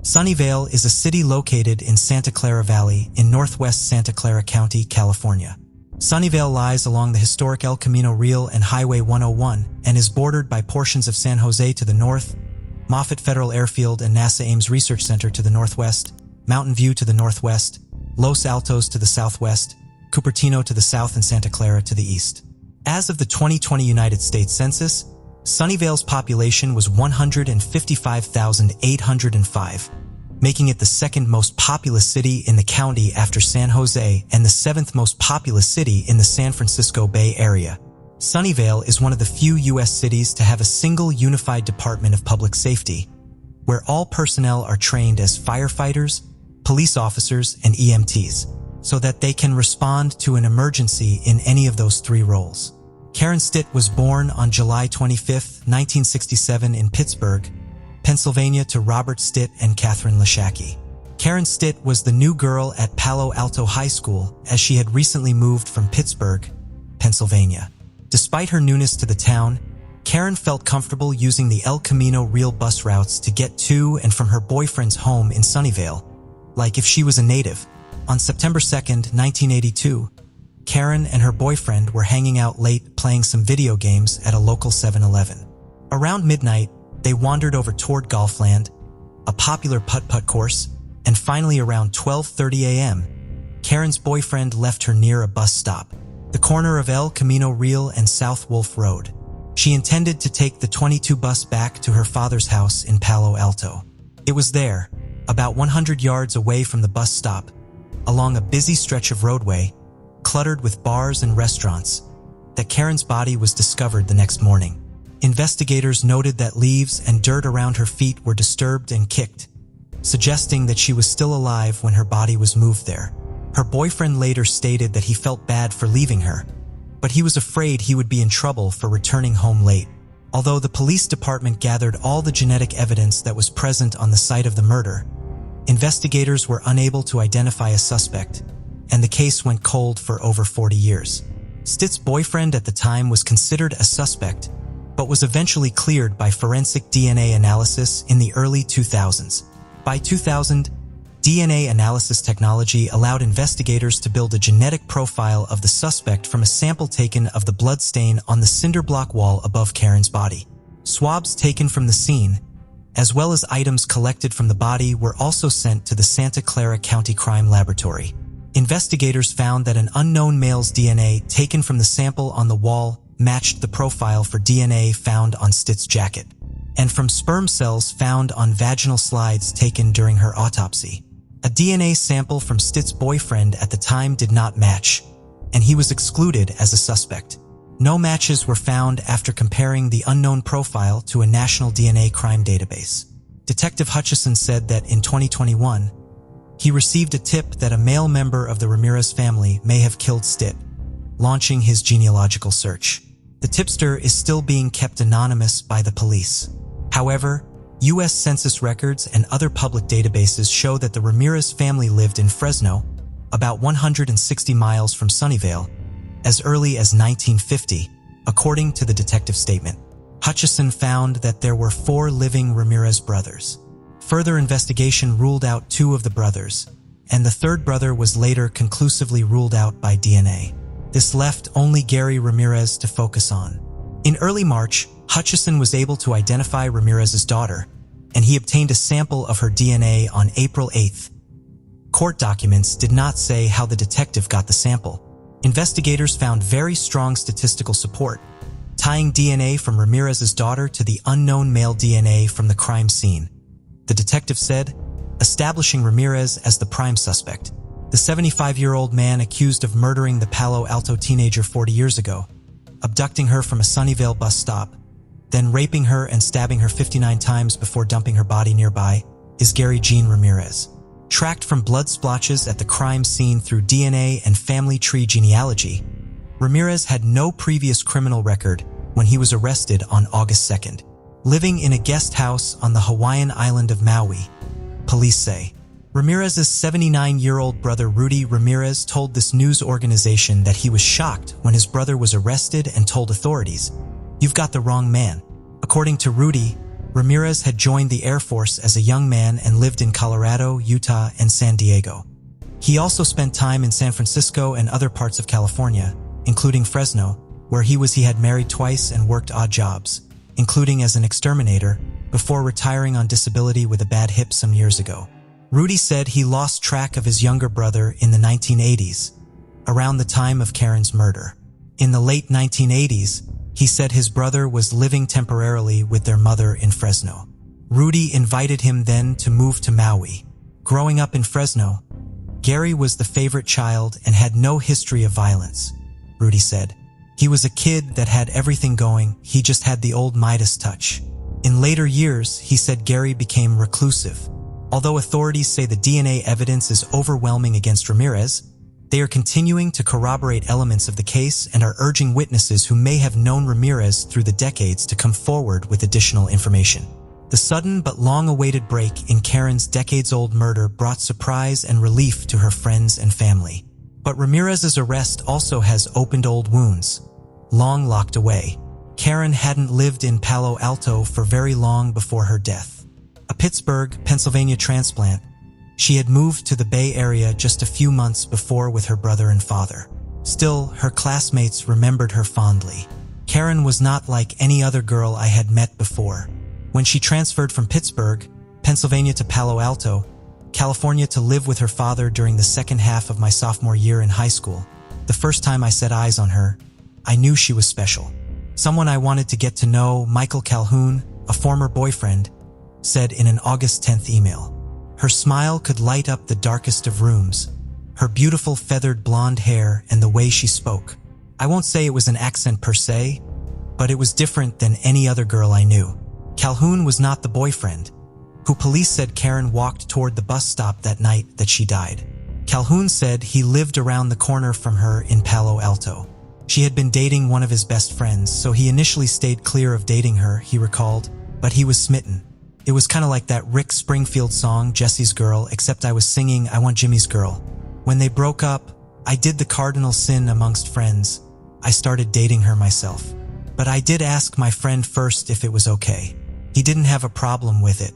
Sunnyvale is a city located in Santa Clara Valley in northwest Santa Clara County, California. Sunnyvale lies along the historic El Camino Real and Highway 101 and is bordered by portions of San Jose to the north, Moffett Federal Airfield and NASA Ames Research Center to the northwest, Mountain View to the northwest, Los Altos to the southwest, Cupertino to the south, and Santa Clara to the east. As of the 2020 United States Census, Sunnyvale's population was 155,805, making it the second most populous city in the county after San Jose and the seventh most populous city in the San Francisco Bay Area. Sunnyvale is one of the few U.S. cities to have a single unified Department of Public Safety, where all personnel are trained as firefighters, police officers, and EMTs, so that they can respond to an emergency in any of those three roles. Karen Stitt was born on July 25, 1967 in Pittsburgh, Pennsylvania to Robert Stitt and Catherine Lashaki. Karen Stitt was the new girl at Palo Alto High School as she had recently moved from Pittsburgh, Pennsylvania. Despite her newness to the town, Karen felt comfortable using the El Camino Real bus routes to get to and from her boyfriend's home in Sunnyvale, like if she was a native. On September 2, 1982, Karen and her boyfriend were hanging out late playing some video games at a local 7-Eleven. Around midnight, they wandered over toward Golfland, a popular putt-putt course, and finally around 12:30 a.m., Karen's boyfriend left her near a bus stop, the corner of El Camino Real and South Wolf Road. She intended to take the 22 bus back to her father's house in Palo Alto. It was there, about 100 yards away from the bus stop, along a busy stretch of roadway, cluttered with bars and restaurants, that Karen's body was discovered the next morning. Investigators noted that leaves and dirt around her feet were disturbed and kicked, suggesting that she was still alive when her body was moved there. Her boyfriend later stated that he felt bad for leaving her, but he was afraid he would be in trouble for returning home late. Although the police department gathered all the genetic evidence that was present on the site of the murder, investigators were unable to identify a suspect, and the case went cold for over 40 years. Stitt's boyfriend at the time was considered a suspect, but was eventually cleared by forensic DNA analysis in the early 2000s. By 2000, DNA analysis technology allowed investigators to build a genetic profile of the suspect from a sample taken of the blood stain on the cinder block wall above Karen's body. Swabs taken from the scene, as well as items collected from the body, were also sent to the Santa Clara County Crime Laboratory. Investigators found that an unknown male's DNA taken from the sample on the wall matched the profile for DNA found on Stitt's jacket, and from sperm cells found on vaginal slides taken during her autopsy. A DNA sample from Stitt's boyfriend at the time did not match, and he was excluded as a suspect. No matches were found after comparing the unknown profile to a national DNA crime database. Detective Hutchison said that in 2021, he received a tip that a male member of the Ramirez family may have killed Stitt, launching his genealogical search. The tipster is still being kept anonymous by the police. However, U.S. Census records and other public databases show that the Ramirez family lived in Fresno, about 160 miles from Sunnyvale, as early as 1950, according to the detective statement. Hutchison found that there were 4 living Ramirez brothers. Further investigation ruled out 2 of the brothers, and the third brother was later conclusively ruled out by DNA. This left only Gary Ramirez to focus on. In early March, Hutchison was able to identify Ramirez's daughter, and he obtained a sample of her DNA on April 8th. Court documents did not say how the detective got the sample. Investigators found very strong statistical support, tying DNA from Ramirez's daughter to the unknown male DNA from the crime scene. The detective said, establishing Ramirez as the prime suspect. The 75-year-old man accused of murdering the Palo Alto teenager 40 years ago, abducting her from a Sunnyvale bus stop, then raping her and stabbing her 59 times before dumping her body nearby, is Gary Jean Ramirez. Tracked from blood splotches at the crime scene through DNA and family tree genealogy, Ramirez had no previous criminal record when he was arrested on August 2nd. Living in a guest house on the Hawaiian island of Maui, police say. Ramirez's 79-year-old brother Rudy Ramirez told this news organization that he was shocked when his brother was arrested and told authorities, "You've got the wrong man." According to Rudy, Ramirez had joined the Air Force as a young man and lived in Colorado, Utah, and San Diego. He also spent time in San Francisco and other parts of California, including Fresno, where he had married twice and worked odd jobs, including as an exterminator, before retiring on disability with a bad hip some years ago. Rudy said he lost track of his younger brother in the 1980s, around the time of Karen's murder. In the late 1980s, he said his brother was living temporarily with their mother in Fresno. Rudy invited him then to move to Maui. Growing up in Fresno, Gary was the favorite child and had no history of violence, Rudy said. He was a kid that had everything going, he just had the old Midas touch. In later years, he said Gary became reclusive. Although authorities say the DNA evidence is overwhelming against Ramirez, they are continuing to corroborate elements of the case and are urging witnesses who may have known Ramirez through the decades to come forward with additional information. The sudden but long-awaited break in Karen's decades-old murder brought surprise and relief to her friends and family. But Ramirez's arrest also has opened old wounds, long locked away. Karen hadn't lived in Palo Alto for very long before her death. A Pittsburgh, Pennsylvania transplant, she had moved to the Bay Area just a few months before with her brother and father. Still, her classmates remembered her fondly. Karen was not like any other girl I had met before. When she transferred from Pittsburgh, Pennsylvania to Palo Alto, California to live with her father during the second half of my sophomore year in high school, the first time I set eyes on her, I knew she was special. Someone I wanted to get to know, Michael Calhoun, a former boyfriend, said in an August 10th email. Her smile could light up the darkest of rooms, her beautiful feathered blonde hair and the way she spoke. I won't say it was an accent per se, but it was different than any other girl I knew. Calhoun was not the boyfriend, who police said Karen walked toward the bus stop that night that she died. Calhoun said he lived around the corner from her in Palo Alto. She had been dating one of his best friends, so he initially stayed clear of dating her, he recalled, but he was smitten. It was kind of like that Rick Springfield song, Jesse's Girl, except I was singing I Want Jimmy's Girl. When they broke up, I did the cardinal sin amongst friends. I started dating her myself. But I did ask my friend first if it was okay. He didn't have a problem with it.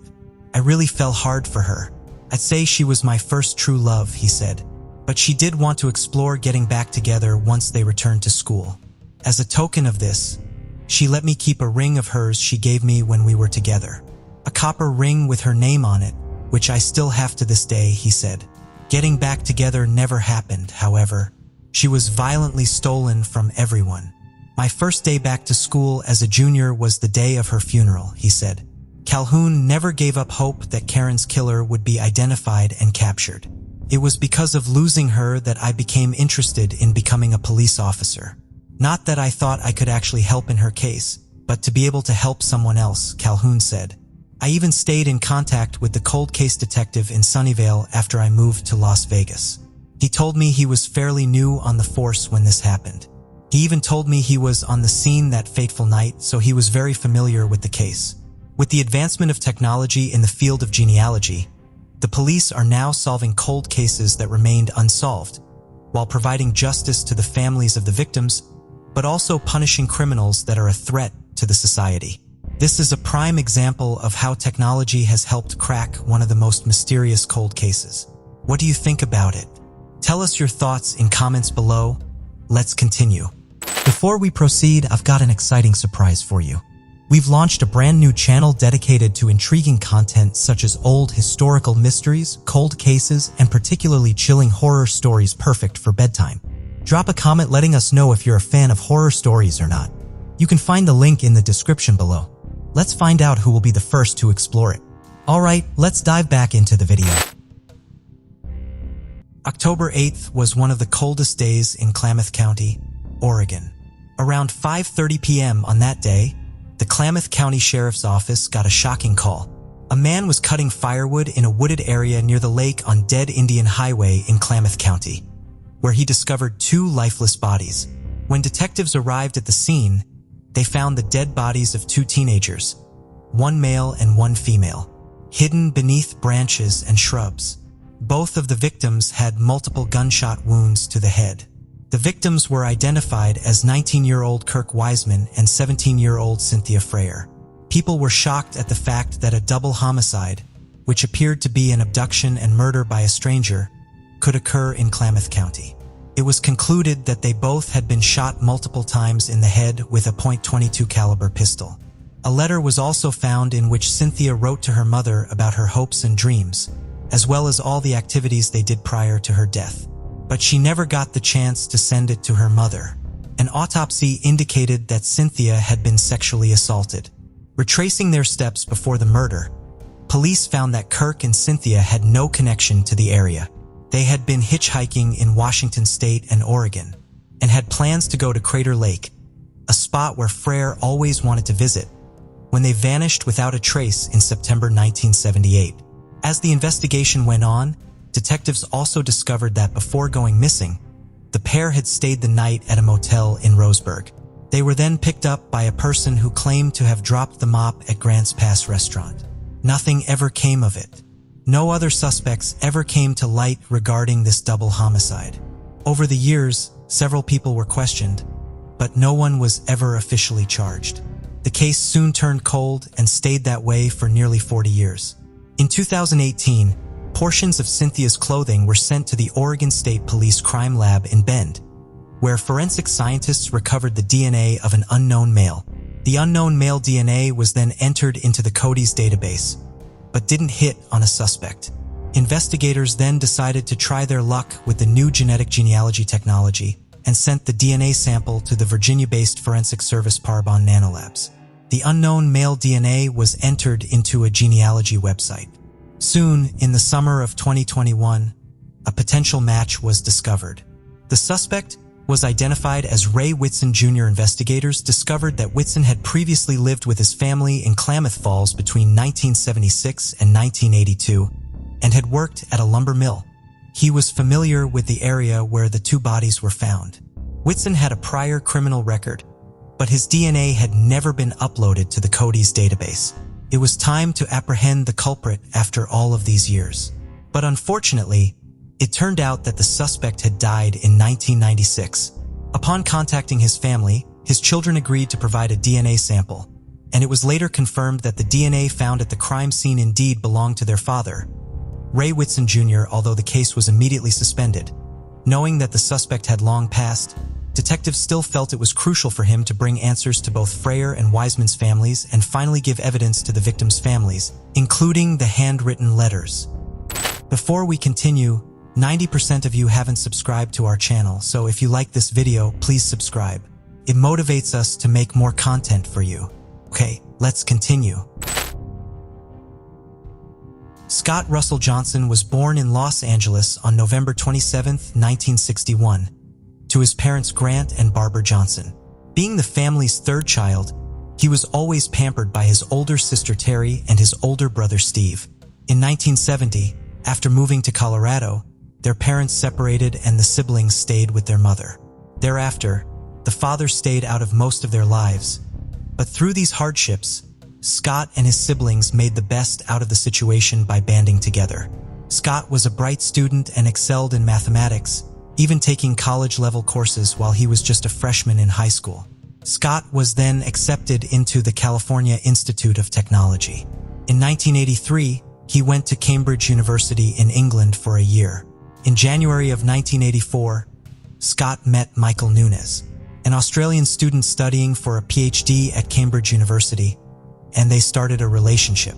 I really fell hard for her. I'd say she was my first true love, he said. But she did want to explore getting back together once they returned to school. As a token of this, she let me keep a ring of hers she gave me when we were together. A copper ring with her name on it, which I still have to this day, he said. Getting back together never happened, however. She was violently stolen from everyone. My first day back to school as a junior was the day of her funeral, he said. Calhoun never gave up hope that Karen's killer would be identified and captured. It was because of losing her that I became interested in becoming a police officer. Not that I thought I could actually help in her case, but to be able to help someone else, Calhoun said. I even stayed in contact with the cold case detective in Sunnyvale after I moved to Las Vegas. He told me he was fairly new on the force when this happened. He even told me he was on the scene that fateful night, so he was very familiar with the case. With the advancement of technology in the field of genealogy, the police are now solving cold cases that remained unsolved, while providing justice to the families of the victims, but also punishing criminals that are a threat to the society. This is a prime example of how technology has helped crack one of the most mysterious cold cases. What do you think about it? Tell us your thoughts in comments below. Let's continue. Before we proceed, I've got an exciting surprise for you. We've launched a brand new channel dedicated to intriguing content such as old historical mysteries, cold cases, and particularly chilling horror stories perfect for bedtime. Drop a comment letting us know if you're a fan of horror stories or not. You can find the link in the description below. Let's find out who will be the first to explore it. Alright, let's dive back into the video. October 8th was one of the coldest days in Klamath County, Oregon. Around 5:30 p.m. on that day, the Klamath County Sheriff's Office got a shocking call. A man was cutting firewood in a wooded area near the lake on Dead Indian Highway in Klamath County, where he discovered 2 lifeless bodies. When detectives arrived at the scene, they found the dead bodies of 2 teenagers, 1 male and 1 female, hidden beneath branches and shrubs. Both of the victims had multiple gunshot wounds to the head. The victims were identified as 19-year-old Kirk Wiseman and 17-year-old Cynthia Freyer. People were shocked at the fact that a double homicide, which appeared to be an abduction and murder by a stranger, could occur in Klamath County. It was concluded that they both had been shot multiple times in the head with a .22 caliber pistol. A letter was also found in which Cynthia wrote to her mother about her hopes and dreams, as well as all the activities they did prior to her death. But she never got the chance to send it to her mother. An autopsy indicated that Cynthia had been sexually assaulted. Retracing their steps before the murder, police found that Kirk and Cynthia had no connection to the area. They had been hitchhiking in Washington State and Oregon, and had plans to go to Crater Lake, a spot where Frere always wanted to visit, when they vanished without a trace in September 1978. As the investigation went on, detectives also discovered that before going missing, the pair had stayed the night at a motel in Roseburg. They were then picked up by a person who claimed to have dropped the mop at Grants Pass restaurant. Nothing ever came of it. No other suspects ever came to light regarding this double homicide. Over the years, several people were questioned, but no one was ever officially charged. The case soon turned cold and stayed that way for nearly 40 years. In 2018, portions of Cynthia's clothing were sent to the Oregon State Police Crime Lab in Bend, where forensic scientists recovered the DNA of an unknown male. The unknown male DNA was then entered into the Cody's database, but didn't hit on a suspect. Investigators then decided to try their luck with the new genetic genealogy technology and sent the DNA sample to the Virginia-based forensic service Parabon Nanolabs. The unknown male DNA was entered into a genealogy website. Soon, in the summer of 2021, a potential match was discovered. The suspect was identified as Ray Whitson Jr. Investigators discovered that Whitson had previously lived with his family in Klamath Falls between 1976 and 1982 and had worked at a lumber mill. He was familiar with the area where the two bodies were found. Whitson had a prior criminal record, but his DNA had never been uploaded to the Cody's database. It was time to apprehend the culprit after all of these years. But unfortunately, it turned out that the suspect had died in 1996. Upon contacting his family, his children agreed to provide a DNA sample, and it was later confirmed that the DNA found at the crime scene indeed belonged to their father, Ray Whitson Jr., although the case was immediately suspended. Knowing that the suspect had long passed, detectives still felt it was crucial for him to bring answers to both Frere and Wiseman's families and finally give evidence to the victims' families, including the handwritten letters. Before we continue, 90% of you haven't subscribed to our channel, so if you like this video, please subscribe. It motivates us to make more content for you. Okay, let's continue. Scott Russell Johnson was born in Los Angeles on November 27, 1961, to his parents Grant and Barbara Johnson. Being the family's third child, he was always pampered by his older sister Terry and his older brother Steve. In 1970, after moving to Colorado, their parents separated and the siblings stayed with their mother. Thereafter, the father stayed out of most of their lives. But through these hardships, Scott and his siblings made the best out of the situation by banding together. Scott was a bright student and excelled in mathematics, even taking college-level courses while he was just a freshman in high school. Scott was then accepted into the California Institute of Technology. In 1983, he went to Cambridge University in England for a year. In January of 1984, Scott met Michael Nunes, an Australian student studying for a PhD at Cambridge University, and they started a relationship.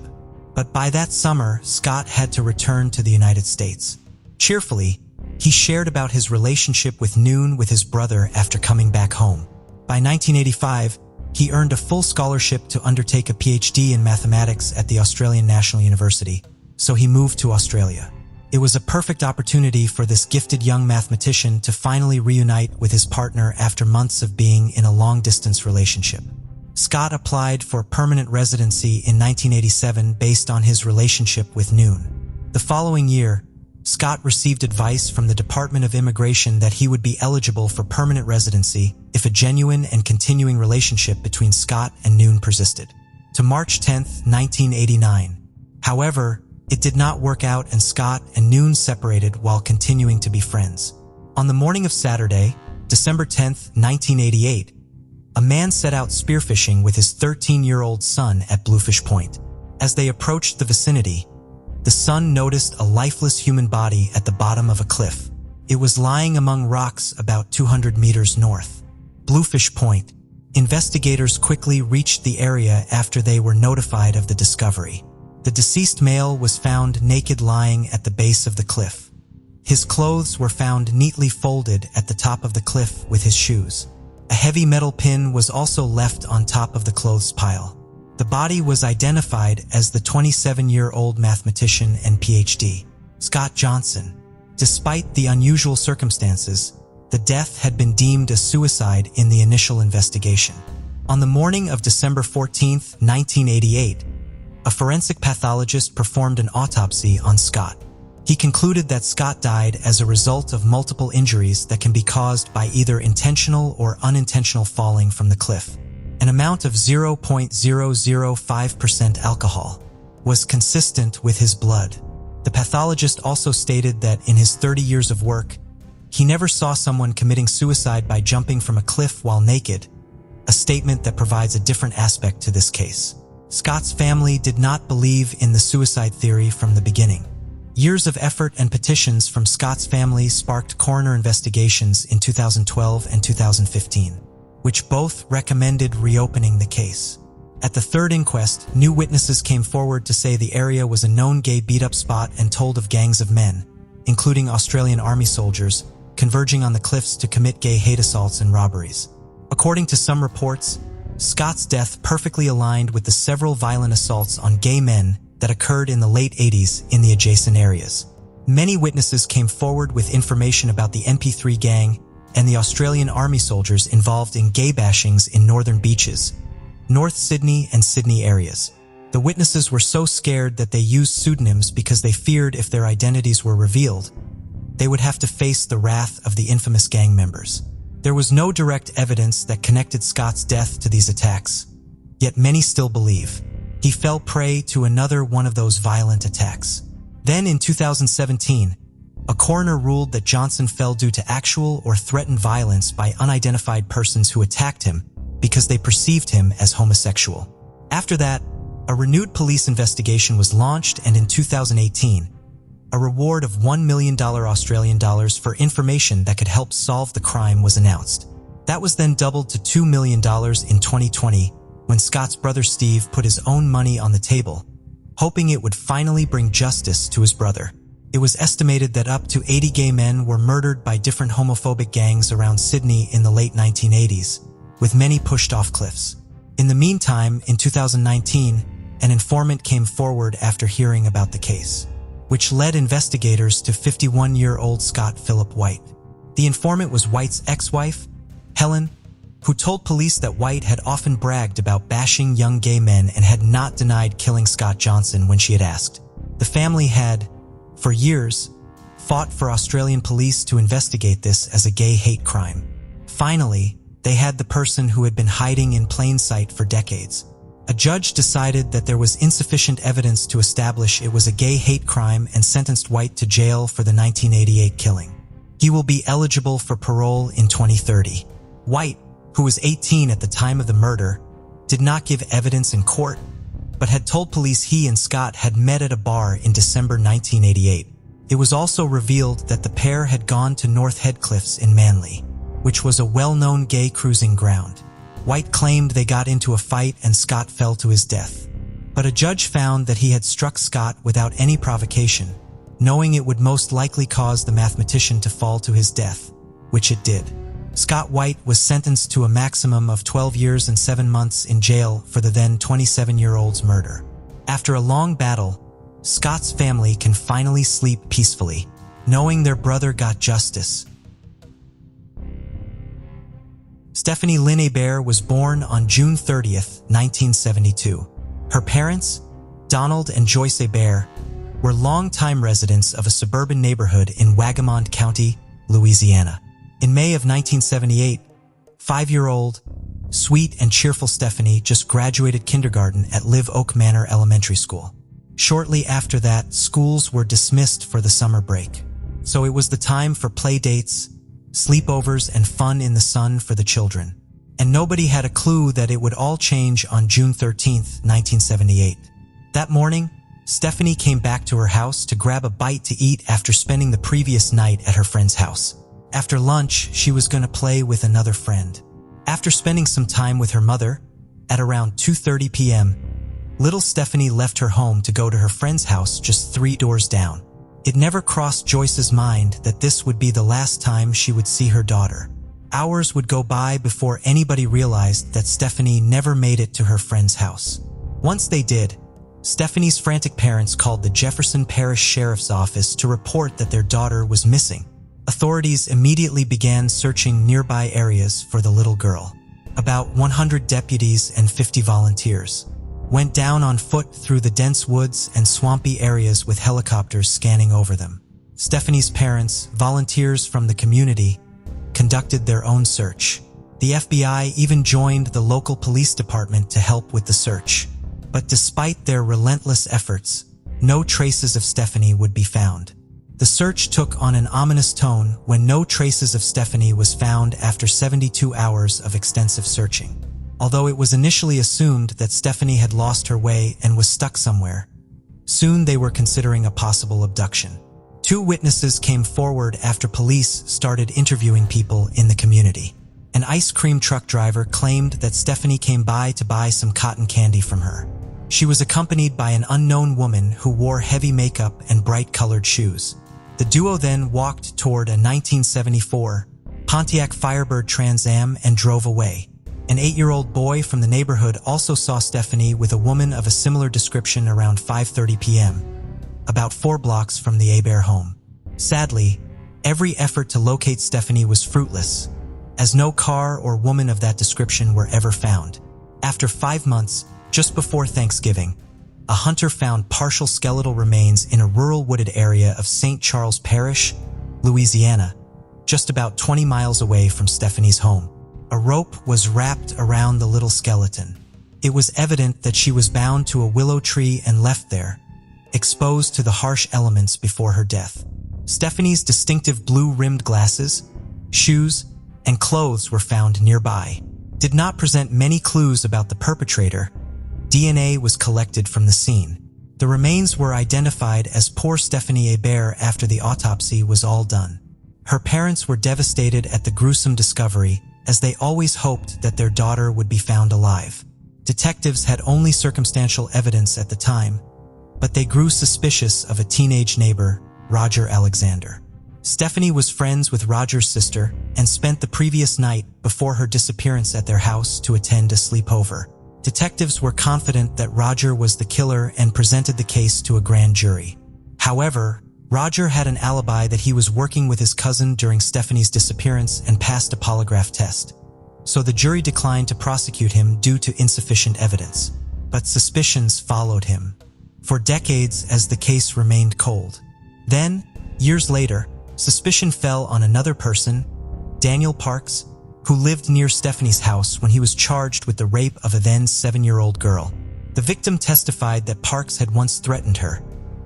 But by that summer, Scott had to return to the United States. Cheerfully, he shared about his relationship with Noon with his brother after coming back home. By 1985, he earned a full scholarship to undertake a PhD in mathematics at the Australian National University, so he moved to Australia. It was a perfect opportunity for this gifted young mathematician to finally reunite with his partner after months of being in a long-distance relationship. Scott applied for permanent residency in 1987 based on his relationship with Noon. The following year, Scott received advice from the Department of Immigration that he would be eligible for permanent residency if a genuine and continuing relationship between Scott and Noon persisted. To March 10, 1989. However, it did not work out and Scott and Noon separated while continuing to be friends. On the morning of Saturday, December 10, 1988, a man set out spearfishing with his 13-year-old son at Bluefish Point. As they approached the vicinity, the son noticed a lifeless human body at the bottom of a cliff. It was lying among rocks about 200 meters north. Bluefish Point. Investigators quickly reached the area after they were notified of the discovery. The deceased male was found naked lying at the base of the cliff. His clothes were found neatly folded at the top of the cliff with his shoes. A heavy metal pin was also left on top of the clothes pile. The body was identified as the 27-year-old mathematician and PhD, Scott Johnson. Despite the unusual circumstances, the death had been deemed a suicide in the initial investigation. On the morning of December 14, 1988, a forensic pathologist performed an autopsy on Scott. He concluded that Scott died as a result of multiple injuries that can be caused by either intentional or unintentional falling from the cliff. An amount of 0.005% alcohol was consistent with his blood. The pathologist also stated that in his 30 years of work, he never saw someone committing suicide by jumping from a cliff while naked, a statement that provides a different aspect to this case. Scott's family did not believe in the suicide theory from the beginning. Years of effort and petitions from Scott's family sparked coroner investigations in 2012 and 2015, which both recommended reopening the case. At the third inquest, new witnesses came forward to say the area was a known gay beat-up spot and told of gangs of men, including Australian Army soldiers, converging on the cliffs to commit gay hate assaults and robberies. According to some reports, Scott's death perfectly aligned with the several violent assaults on gay men that occurred in the late 80s in the adjacent areas. Many witnesses came forward with information about the MP3 gang and the Australian Army soldiers involved in gay bashings in northern beaches, North Sydney and Sydney areas. The witnesses were so scared that they used pseudonyms because they feared if their identities were revealed, they would have to face the wrath of the infamous gang members. There was no direct evidence that connected Scott's death to these attacks, yet many still believe he fell prey to another one of those violent attacks. Then in 2017, a coroner ruled that Johnson fell due to actual or threatened violence by unidentified persons who attacked him because they perceived him as homosexual. After that, a renewed police investigation was launched, and in 2018, a reward of $1 million Australian dollars for information that could help solve the crime was announced. That was then doubled to $2 million in 2020 when Scott's brother Steve put his own money on the table, hoping it would finally bring justice to his brother. It was estimated that up to 80 gay men were murdered by different homophobic gangs around Sydney in the late 1980s, with many pushed off cliffs. In the meantime, in 2019, an informant came forward after hearing about the case, which led investigators to 51-year-old Scott Philip White. The informant was White's ex-wife, Helen, who told police that White had often bragged about bashing young gay men and had not denied killing Scott Johnson when she had asked. The family had, for years, fought for Australian police to investigate this as a gay hate crime. Finally, they had the person who had been hiding in plain sight for decades. A judge decided that there was insufficient evidence to establish it was a gay hate crime and sentenced White to jail for the 1988 killing. He will be eligible for parole in 2030. White, who was 18 at the time of the murder, did not give evidence in court, but had told police he and Scott had met at a bar in December 1988. It was also revealed that the pair had gone to North Head Cliffs in Manly, which was a well-known gay cruising ground. White claimed they got into a fight and Scott fell to his death. But a judge found that he had struck Scott without any provocation, knowing it would most likely cause the mathematician to fall to his death, which it did. Scott White was sentenced to a maximum of 12 years and 7 months in jail for the then 27-year-old's murder. After a long battle, Scott's family can finally sleep peacefully, knowing their brother got justice. Stephanie Lynn Hebert was born on June 30th, 1972. Her parents, Donald and Joyce Hebert, were longtime residents of a suburban neighborhood in Wagamon County, Louisiana. In May of 1978, 5-year-old, sweet and cheerful Stephanie just graduated kindergarten at Live Oak Manor Elementary School. Shortly after that, schools were dismissed for the summer break, so it was the time for play dates, sleepovers, and fun in the sun for the children. and nobody had a clue that it would all change on June 13, 1978. That morning, Stephanie came back to her house to grab a bite to eat after spending the previous night at her friend's house. After lunch, she was going to play with another friend. After spending some time with her mother, at around 2:30 p.m., little Stephanie left her home to go to her friend's house just 3 doors down. It never crossed Joyce's mind that this would be the last time she would see her daughter. Hours would go by before anybody realized that Stephanie never made it to her friend's house. Once they did, Stephanie's frantic parents called the Jefferson Parish Sheriff's Office to report that their daughter was missing. Authorities immediately began searching nearby areas for the little girl. About 100 deputies and 50 volunteers went down on foot through the dense woods and swampy areas with helicopters scanning over them. Stephanie's parents, volunteers from the community, conducted their own search. The FBI even joined the local police department to help with the search. But despite their relentless efforts, no traces of Stephanie would be found. The search took on an ominous tone when no traces of Stephanie was found after 72 hours of extensive searching. Although it was initially assumed that Stephanie had lost her way and was stuck somewhere, soon they were considering a possible abduction. 2 witnesses came forward after police started interviewing people in the community. An ice cream truck driver claimed that Stephanie came by to buy some cotton candy from her. She was accompanied by an unknown woman who wore heavy makeup and bright-colored shoes. The duo then walked toward a 1974 Pontiac Firebird Trans Am and drove away. An 8-year-old boy from the neighborhood also saw Stephanie with a woman of a similar description around 5:30 p.m., about 4 blocks from the Hebert home. Sadly, every effort to locate Stephanie was fruitless, as no car or woman of that description were ever found. After 5 months, just before Thanksgiving, a hunter found partial skeletal remains in a rural wooded area of St. Charles Parish, Louisiana, just about 20 miles away from Stephanie's home. A rope was wrapped around the little skeleton. It was evident that she was bound to a willow tree and left there, exposed to the harsh elements before her death. Stephanie's distinctive blue-rimmed glasses, shoes, and clothes were found nearby. Did not present many clues about the perpetrator. DNA was collected from the scene. The remains were identified as poor Stephanie Hebert after the autopsy was all done. Her parents were devastated at the gruesome discovery, as they always hoped that their daughter would be found alive. Detectives had only circumstantial evidence at the time, but they grew suspicious of a teenage neighbor, Roger Alexander. Stephanie was friends with Roger's sister and spent the previous night before her disappearance at their house to attend a sleepover. Detectives were confident that Roger was the killer and presented the case to a grand jury. However, Roger had an alibi that he was working with his cousin during Stephanie's disappearance and passed a polygraph test, so the jury declined to prosecute him due to insufficient evidence. But suspicions followed him for decades as the case remained cold. Then, years later, suspicion fell on another person, Daniel Parks, who lived near Stephanie's house when he was charged with the rape of a then 7-year-old girl. The victim testified that Parks had once threatened her,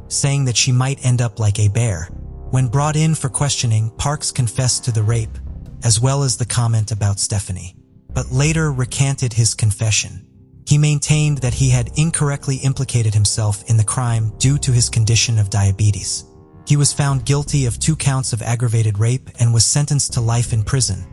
saying that she might end up like Hebert. When brought in for questioning, Parks confessed to the rape, as well as the comment about Stephanie, but later recanted his confession. He maintained that he had incorrectly implicated himself in the crime due to his condition of diabetes. He was found guilty of 2 counts of aggravated rape and was sentenced to life in prison,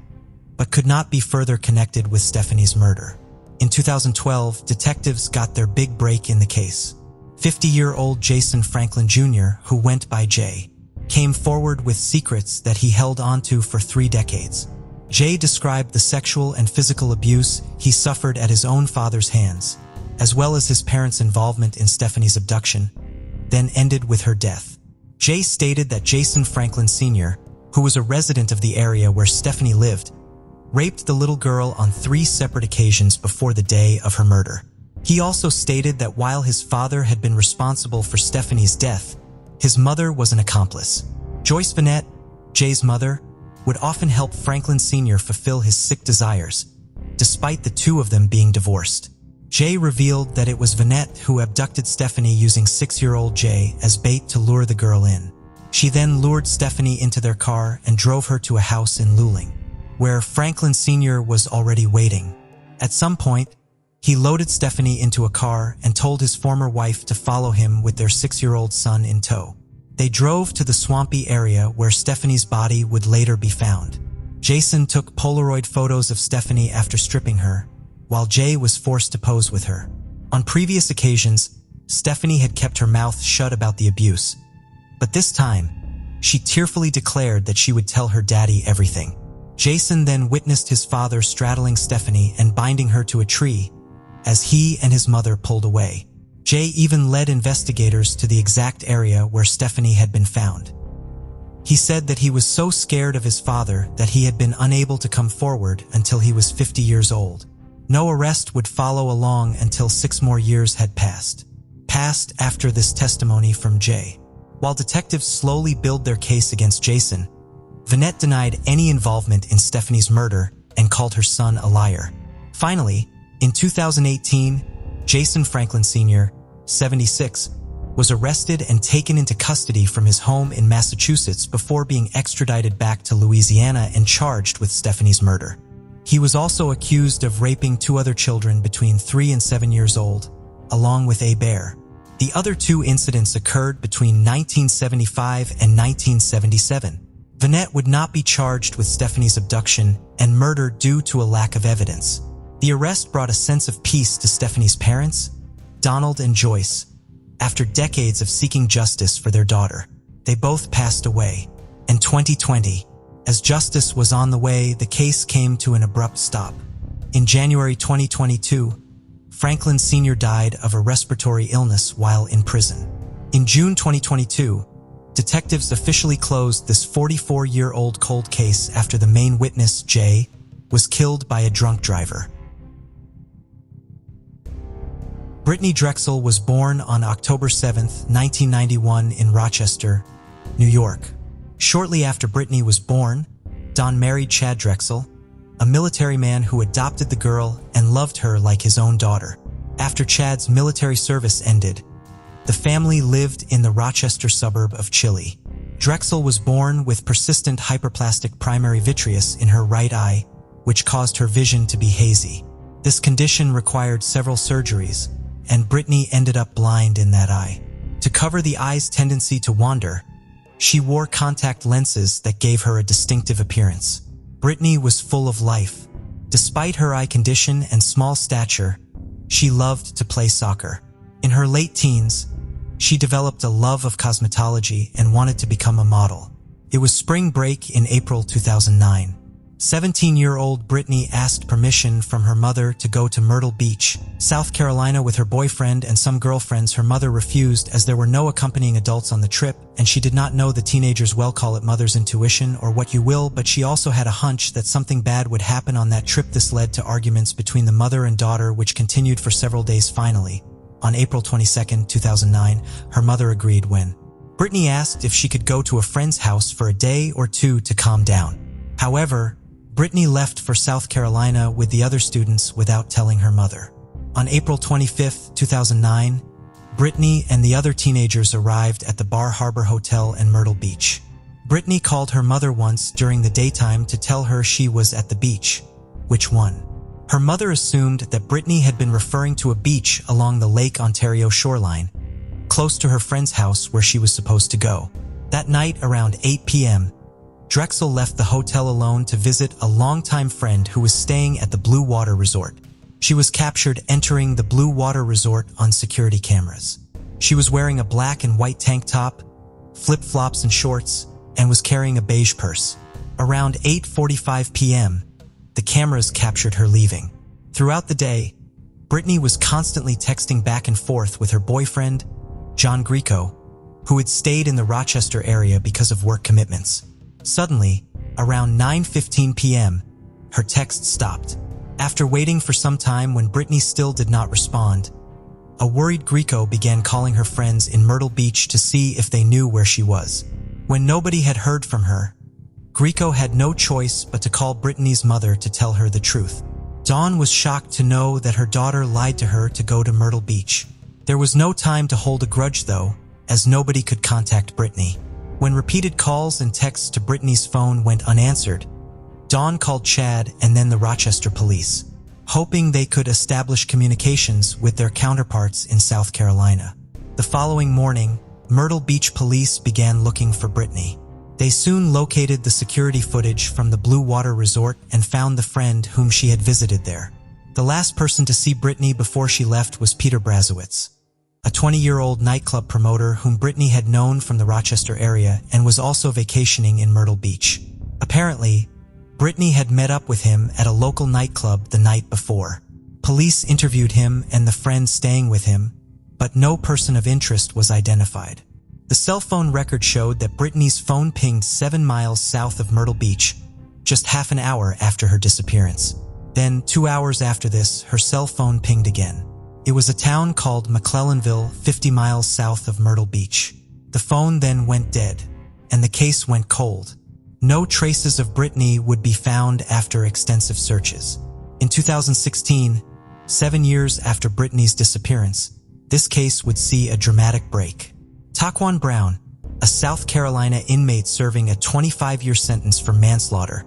but could not be further connected with Stephanie's murder. In 2012, detectives got their big break in the case. 50-year-old Jason Franklin Jr., who went by Jay, came forward with secrets that he held onto for 3 decades. Jay described the sexual and physical abuse he suffered at his own father's hands, as well as his parents' involvement in Stephanie's abduction, then ended with her death. Jay stated that Jason Franklin Sr., who was a resident of the area where Stephanie lived, raped the little girl on 3 separate occasions before the day of her murder. He also stated that while his father had been responsible for Stephanie's death, his mother was an accomplice. Joyce Vanette, Jay's mother, would often help Franklin Sr. fulfill his sick desires, despite the 2 of them being divorced. Jay revealed that it was Vanette who abducted Stephanie using 6-year-old Jay as bait to lure the girl in. She then lured Stephanie into their car and drove her to a house in Luling. where Franklin Sr. was already waiting. At some point, he loaded Stephanie into a car and told his former wife to follow him with their 6-year-old son in tow. They drove to the swampy area where Stephanie's body would later be found. Jason took Polaroid photos of Stephanie after stripping her, while Jay was forced to pose with her. On previous occasions, Stephanie had kept her mouth shut about the abuse, but this time, she tearfully declared that she would tell her daddy everything. Jason then witnessed his father straddling Stephanie and binding her to a tree as he and his mother pulled away. Jay even led investigators to the exact area where Stephanie had been found. He said that he was so scared of his father that he had been unable to come forward until he was 50 years old. No arrest would follow along until 6 more years had passed after this testimony from Jay. While detectives slowly build their case against Jason, Vanette denied any involvement in Stephanie's murder and called her son a liar. Finally, in 2018, Jason Franklin Sr., 76, was arrested and taken into custody from his home in Massachusetts before being extradited back to Louisiana and charged with Stephanie's murder. He was also accused of raping 2 other children between 3 and 7 years old, along with A. Bear. The other 2 incidents occurred between 1975 and 1977. Vanette would not be charged with Stephanie's abduction and murder due to a lack of evidence. The arrest brought a sense of peace to Stephanie's parents, Donald and Joyce. After decades of seeking justice for their daughter, they both passed away. In 2020, as justice was on the way, the case came to an abrupt stop. In January 2022, Franklin Sr. died of a respiratory illness while in prison. In June 2022, detectives officially closed this 44-year-old cold case after the main witness, Jay, was killed by a drunk driver. Brittany Drexel was born on October 7, 1991 in Rochester, New York. Shortly after Brittany was born, Don married Chad Drexel, a military man who adopted the girl and loved her like his own daughter. After Chad's military service ended, the family lived in the Rochester suburb of Chile. Drexel was born with persistent hyperplastic primary vitreous in her right eye, which caused her vision to be hazy. This condition required several surgeries, and Brittany ended up blind in that eye. To cover the eye's tendency to wander, she wore contact lenses that gave her a distinctive appearance. Brittany was full of life. Despite her eye condition and small stature, she loved to play soccer. In her late teens, she developed a love of cosmetology and wanted to become a model. It was spring break in April 2009. 17-year-old Brittany asked permission from her mother to go to Myrtle Beach, South Carolina with her boyfriend and some girlfriends. Her mother refused as there were no accompanying adults on the trip, and she did not know the teenager's, well, call it mother's intuition or what you will, but she also had a hunch that something bad would happen on that trip. This led to arguments between the mother and daughter, which continued for several days. Finally, on April 22, 2009, her mother agreed when Brittany asked if she could go to a friend's house for a day or 2 to calm down. However, Brittany left for South Carolina with the other students without telling her mother. On April 25, 2009, Brittany and the other teenagers arrived at the Bar Harbor Hotel in Myrtle Beach. Brittany called her mother once during the daytime to tell her she was at the beach. Which one? Her mother assumed that Brittany had been referring to a beach along the Lake Ontario shoreline, close to her friend's house where she was supposed to go. That night around 8 p.m., Drexel left the hotel alone to visit a longtime friend who was staying at the Blue Water Resort. She was captured entering the Blue Water Resort on security cameras. She was wearing a black and white tank top, flip-flops and shorts, and was carrying a beige purse. Around 8:45 p.m., the cameras captured her leaving. Throughout the day, Brittany was constantly texting back and forth with her boyfriend, John Greco, who had stayed in the Rochester area because of work commitments. Suddenly, around 9:15 p.m., her text stopped. After waiting for some time when Brittany still did not respond, a worried Greco began calling her friends in Myrtle Beach to see if they knew where she was. When nobody had heard from her, Greco had no choice but to call Brittany's mother to tell her the truth. Dawn was shocked to know that her daughter lied to her to go to Myrtle Beach. There was no time to hold a grudge though, as nobody could contact Brittany. When repeated calls and texts to Brittany's phone went unanswered, Dawn called Chad and then the Rochester police, hoping they could establish communications with their counterparts in South Carolina. The following morning, Myrtle Beach police began looking for Brittany. They soon located the security footage from the Blue Water Resort and found the friend whom she had visited there. The last person to see Brittany before she left was Peter Brazowitz, a 20-year-old nightclub promoter whom Brittany had known from the Rochester area and was also vacationing in Myrtle Beach. Apparently, Brittany had met up with him at a local nightclub the night before. Police interviewed him and the friend staying with him, but no person of interest was identified. The cell phone record showed that Brittany's phone pinged 7 miles south of Myrtle Beach, just half an hour after her disappearance. Then, 2 hours after this, her cell phone pinged again. It was a town called McClellanville, 50 miles south of Myrtle Beach. The phone then went dead, and the case went cold. No traces of Brittany would be found after extensive searches. In 2016, 7 years after Brittany's disappearance, this case would see a dramatic break. Taquan Brown, a South Carolina inmate serving a 25-year sentence for manslaughter,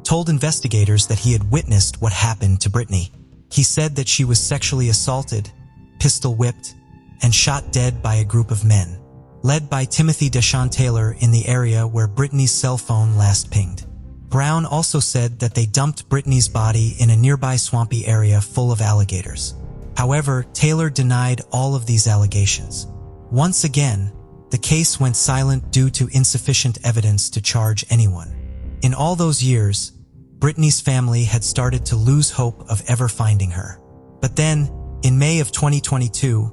told investigators that he had witnessed what happened to Brittany. He said that she was sexually assaulted, pistol-whipped, and shot dead by a group of men, led by Timothy Deshawn Taylor in the area where Brittany's cell phone last pinged. Brown also said that they dumped Brittany's body in a nearby swampy area full of alligators. However, Taylor denied all of these allegations. Once again, the case went silent due to insufficient evidence to charge anyone. In all those years, Brittany's family had started to lose hope of ever finding her. But then, in May of 2022,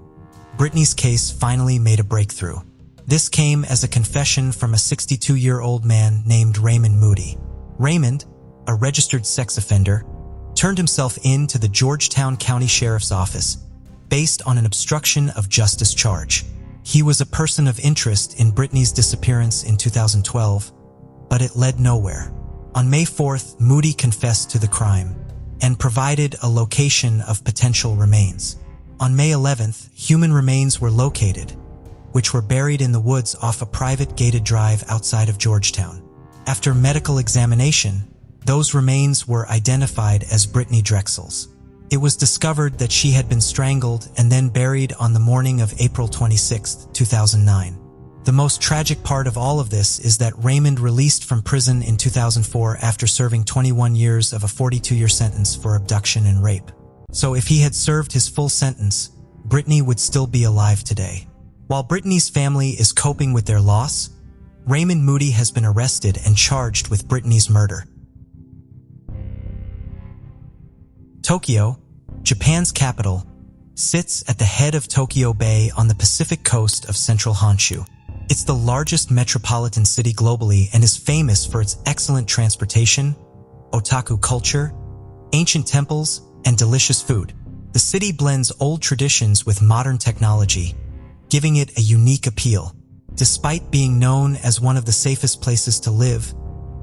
Brittany's case finally made a breakthrough. This came as a confession from a 62-year-old man named Raymond Moody. Raymond, a registered sex offender, turned himself in to the Georgetown County Sheriff's Office based on an obstruction of justice charge. He was a person of interest in Brittany's disappearance in 2012, but it led nowhere. On May 4th, Moody confessed to the crime and provided a location of potential remains. On May 11th, human remains were located, which were buried in the woods off a private gated drive outside of Georgetown. After medical examination, those remains were identified as Brittany Drexel's. It was discovered that she had been strangled and then buried on the morning of April 26, 2009. The most tragic part of all of this is that Raymond released from prison in 2004 after serving 21 years of a 42-year sentence for abduction and rape. So if he had served his full sentence, Brittany would still be alive today. While Brittany's family is coping with their loss, Raymond Moody has been arrested and charged with Brittany's murder. Tokyo, Japan's capital, sits at the head of Tokyo Bay on the Pacific coast of central Honshu. It's the largest metropolitan city globally and is famous for its excellent transportation, otaku culture, ancient temples, and delicious food. The city blends old traditions with modern technology, giving it a unique appeal. Despite being known as one of the safest places to live,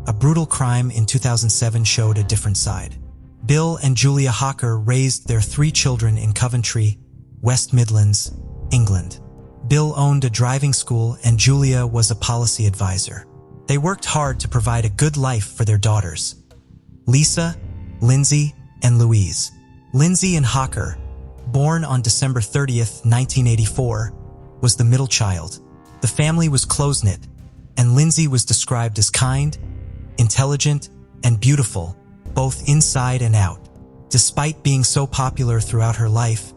a brutal crime in 2007 showed a different side. Bill and Julia Hawker raised their 3 children in Coventry, West Midlands, England. Bill owned a driving school and Julia was a policy advisor. They worked hard to provide a good life for their daughters, Lisa, Lindsay, and Louise. Lindsay and Hawker, born on December 30th, 1984, was the middle child. The family was close-knit, and Lindsay was described as kind, intelligent, and beautiful, both inside and out. Despite being so popular throughout her life,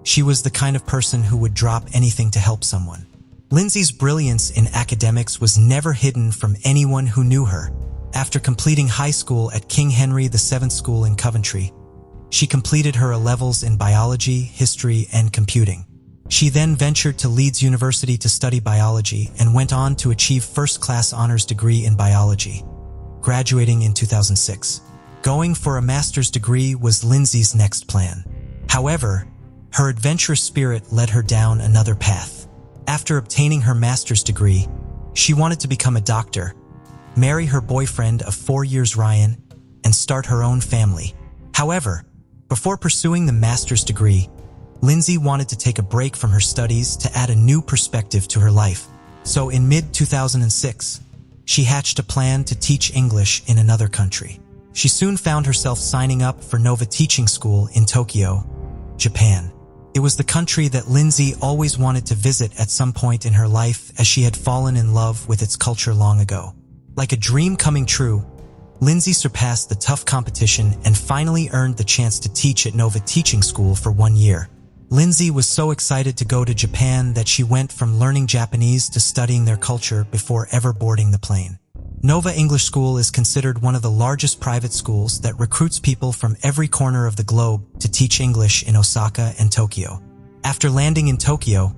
she was the kind of person who would drop anything to help someone. Lindsay's brilliance in academics was never hidden from anyone who knew her. After completing high school at King Henry VII School in Coventry, she completed her A-levels in biology, history, and computing. She then ventured to Leeds University to study biology and went on to achieve first-class honors degree in biology, graduating in 2006. Going for a master's degree was Lindsay's next plan. However, her adventurous spirit led her down another path. After obtaining her master's degree, she wanted to become a doctor, marry her boyfriend of 4 years Ryan, and start her own family. However, before pursuing the master's degree, Lindsay wanted to take a break from her studies to add a new perspective to her life. So in mid-2006, she hatched a plan to teach English in another country. She soon found herself signing up for Nova Teaching School in Tokyo, Japan. It was the country that Lindsay always wanted to visit at some point in her life, as she had fallen in love with its culture long ago. Like a dream coming true, Lindsay surpassed the tough competition and finally earned the chance to teach at Nova Teaching School for 1 year. Lindsay was so excited to go to Japan that she went from learning Japanese to studying their culture before ever boarding the plane. Nova English School is considered one of the largest private schools that recruits people from every corner of the globe to teach English in Osaka and Tokyo. After landing in Tokyo,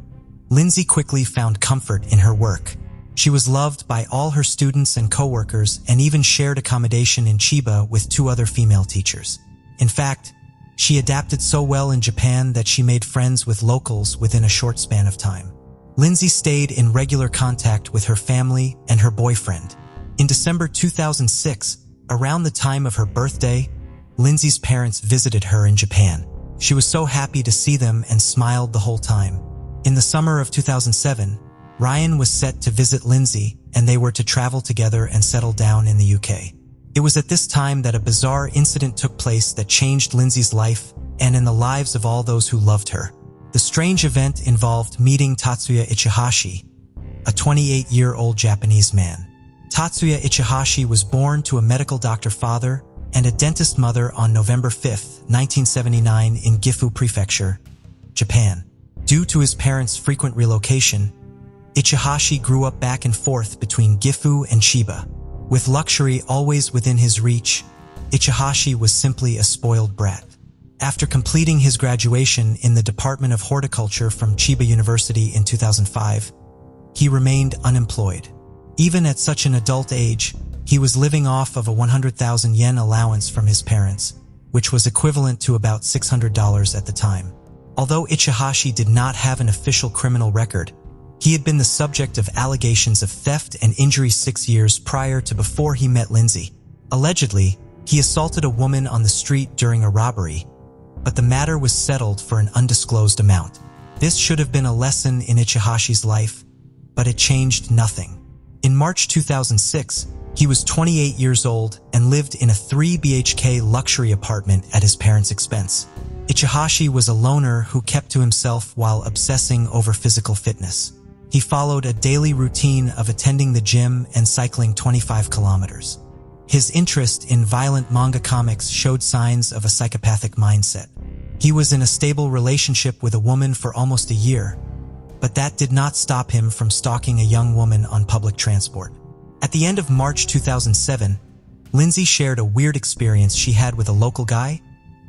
Lindsay quickly found comfort in her work. She was loved by all her students and co-workers and even shared accommodation in Chiba with 2 other female teachers. In fact, she adapted so well in Japan that she made friends with locals within a short span of time. Lindsay stayed in regular contact with her family and her boyfriend. In December 2006, around the time of her birthday, Lindsay's parents visited her in Japan. She was so happy to see them and smiled the whole time. In the summer of 2007, Ryan was set to visit Lindsay, and they were to travel together and settle down in the UK. It was at this time that a bizarre incident took place that changed Lindsay's life and in the lives of all those who loved her. The strange event involved meeting Tatsuya Ichihashi, a 28-year-old Japanese man. Tatsuya Ichihashi was born to a medical doctor father and a dentist mother on November 5, 1979 in Gifu Prefecture, Japan. Due to his parents' frequent relocation, Ichihashi grew up back and forth between Gifu and Chiba. With luxury always within his reach, Ichihashi was simply a spoiled brat. After completing his graduation in the Department of Horticulture from Chiba University in 2005, he remained unemployed. Even at such an adult age, he was living off of a 100,000 yen allowance from his parents, which was equivalent to about $600 at the time. Although Ichihashi did not have an official criminal record, he had been the subject of allegations of theft and injury 6 years prior to before he met Lindsay. Allegedly, he assaulted a woman on the street during a robbery, but the matter was settled for an undisclosed amount. This should have been a lesson in Ichihashi's life, but it changed nothing. In March 2006, he was 28 years old and lived in a 3 BHK luxury apartment at his parents' expense. Ichihashi was a loner who kept to himself while obsessing over physical fitness. He followed a daily routine of attending the gym and cycling 25 kilometers. His interest in violent manga comics showed signs of a psychopathic mindset. He was in a stable relationship with a woman for almost a year, but that did not stop him from stalking a young woman on public transport. At the end of March 2007, Lindsay shared a weird experience she had with a local guy,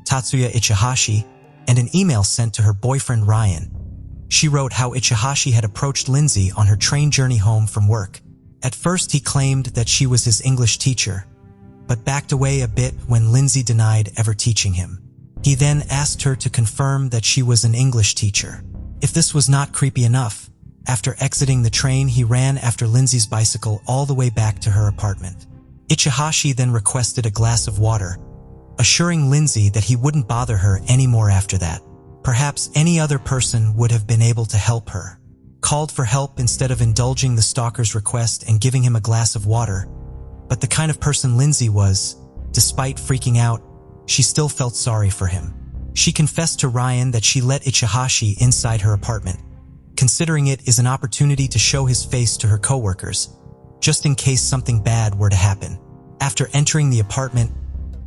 Tatsuya Ichihashi, and an email sent to her boyfriend Ryan. She wrote how Ichihashi had approached Lindsay on her train journey home from work. At first he claimed that she was his English teacher, but backed away a bit when Lindsay denied ever teaching him. He then asked her to confirm that she was an English teacher. If this was not creepy enough, after exiting the train he ran after Lindsay's bicycle all the way back to her apartment. Ichihashi then requested a glass of water, assuring Lindsay that he wouldn't bother her anymore after that. Perhaps any other person would have been able to help her. Called for help instead of indulging the stalker's request and giving him a glass of water. But the kind of person Lindsay was, despite freaking out, she still felt sorry for him. She confessed to Ryan that she let Ichihashi inside her apartment, considering it as an opportunity to show his face to her coworkers, just in case something bad were to happen. After entering the apartment,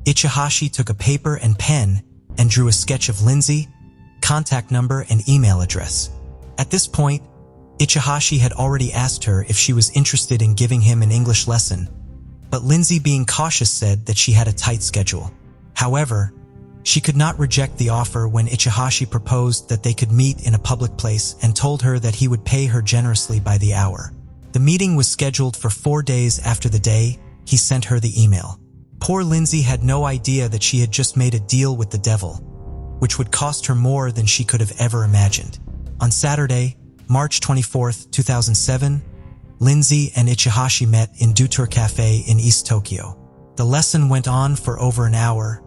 Ichihashi took a paper and pen and drew a sketch of Lindsay, contact number, and email address. At this point, Ichihashi had already asked her if she was interested in giving him an English lesson, but Lindsay, being cautious, said that she had a tight schedule. However, she could not reject the offer when Ichihashi proposed that they could meet in a public place and told her that he would pay her generously by the hour. The meeting was scheduled for 4 days after the day he sent her the email. Poor Lindsay had no idea that she had just made a deal with the devil, which would cost her more than she could have ever imagined. On Saturday, March 24, 2007, Lindsay and Ichihashi met in Dutour Cafe in East Tokyo. The lesson went on for over an hour,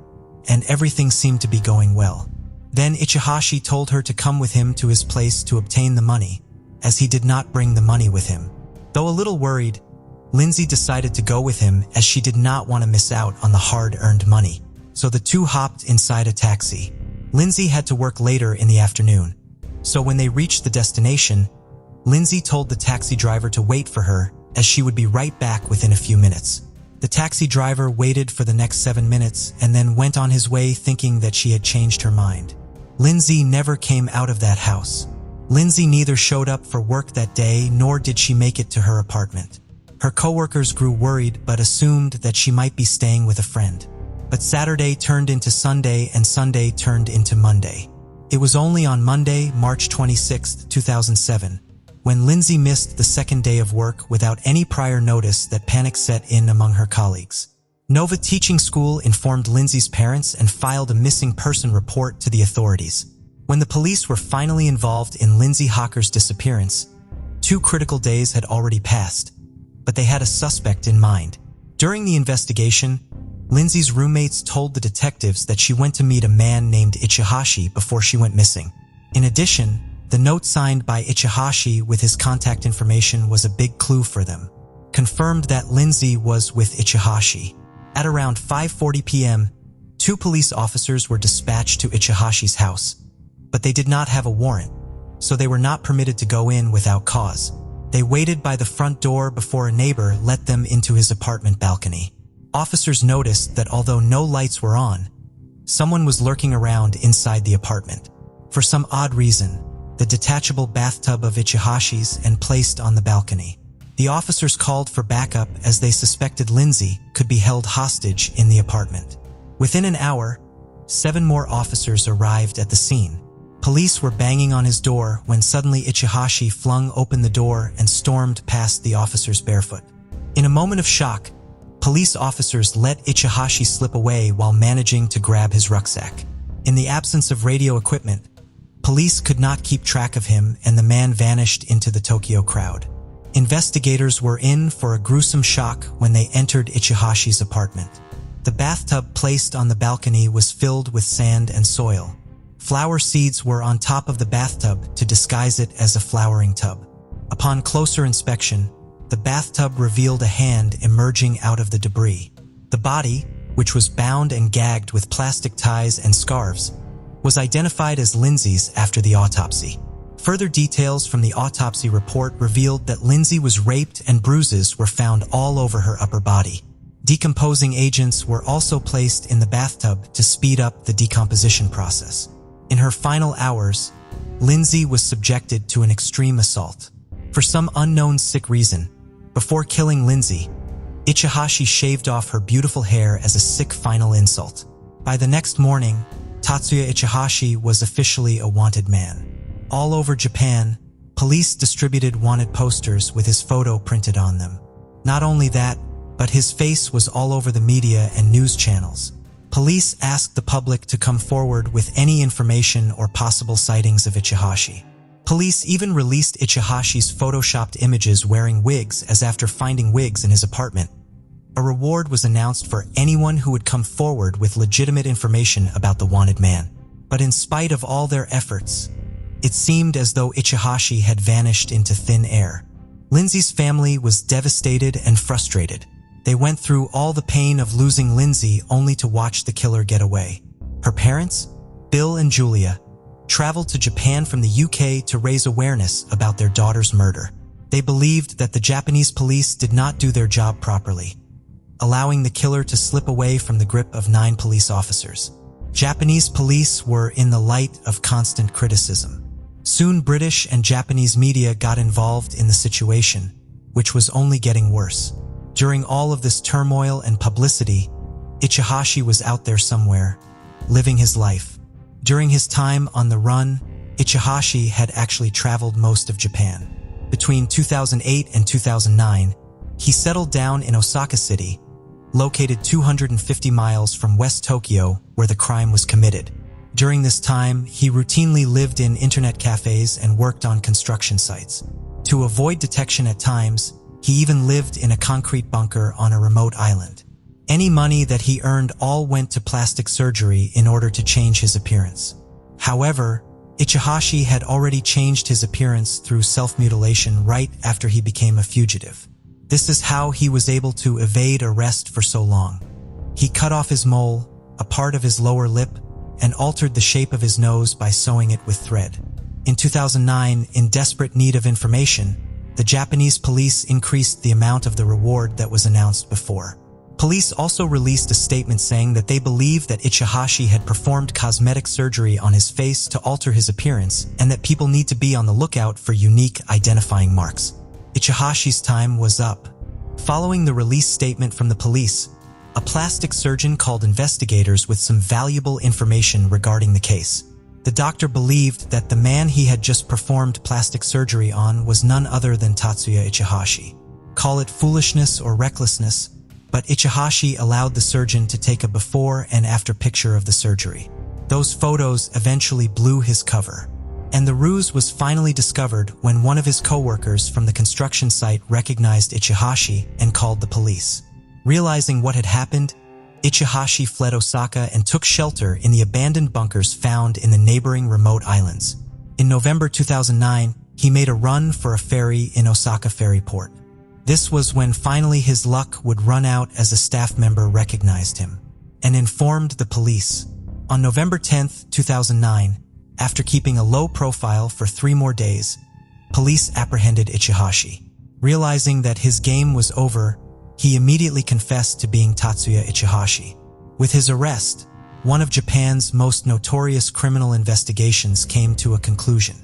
and everything seemed to be going well. Then Ichihashi told her to come with him to his place to obtain the money, as he did not bring the money with him. Though a little worried, Lindsay decided to go with him as she did not want to miss out on the hard-earned money. So the two hopped inside a taxi. Lindsay had to work later in the afternoon. So when they reached the destination, Lindsay told the taxi driver to wait for her as she would be right back within a few minutes. The taxi driver waited for the next 7 minutes and then went on his way thinking that she had changed her mind. Lindsay never came out of that house. Lindsay neither showed up for work that day nor did she make it to her apartment. Her coworkers grew worried but assumed that she might be staying with a friend. But Saturday turned into Sunday and Sunday turned into Monday. It was only on Monday, March 26, 2007, when Lindsay missed the second day of work without any prior notice that panic set in among her colleagues. Nova Teaching School informed Lindsay's parents and filed a missing person report to the authorities. When the police were finally involved in Lindsay Hawker's disappearance, 2 critical days had already passed, but they had a suspect in mind. During the investigation, Lindsay's roommates told the detectives that she went to meet a man named Ichihashi before she went missing. In addition, the note signed by Ichihashi with his contact information was a big clue for them. Confirmed that Lindsay was with Ichihashi. At around 5:40 p.m., 2 police officers were dispatched to Ichihashi's house, but they did not have a warrant, so they were not permitted to go in without cause. They waited by the front door before a neighbor let them into his apartment balcony. Officers noticed that although no lights were on, someone was lurking around inside the apartment. For some odd reason, the detachable bathtub of Ichihashi's and placed on the balcony. The officers called for backup as they suspected Lindsay could be held hostage in the apartment. Within an hour, 7 more officers arrived at the scene. Police were banging on his door when suddenly Ichihashi flung open the door and stormed past the officers barefoot. In a moment of shock, police officers let Ichihashi slip away while managing to grab his rucksack. In the absence of radio equipment, police could not keep track of him and the man vanished into the Tokyo crowd. Investigators were in for a gruesome shock when they entered Ichihashi's apartment. The bathtub placed on the balcony was filled with sand and soil. Flower seeds were on top of the bathtub to disguise it as a flowering tub. Upon closer inspection, the bathtub revealed a hand emerging out of the debris. The body, which was bound and gagged with plastic ties and scarves, was identified as Lindsay's after the autopsy. Further details from the autopsy report revealed that Lindsay was raped and bruises were found all over her upper body. Decomposing agents were also placed in the bathtub to speed up the decomposition process. In her final hours, Lindsay was subjected to an extreme assault. For some unknown sick reason, before killing Lindsay, Ichihashi shaved off her beautiful hair as a sick final insult. By the next morning, Tatsuya Ichihashi was officially a wanted man. All over Japan, police distributed wanted posters with his photo printed on them. Not only that, but his face was all over the media and news channels. Police asked the public to come forward with any information or possible sightings of Ichihashi. Police even released Ichihashi's photoshopped images wearing wigs, as after finding wigs in his apartment, a reward was announced for anyone who would come forward with legitimate information about the wanted man. But in spite of all their efforts, it seemed as though Ichihashi had vanished into thin air. Lindsay's family was devastated and frustrated. They went through all the pain of losing Lindsay only to watch the killer get away. Her parents, Bill and Julia, traveled to Japan from the UK to raise awareness about their daughter's murder. They believed that the Japanese police did not do their job properly, allowing the killer to slip away from the grip of 9 police officers. Japanese police were in the light of constant criticism. Soon British and Japanese media got involved in the situation, which was only getting worse. During all of this turmoil and publicity, Ichihashi was out there somewhere, living his life. During his time on the run, Ichihashi had actually traveled most of Japan. Between 2008 and 2009, he settled down in Osaka City, located 250 miles from West Tokyo, where the crime was committed. During this time, he routinely lived in internet cafes and worked on construction sites. To avoid detection at times, he even lived in a concrete bunker on a remote island. Any money that he earned all went to plastic surgery in order to change his appearance. However, Ichihashi had already changed his appearance through self-mutilation right after he became a fugitive. This is how he was able to evade arrest for so long. He cut off his mole, a part of his lower lip, and altered the shape of his nose by sewing it with thread. In 2009, in desperate need of information, the Japanese police increased the amount of the reward that was announced before. Police also released a statement saying that they believe that Ichihashi had performed cosmetic surgery on his face to alter his appearance, and that people need to be on the lookout for unique identifying marks. Ichihashi's time was up. Following the release statement from the police, a plastic surgeon called investigators with some valuable information regarding the case. The doctor believed that the man he had just performed plastic surgery on was none other than Tatsuya Ichihashi. Call it foolishness or recklessness, but Ichihashi allowed the surgeon to take a before and after picture of the surgery. Those photos eventually blew his cover. And the ruse was finally discovered when one of his co-workers from the construction site recognized Ichihashi and called the police. Realizing what had happened, Ichihashi fled Osaka and took shelter in the abandoned bunkers found in the neighboring remote islands. In November 2009, he made a run for a ferry in Osaka ferry port. This was when finally his luck would run out as a staff member recognized him and informed the police. On November 10, 2009, after keeping a low profile for 3 more days, police apprehended Ichihashi. Realizing that his game was over, he immediately confessed to being Tatsuya Ichihashi. With his arrest, one of Japan's most notorious criminal investigations came to a conclusion.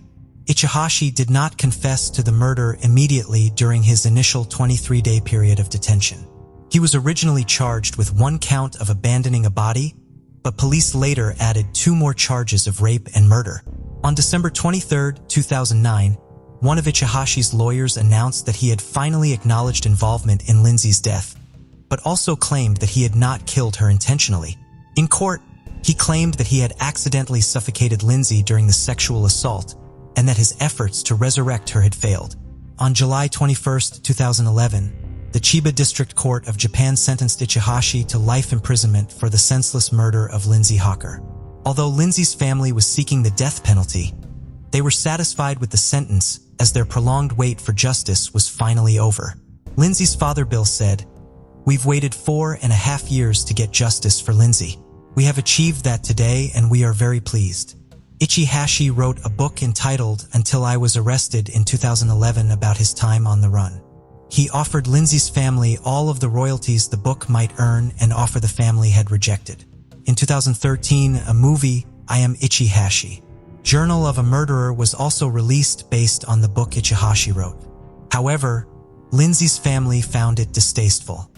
Ichihashi did not confess to the murder immediately during his initial 23-day period of detention. He was originally charged with 1 count of abandoning a body, but police later added 2 more charges of rape and murder. On December 23, 2009, one of Ichihashi's lawyers announced that he had finally acknowledged involvement in Lindsay's death, but also claimed that he had not killed her intentionally. In court, he claimed that he had accidentally suffocated Lindsay during the sexual assault, and that his efforts to resurrect her had failed. On July 21, 2011, the Chiba District Court of Japan sentenced Ichihashi to life imprisonment for the senseless murder of Lindsay Hawker. Although Lindsay's family was seeking the death penalty, they were satisfied with the sentence as their prolonged wait for justice was finally over. Lindsay's father Bill said, "We've waited 4.5 years to get justice for Lindsay. We have achieved that today and we are very pleased." Ichihashi wrote a book entitled Until I Was Arrested in 2011 about his time on the run. He offered Lindsay's family all of the royalties the book might earn, an offer the family had rejected. In 2013, a movie, I Am Ichihashi, Journal of a Murderer, was also released based on the book Ichihashi wrote. However, Lindsay's family found it distasteful.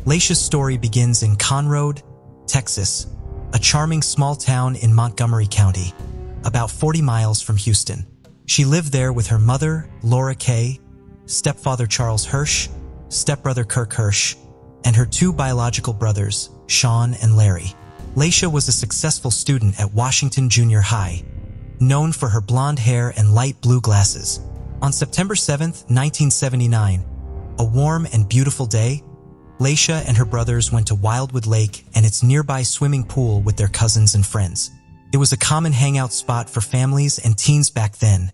Leisha's story begins in Conroe, Texas, a charming small town in Montgomery County, about 40 miles from Houston. She lived there with her mother, Laura Kay, stepfather Charles Hirsch, stepbrother Kirk Hirsch, and her 2 biological brothers, Sean and Larry. Leisha was a successful student at Washington Junior High, known for her blonde hair and light blue glasses. On September 7, 1979, a warm and beautiful day, Leisha and her brothers went to Wildwood Lake and its nearby swimming pool with their cousins and friends. It was a common hangout spot for families and teens back then,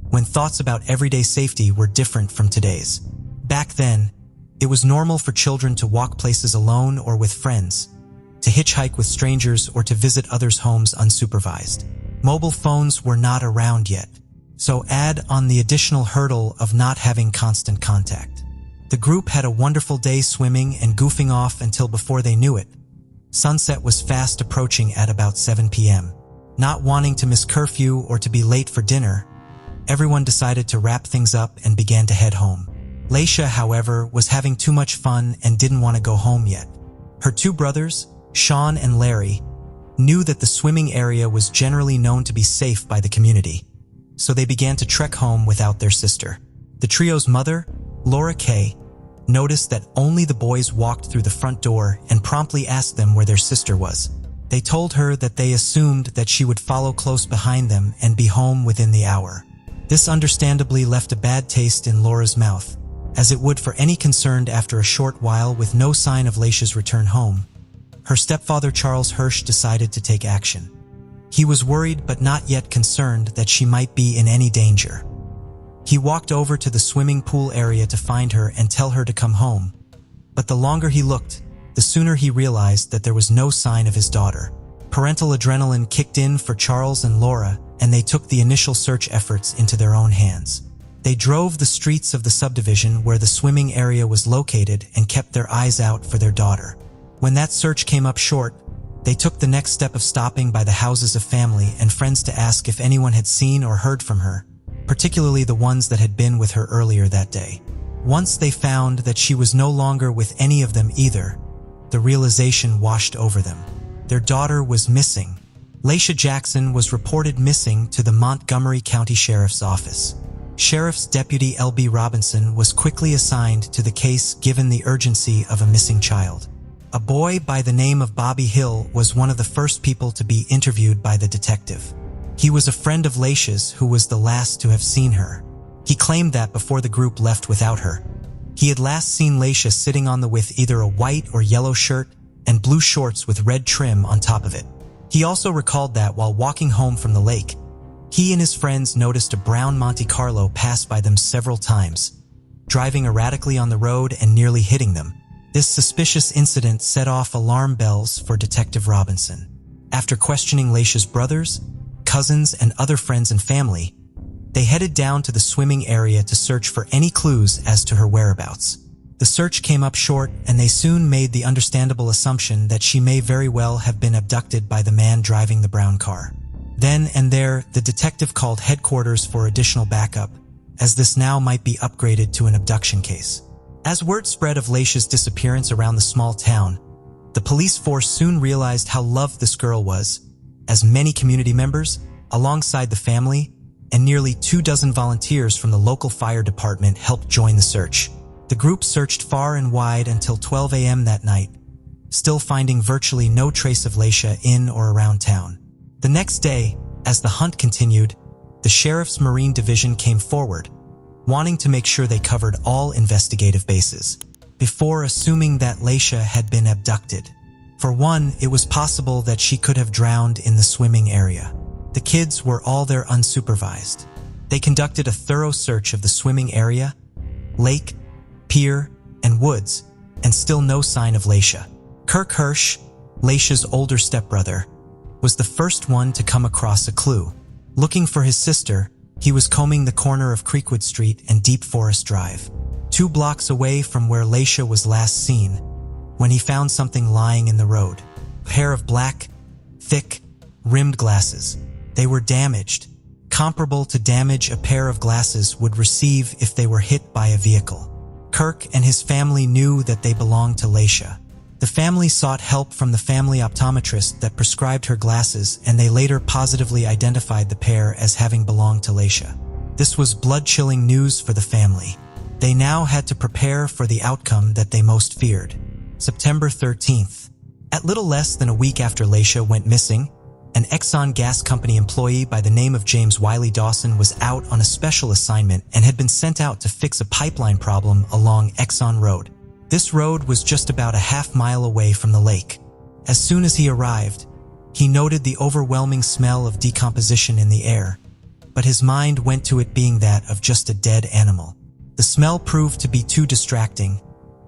when thoughts about everyday safety were different from today's. Back then, it was normal for children to walk places alone or with friends, to hitchhike with strangers, or to visit others' homes unsupervised. Mobile phones were not around yet, so add on the additional hurdle of not having constant contact. The group had a wonderful day swimming and goofing off until before they knew it, sunset was fast approaching at about 7 p.m. Not wanting to miss curfew or to be late for dinner, everyone decided to wrap things up and began to head home. Leisha, however, was having too much fun and didn't want to go home yet. Her 2 brothers, Sean and Larry, knew that the swimming area was generally known to be safe by the community, so they began to trek home without their sister. The trio's mother, Laura Kay, noticed that only the boys walked through the front door and promptly asked them where their sister was. They told her that they assumed that she would follow close behind them and be home within the hour. This understandably left a bad taste in Laura's mouth, as it would for any concerned after a short while with no sign of Leisha's return home. Her stepfather Charles Hirsch decided to take action. He was worried but not yet concerned that she might be in any danger. He walked over to the swimming pool area to find her and tell her to come home. But the longer he looked, the sooner he realized that there was no sign of his daughter. Parental adrenaline kicked in for Charles and Laura, and they took the initial search efforts into their own hands. They drove the streets of the subdivision where the swimming area was located and kept their eyes out for their daughter. When that search came up short, they took the next step of stopping by the houses of family and friends to ask if anyone had seen or heard from her, particularly the ones that had been with her earlier that day. Once they found that she was no longer with any of them either, the realization washed over them. Their daughter was missing. Laisha Jackson was reported missing to the Montgomery County Sheriff's Office. Sheriff's Deputy L.B. Robinson was quickly assigned to the case given the urgency of a missing child. A boy by the name of Bobby Hill was one of the first people to be interviewed by the detective. He was a friend of Laisha's who was the last to have seen her. He claimed that before the group left without her, he had last seen Laisha sitting on the with either a white or yellow shirt and blue shorts with red trim on top of it. He also recalled that while walking home from the lake, he and his friends noticed a brown Monte Carlo pass by them several times, driving erratically on the road and nearly hitting them. This suspicious incident set off alarm bells for Detective Robinson. After questioning Laisha's brothers, cousins, and other friends and family, they headed down to the swimming area to search for any clues as to her whereabouts. The search came up short, and they soon made the understandable assumption that she may very well have been abducted by the man driving the brown car. Then and there, the detective called headquarters for additional backup, as this now might be upgraded to an abduction case. As word spread of Laisha's disappearance around the small town, the police force soon realized how loved this girl was, as many community members, alongside the family, and nearly 24 volunteers from the local fire department helped join the search. The group searched far and wide until 12 a.m. that night, still finding virtually no trace of Laisha in or around town. The next day, as the hunt continued, the Sheriff's Marine Division came forward, wanting to make sure they covered all investigative bases, before assuming that Laisha had been abducted. For one, it was possible that she could have drowned in the swimming area. The kids were all there unsupervised. They conducted a thorough search of the swimming area, lake, pier, and woods, and still no sign of Laisha. Kirk Hirsch, Laisha's older stepbrother, was the first one to come across a clue. Looking for his sister, he was combing the corner of Creekwood Street and Deep Forest Drive, 2 blocks away from where Laisha was last seen, when he found something lying in the road. A pair of black, thick, rimmed glasses. They were damaged, comparable to damage a pair of glasses would receive if they were hit by a vehicle. Kirk and his family knew that they belonged to Laisha. The family sought help from the family optometrist that prescribed her glasses, and they later positively identified the pair as having belonged to Laisha. This was blood-chilling news for the family. They now had to prepare for the outcome that they most feared. September 13th. At little less than a week after Laisha went missing, an Exxon Gas Company employee by the name of James Wiley Dawson was out on a special assignment and had been sent out to fix a pipeline problem along Exxon Road. This road was just about a half-mile away from the lake. As soon as he arrived, he noted the overwhelming smell of decomposition in the air, but his mind went to it being that of just a dead animal. The smell proved to be too distracting,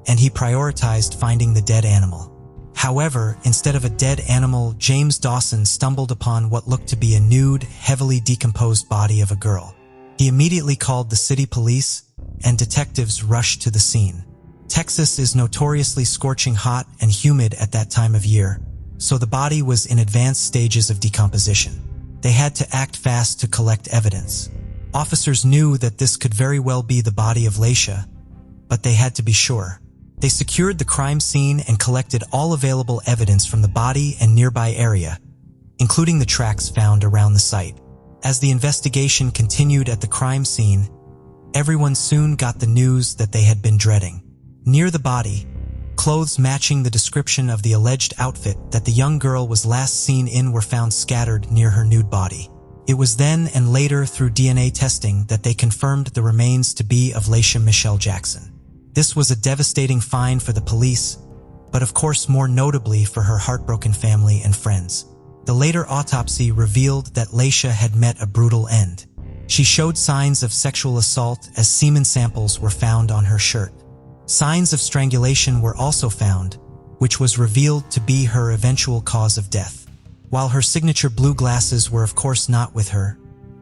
and he prioritized finding the dead animal. However, instead of a dead animal, James Dawson stumbled upon what looked to be a nude, heavily decomposed body of a girl. He immediately called the city police, and detectives rushed to the scene. Texas is notoriously scorching hot and humid at that time of year, so the body was in advanced stages of decomposition. They had to act fast to collect evidence. Officers knew that this could very well be the body of Laisha, but they had to be sure. They secured the crime scene and collected all available evidence from the body and nearby area, including the tracks found around the site. As the investigation continued at the crime scene, everyone soon got the news that they had been dreading. Near the body, clothes matching the description of the alleged outfit that the young girl was last seen in were found scattered near her nude body. It was then and later through DNA testing that they confirmed the remains to be of Laisha Michelle Jackson. This was a devastating find for the police, but of course more notably for her heartbroken family and friends. The later autopsy revealed that Laisha had met a brutal end. She showed signs of sexual assault as semen samples were found on her shirt. Signs of strangulation were also found, which was revealed to be her eventual cause of death. While her signature blue glasses were of course not with her,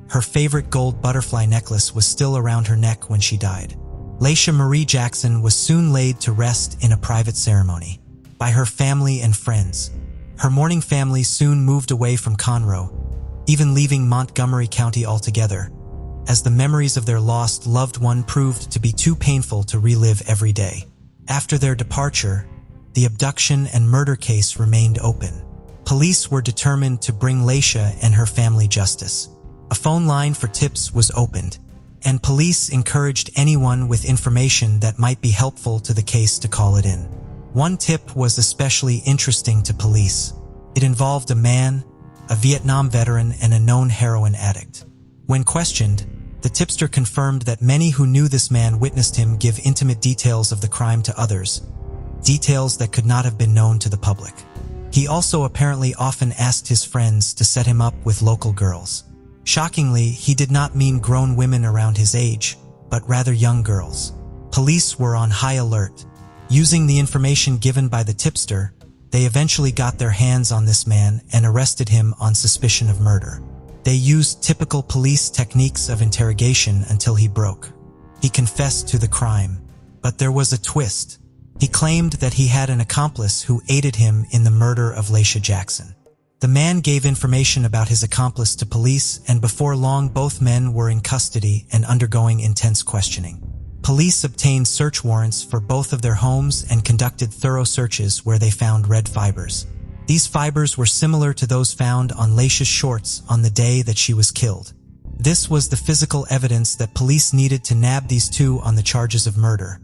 her favorite gold butterfly necklace was still around her neck when she died. Laisha Marie Jackson was soon laid to rest in a private ceremony by her family and friends. Her mourning family soon moved away from Conroe, even leaving Montgomery County altogether, as the memories of their lost loved one proved to be too painful to relive every day. After their departure, the abduction and murder case remained open. Police were determined to bring Laisha and her family justice. A phone line for tips was opened, and police encouraged anyone with information that might be helpful to the case to call it in. One tip was especially interesting to police. It involved a man, a Vietnam veteran, and a known heroin addict. When questioned, the tipster confirmed that many who knew this man witnessed him give intimate details of the crime to others, details that could not have been known to the public. He also apparently often asked his friends to set him up with local girls. Shockingly, he did not mean grown women around his age, but rather young girls. Police were on high alert. Using the information given by the tipster, they eventually got their hands on this man and arrested him on suspicion of murder. They used typical police techniques of interrogation until he broke. He confessed to the crime, but there was a twist. He claimed that he had an accomplice who aided him in the murder of Laisha Jackson. The man gave information about his accomplice to police, and before long both men were in custody and undergoing intense questioning. Police obtained search warrants for both of their homes and conducted thorough searches where they found red fibers. These fibers were similar to those found on Laisha's shorts on the day that she was killed. This was the physical evidence that police needed to nab these two on the charges of murder,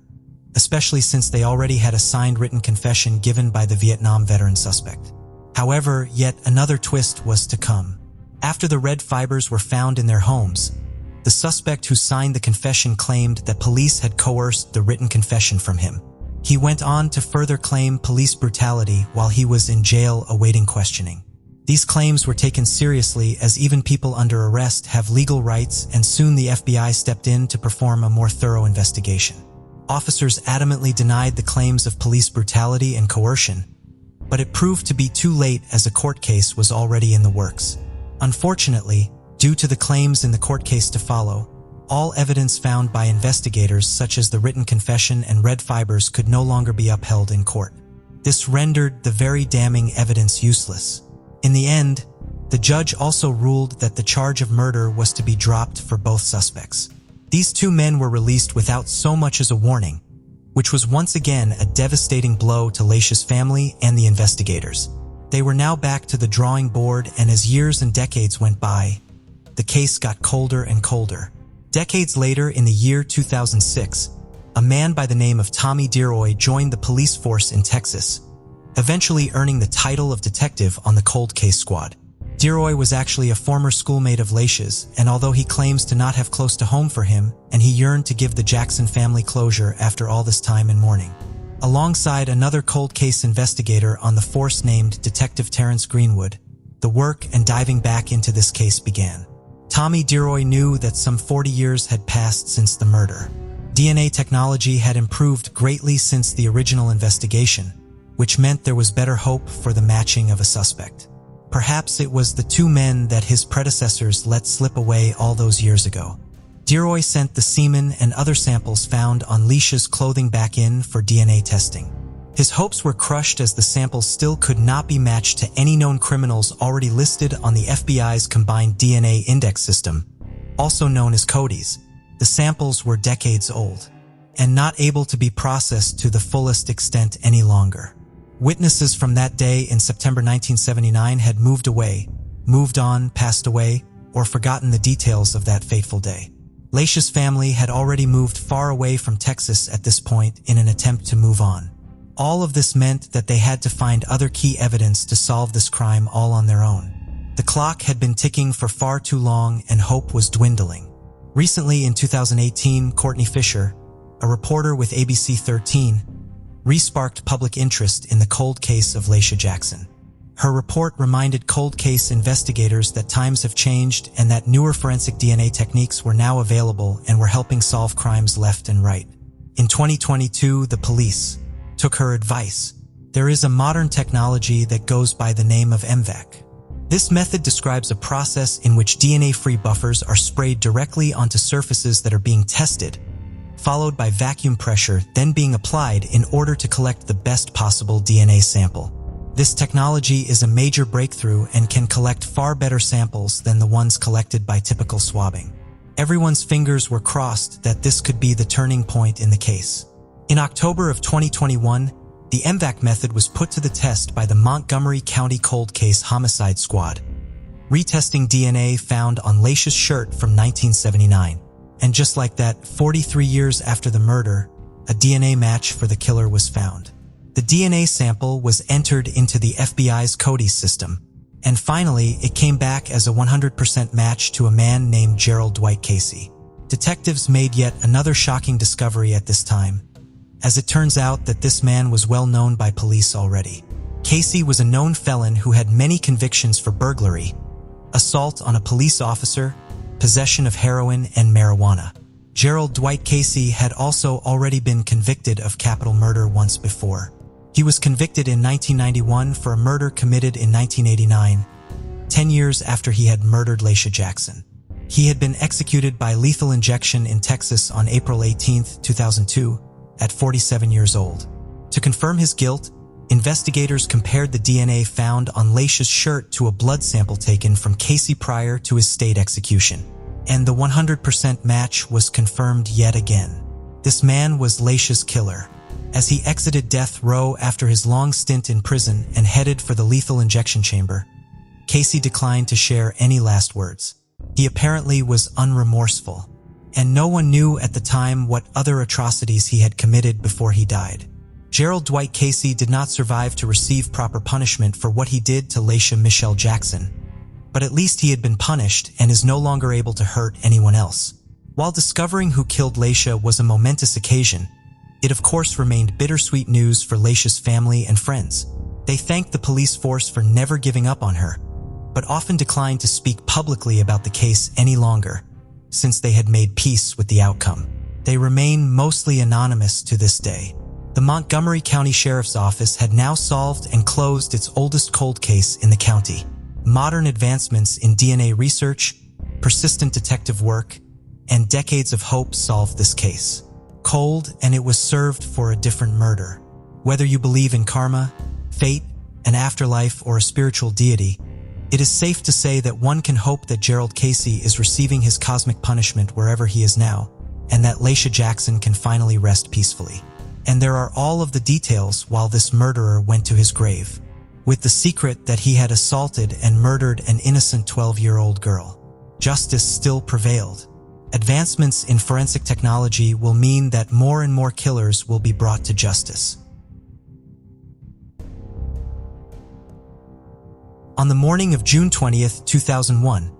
especially since they already had a signed written confession given by the Vietnam veteran suspect. However, yet another twist was to come. After the red fibers were found in their homes, the suspect who signed the confession claimed that police had coerced the written confession from him. He went on to further claim police brutality while he was in jail awaiting questioning. These claims were taken seriously, as even people under arrest have legal rights, and soon the FBI stepped in to perform a more thorough investigation. Officers adamantly denied the claims of police brutality and coercion, but it proved to be too late as a court case was already in the works. Unfortunately, due to the claims in the court case to follow, all evidence found by investigators, such as the written confession and red fibers, could no longer be upheld in court. This rendered the very damning evidence useless. In the end, the judge also ruled that the charge of murder was to be dropped for both suspects. These two men were released without so much as a warning, which was once again a devastating blow to Laisha's family and the investigators. They were now back to the drawing board, and as years and decades went by, the case got colder and colder. Decades later, in the year 2006, a man by the name of Tommy Deroy joined the police force in Texas, eventually earning the title of detective on the cold case squad. Deroy was actually a former schoolmate of Laisha's, and although he claims to not have close to home for him, and he yearned to give the Jackson family closure after all this time in mourning. Alongside another cold case investigator on the force named Detective Terrence Greenwood, the work and diving back into this case began. Tommy Deroy knew that some 40 years had passed since the murder. DNA technology had improved greatly since the original investigation, which meant there was better hope for the matching of a suspect. Perhaps it was the two men that his predecessors let slip away all those years ago. Deroy sent the semen and other samples found on Laisha's clothing back in for DNA testing. His hopes were crushed as the samples still could not be matched to any known criminals already listed on the FBI's Combined DNA Index System, also known as CODIS. The samples were decades old and not able to be processed to the fullest extent any longer. Witnesses from that day in September 1979 had moved away, moved on, passed away, or forgotten the details of that fateful day. Laisha's family had already moved far away from Texas at this point in an attempt to move on. All of this meant that they had to find other key evidence to solve this crime all on their own. The clock had been ticking for far too long, and hope was dwindling. Recently, in 2018, Courtney Fisher, a reporter with ABC 13, re-sparked public interest in the cold case of Laisha Jackson. Her report reminded cold case investigators that times have changed and that newer forensic DNA techniques were now available and were helping solve crimes left and right. In 2022, the police took her advice. There is a modern technology that goes by the name of MVAC. This method describes a process in which DNA-free buffers are sprayed directly onto surfaces that are being tested, followed by vacuum pressure, then being applied in order to collect the best possible DNA sample. This technology is a major breakthrough and can collect far better samples than the ones collected by typical swabbing. Everyone's fingers were crossed that this could be the turning point in the case. In October of 2021, the MVAC method was put to the test by the Montgomery County Cold Case Homicide Squad, retesting DNA found on Laisha's shirt from 1979. And just like that, 43 years after the murder, a DNA match for the killer was found. The DNA sample was entered into the FBI's CODIS system, and finally, it came back as a 100% match to a man named Gerald Dwight Casey. Detectives made yet another shocking discovery at this time, as it turns out that this man was well known by police already. Casey was a known felon who had many convictions for burglary, assault on a police officer, possession of heroin, and marijuana. Gerald Dwight Casey had also already been convicted of capital murder once before. He was convicted in 1991 for a murder committed in 1989, 10 years after he had murdered Laisha Jackson. He had been executed by lethal injection in Texas on April 18, 2002, at 47 years old. To confirm his guilt, investigators compared the DNA found on Laisha's shirt to a blood sample taken from Casey prior to his state execution, and the 100% match was confirmed yet again. This man was Laisha's killer. As he exited death row after his long stint in prison and headed for the lethal injection chamber, Casey declined to share any last words. He apparently was unremorseful, and no one knew at the time what other atrocities he had committed before he died. Gerald Dwight Casey did not survive to receive proper punishment for what he did to Laisha Michelle Jackson, but at least he had been punished and is no longer able to hurt anyone else. While discovering who killed Laisha was a momentous occasion, it of course remained bittersweet news for Laisha's family and friends. They thanked the police force for never giving up on her, but often declined to speak publicly about the case any longer, since they had made peace with the outcome. They remain mostly anonymous to this day. The Montgomery County Sheriff's Office had now solved and closed its oldest cold case in the county. Modern advancements in DNA research, persistent detective work, and decades of hope solved this case. Cold, and it was served for a different murder. Whether you believe in karma, fate, an afterlife, or a spiritual deity, it is safe to say that one can hope that Gerald Casey is receiving his cosmic punishment wherever he is now, and that Laisha Jackson can finally rest peacefully. And there are all of the details while this murderer went to his grave, with the secret that he had assaulted and murdered an innocent 12-year-old girl. Justice still prevailed. Advancements in forensic technology will mean that more and more killers will be brought to justice. On the morning of June 20th, 2001,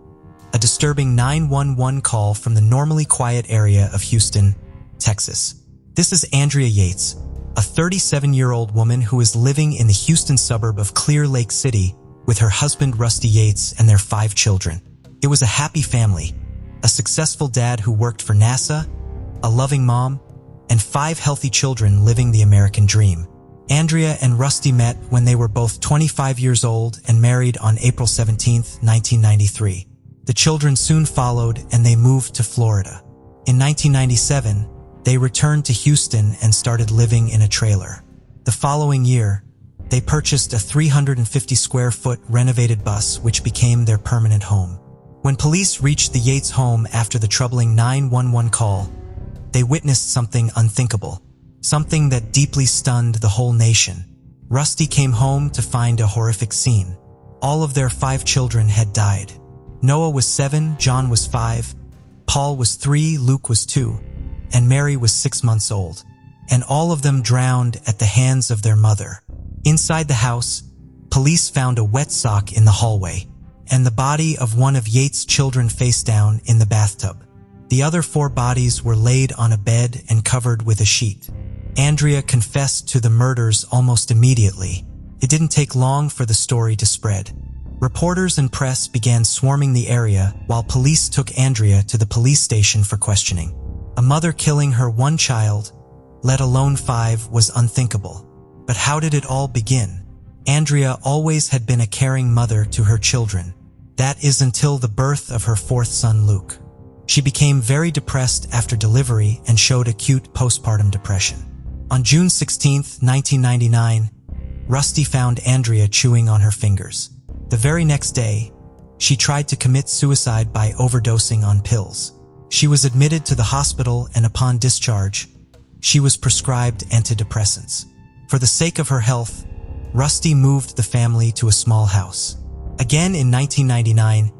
a disturbing 911 call from the normally quiet area of Houston, Texas. This is Andrea Yates, a 37-year-old woman who is living in the Houston suburb of Clear Lake City with her husband Rusty Yates and their 5 children. It was a happy family, a successful dad who worked for NASA, a loving mom, and 5 healthy children living the American dream. Andrea and Rusty met when they were both 25 years old and married on April 17, 1993. The children soon followed and they moved to Florida. In 1997, they returned to Houston and started living in a trailer. The following year, they purchased a 350-square-foot renovated bus which became their permanent home. When police reached the Yates home after the troubling 911 call, they witnessed something unthinkable, something that deeply stunned the whole nation. Rusty came home to find a horrific scene. All of their 5 children had died. Noah was 7, John was 5, Paul was 3, Luke was 2, and Mary was 6 months old. And all of them drowned at the hands of their mother. Inside the house, police found a wet sock in the hallway, and the body of one of Yates' children face down in the bathtub. The other 4 bodies were laid on a bed and covered with a sheet. Andrea confessed to the murders almost immediately, It didn't take long for the story to spread. Reporters and press began swarming the area while police took Andrea to the police station for questioning. A mother killing her one child, let alone 5, was unthinkable. But how did it all begin? Andrea always had been a caring mother to her children. That is until the birth of her 4th son, Luke. She became very depressed after delivery and showed acute postpartum depression. On June 16, 1999, Rusty found Andrea chewing on her fingers. The very next day, she tried to commit suicide by overdosing on pills. She was admitted to the hospital, and upon discharge, she was prescribed antidepressants. For the sake of her health, Rusty moved the family to a small house. Again in 1999,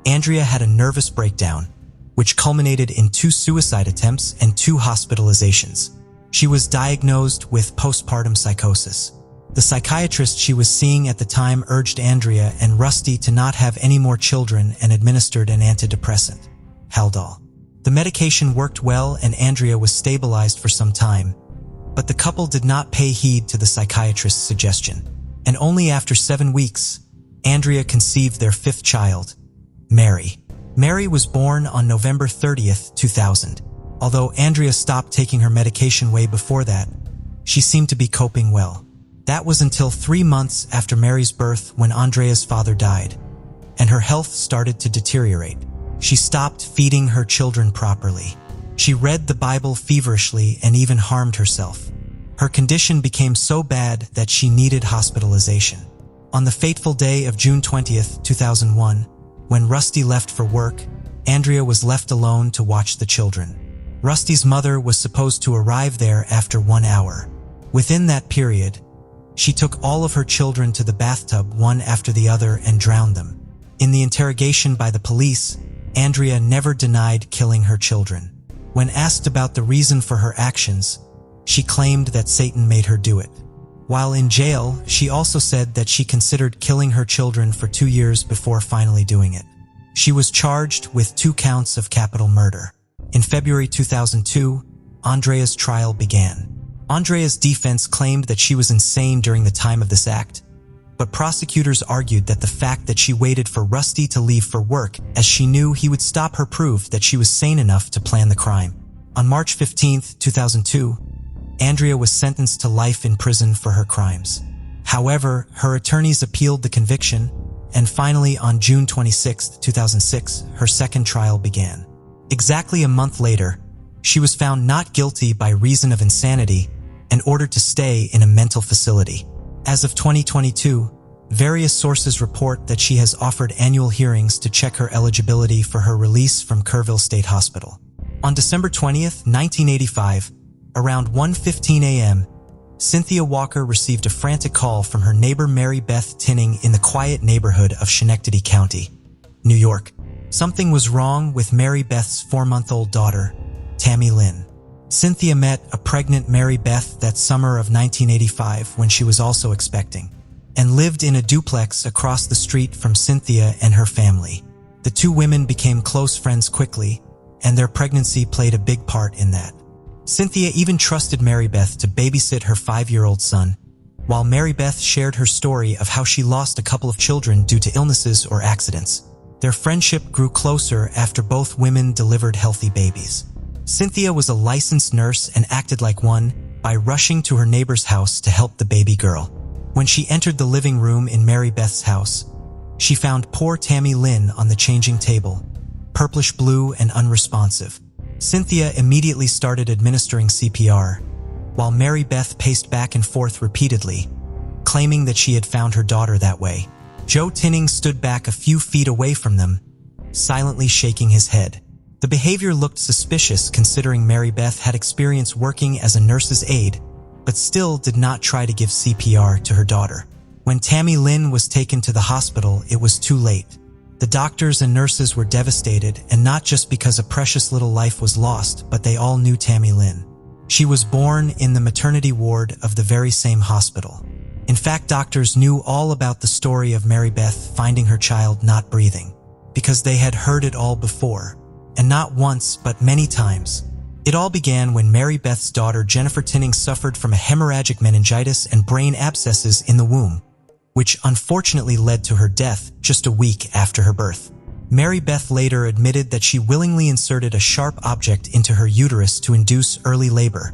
Andrea had a nervous breakdown, which culminated in 2 suicide attempts and 2 hospitalizations. She was diagnosed with postpartum psychosis. The psychiatrist she was seeing at the time urged Andrea and Rusty to not have any more children and administered an antidepressant, Haldol. The medication worked well and Andrea was stabilized for some time, but the couple did not pay heed to the psychiatrist's suggestion. And only after 7 weeks, Andrea conceived their 5th child, Mary. Mary was born on November 30th, 2000. Although Andrea stopped taking her medication way before that, she seemed to be coping well. That was until 3 months after Mary's birth when Andrea's father died, and her health started to deteriorate. She stopped feeding her children properly. She read the Bible feverishly and even harmed herself. Her condition became so bad that she needed hospitalization. On the fateful day of June 20th, 2001, when Rusty left for work, Andrea was left alone to watch the children. Rusty's mother was supposed to arrive there after 1 hour. Within that period, she took all of her children to the bathtub one after the other and drowned them. In the interrogation by the police, Andrea never denied killing her children. When asked about the reason for her actions, she claimed that Satan made her do it. While in jail, she also said that she considered killing her children for 2 years before finally doing it. She was charged with 2 counts of capital murder. In February 2002, Andrea's trial began. Andrea's defense claimed that she was insane during the time of this act, but prosecutors argued that the fact that she waited for Rusty to leave for work as she knew he would stop her proved that she was sane enough to plan the crime. On March 15, 2002, Andrea was sentenced to life in prison for her crimes. However, her attorneys appealed the conviction, and finally on June 26, 2006, her second trial began. Exactly a month later, she was found not guilty by reason of insanity and ordered to stay in a mental facility. As of 2022, various sources report that she has offered annual hearings to check her eligibility for her release from Kerrville State Hospital. On December 20th, 1985, around 1:15 a.m., Cynthia Walker received a frantic call from her neighbor Mary Beth Tinning in the quiet neighborhood of Schenectady County, New York. Something was wrong with Mary Beth's 4-month-old daughter, Tammy Lynn. Cynthia met a pregnant Mary Beth that summer of 1985 when she was also expecting, and lived in a duplex across the street from Cynthia and her family. The 2 women became close friends quickly, and their pregnancy played a big part in that. Cynthia even trusted Mary Beth to babysit her 5-year-old son, while Mary Beth shared her story of how she lost a couple of children due to illnesses or accidents. Their friendship grew closer after both women delivered healthy babies. Cynthia was a licensed nurse and acted like one by rushing to her neighbor's house to help the baby girl. When she entered the living room in Mary Beth's house, she found poor Tammy Lynn on the changing table, purplish blue and unresponsive. Cynthia immediately started administering CPR, while Mary Beth paced back and forth repeatedly, claiming that she had found her daughter that way. Joe Tinning stood back a few feet away from them, silently shaking his head. The behavior looked suspicious considering Mary Beth had experience working as a nurse's aide, but still did not try to give CPR to her daughter. When Tammy Lynn was taken to the hospital, it was too late. The doctors and nurses were devastated, and not just because a precious little life was lost, but they all knew Tammy Lynn. She was born in the maternity ward of the very same hospital. In fact, doctors knew all about the story of Mary Beth finding her child not breathing, because they had heard it all before, and not once, but many times. It all began when Mary Beth's daughter Jennifer Tinning suffered from a hemorrhagic meningitis and brain abscesses in the womb. which unfortunately led to her death just a week after her birth. Mary Beth later admitted that she willingly inserted a sharp object into her uterus to induce early labor,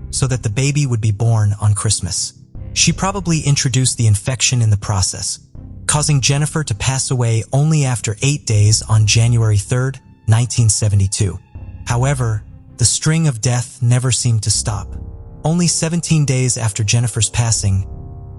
so that the baby would be born on Christmas. She probably introduced the infection in the process, causing Jennifer to pass away only after 8 days on January 3, 1972. However, the string of death never seemed to stop. Only 17 days after Jennifer's passing,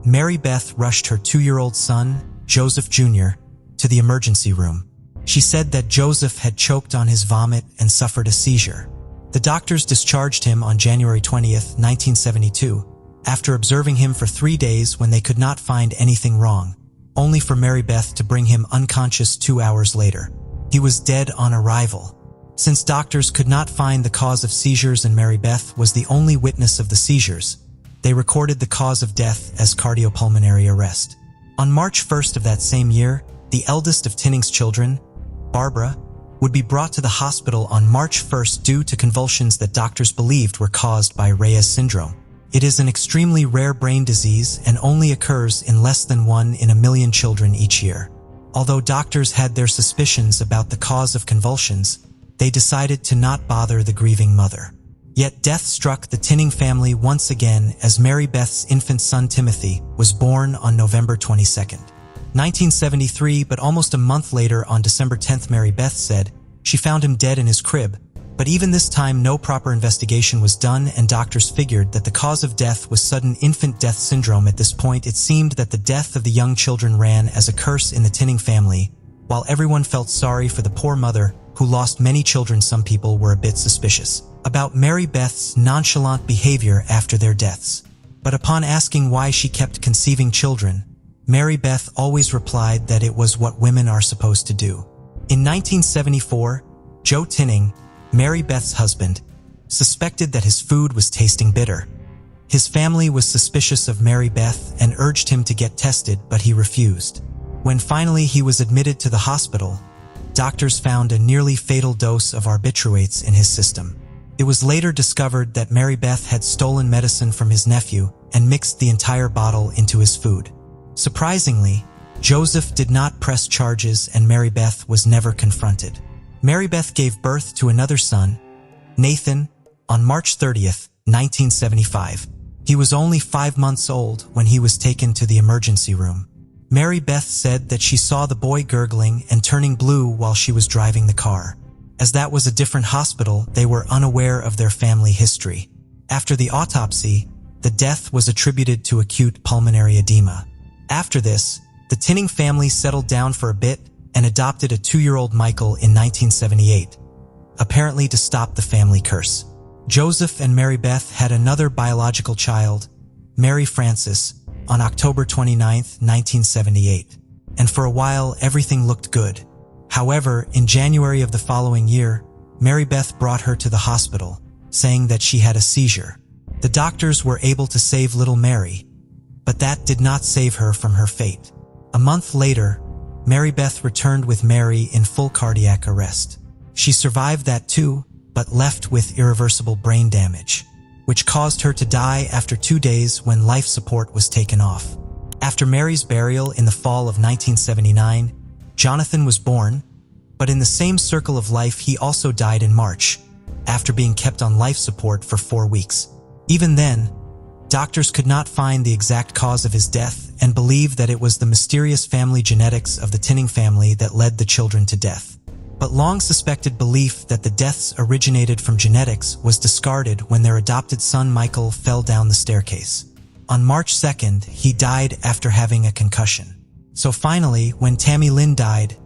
Mary Beth rushed her 2-year-old son, Joseph Jr., to the emergency room. She said that Joseph had choked on his vomit and suffered a seizure. The doctors discharged him on January 20, 1972, after observing him for 3 days when they could not find anything wrong, only for Mary Beth to bring him unconscious 2 hours later. He was dead on arrival. Since doctors could not find the cause of seizures and Mary Beth was the only witness of the seizures, they recorded the cause of death as cardiopulmonary arrest. On March 1st of that same year, the eldest of Tinning's children, Barbara, would be brought to the hospital on March 1st due to convulsions that doctors believed were caused by Reyes syndrome. It is an extremely rare brain disease and only occurs in less than 1 in a million children each year. Although doctors had their suspicions about the cause of convulsions, they decided to not bother the grieving mother. Yet death struck the Tinning family once again as Mary Beth's infant son Timothy was born on November 22, 1973, but almost a month later on December 10th, Mary Beth said she found him dead in his crib. But even this time, no proper investigation was done, and doctors figured that the cause of death was sudden infant death syndrome. At this point, it seemed that the death of the young children ran as a curse in the Tinning family. While everyone felt sorry for the poor mother, who lost many children, some people were a bit suspicious about Mary Beth's nonchalant behavior after their deaths. But upon asking why she kept conceiving children, Mary Beth always replied that it was what women are supposed to do. In 1974, Joe Tinning, Mary Beth's husband, suspected that his food was tasting bitter. His family was suspicious of Mary Beth and urged him to get tested, but he refused. When finally he was admitted to the hospital, doctors found a nearly fatal dose of barbiturates in his system. It was later discovered that Mary Beth had stolen medicine from his nephew and mixed the entire bottle into his food. Surprisingly, Joseph did not press charges and Mary Beth was never confronted. Mary Beth gave birth to another son, Nathan, on March 30th, 1975. He was only 5 months old when he was taken to the emergency room. Mary Beth said that she saw the boy gurgling and turning blue while she was driving the car. As that was a different hospital, they were unaware of their family history. After the autopsy, the death was attributed to acute pulmonary edema. After this, the Tinning family settled down for a bit and adopted a 2-year-old Michael in 1978, apparently to stop the family curse. Joseph and Mary Beth had another biological child, Mary Frances, on October 29, 1978, and for a while everything looked good. However, in January of the following year, Mary Beth brought her to the hospital, saying that she had a seizure. The doctors were able to save little Mary, but that did not save her from her fate. A month later, Mary Beth returned with Mary in full cardiac arrest. She survived that too, but left with irreversible brain damage, which caused her to die after 2 days when life support was taken off. After Mary's burial in the fall of 1979, Jonathan was born, but in the same circle of life he also died in March, after being kept on life support for 4 weeks. Even then, doctors could not find the exact cause of his death and believed that it was the mysterious family genetics of the Tinning family that led the children to death. But long-suspected belief that the deaths originated from genetics was discarded when their adopted son Michael fell down the staircase. On March 2nd, he died after having a concussion. So finally, when Tammy Lynn died,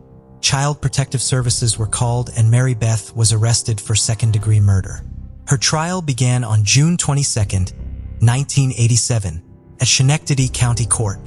Child Protective Services were called and Mary Beth was arrested for second-degree murder. Her trial began on June 22nd, 1987, at Schenectady County Court.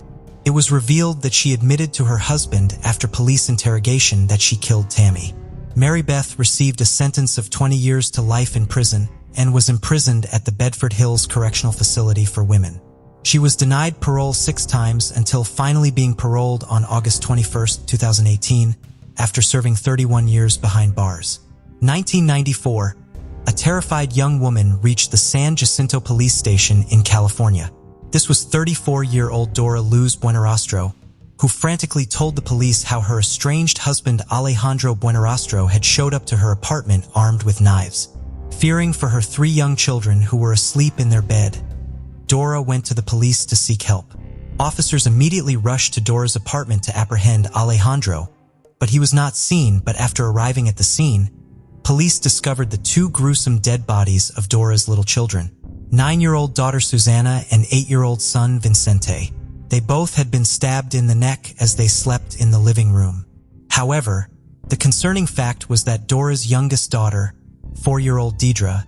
It was revealed that she admitted to her husband after police interrogation that she killed Tammy. Mary Beth received a sentence of 20 years to life in prison and was imprisoned at the Bedford Hills Correctional Facility for Women. She was denied parole 6 times until finally being paroled on August 21, 2018, after serving 31 years behind bars. 1994, a terrified young woman reached the San Jacinto police station in California. This was 34-year-old Dora Luz Buenarrostro, who frantically told the police how her estranged husband Alejandro Buenarrostro had showed up to her apartment armed with knives. Fearing for her 3 young children who were asleep in their bed, Dora went to the police to seek help. Officers immediately rushed to Dora's apartment to apprehend Alejandro, but he was not seen. But after arriving at the scene, police discovered the 2 gruesome dead bodies of Dora's little children, 9-year-old daughter Susana and 8-year-old son Vicente. They both had been stabbed in the neck as they slept in the living room. However, the concerning fact was that Dora's youngest daughter, 4-year-old Deidre,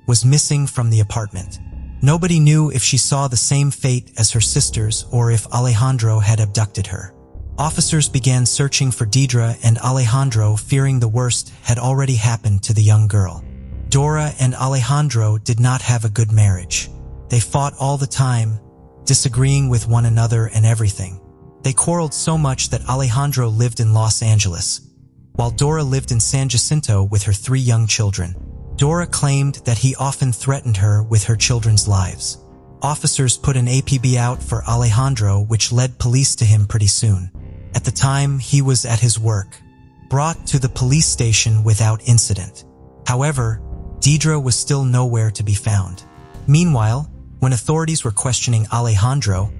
was missing from the apartment. Nobody knew if she saw the same fate as her sisters or if Alejandro had abducted her. Officers began searching for Deidre and Alejandro, fearing the worst had already happened to the young girl. Dora and Alejandro did not have a good marriage. They fought all the time, disagreeing with one another and everything. They quarreled so much that Alejandro lived in Los Angeles, while Dora lived in San Jacinto with her 3 young children. Dora claimed that he often threatened her with her children's lives. Officers put an APB out for Alejandro, which led police to him pretty soon. At the time, he was at his work, brought to the police station without incident. However, Deidre was still nowhere to be found. Meanwhile, when authorities were questioning Alejandro,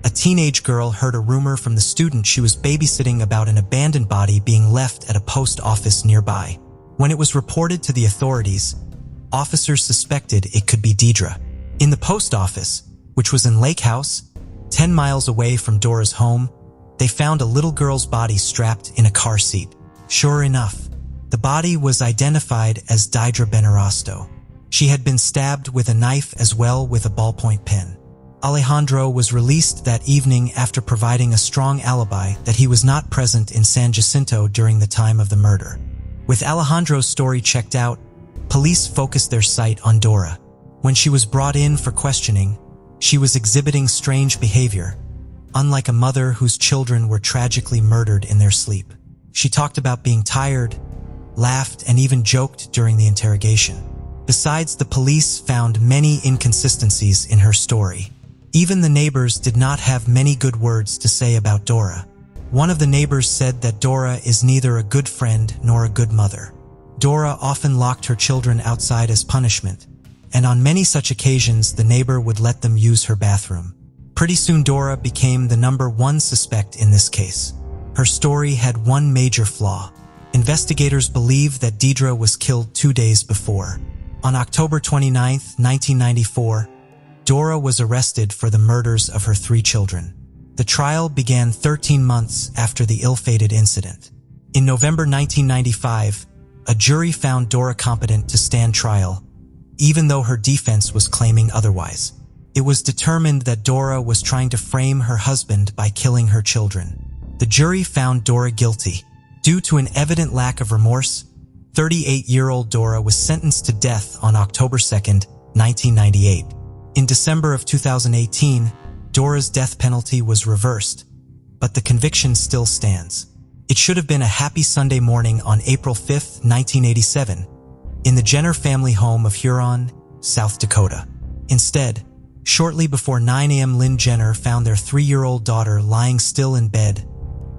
a teenage girl heard a rumor from the student she was babysitting about an abandoned body being left at a post office nearby. When it was reported to the authorities, officers suspected it could be Deidre. In the post office, which was in Lake House, 10 miles away from Dora's home, they found a little girl's body strapped in a car seat. Sure enough, the body was identified as Deidre Buenarrostro. She had been stabbed with a knife as well with a ballpoint pen. Alejandro was released that evening after providing a strong alibi that he was not present in San Jacinto during the time of the murder. With Alejandro's story checked out, police focused their sight on Dora. When she was brought in for questioning, she was exhibiting strange behavior, unlike a mother whose children were tragically murdered in their sleep. She talked about being tired, laughed, and even joked during the interrogation. Besides, the police found many inconsistencies in her story. Even the neighbors did not have many good words to say about Dora. One of the neighbors said that Dora is neither a good friend nor a good mother. Dora often locked her children outside as punishment, and on many such occasions the neighbor would let them use her bathroom. Pretty soon Dora became the #1 suspect in this case. Her story had one major flaw. Investigators believe that Deidre was killed 2 days before. On October 29, 1994, Dora was arrested for the murders of her 3 children. The trial began 13 months after the ill-fated incident. In November 1995, a jury found Dora competent to stand trial, even though her defense was claiming otherwise. It was determined that Dora was trying to frame her husband by killing her children. The jury found Dora guilty. Due to an evident lack of remorse, 38-year-old Dora was sentenced to death on October 2, 1998. In December of 2018, Dora's death penalty was reversed, but the conviction still stands. It should have been a happy Sunday morning on April 5, 1987, in the Jenner family home of Huron, South Dakota. Instead, shortly before 9 a.m., Lynn Jenner found their 3-year-old daughter lying still in bed,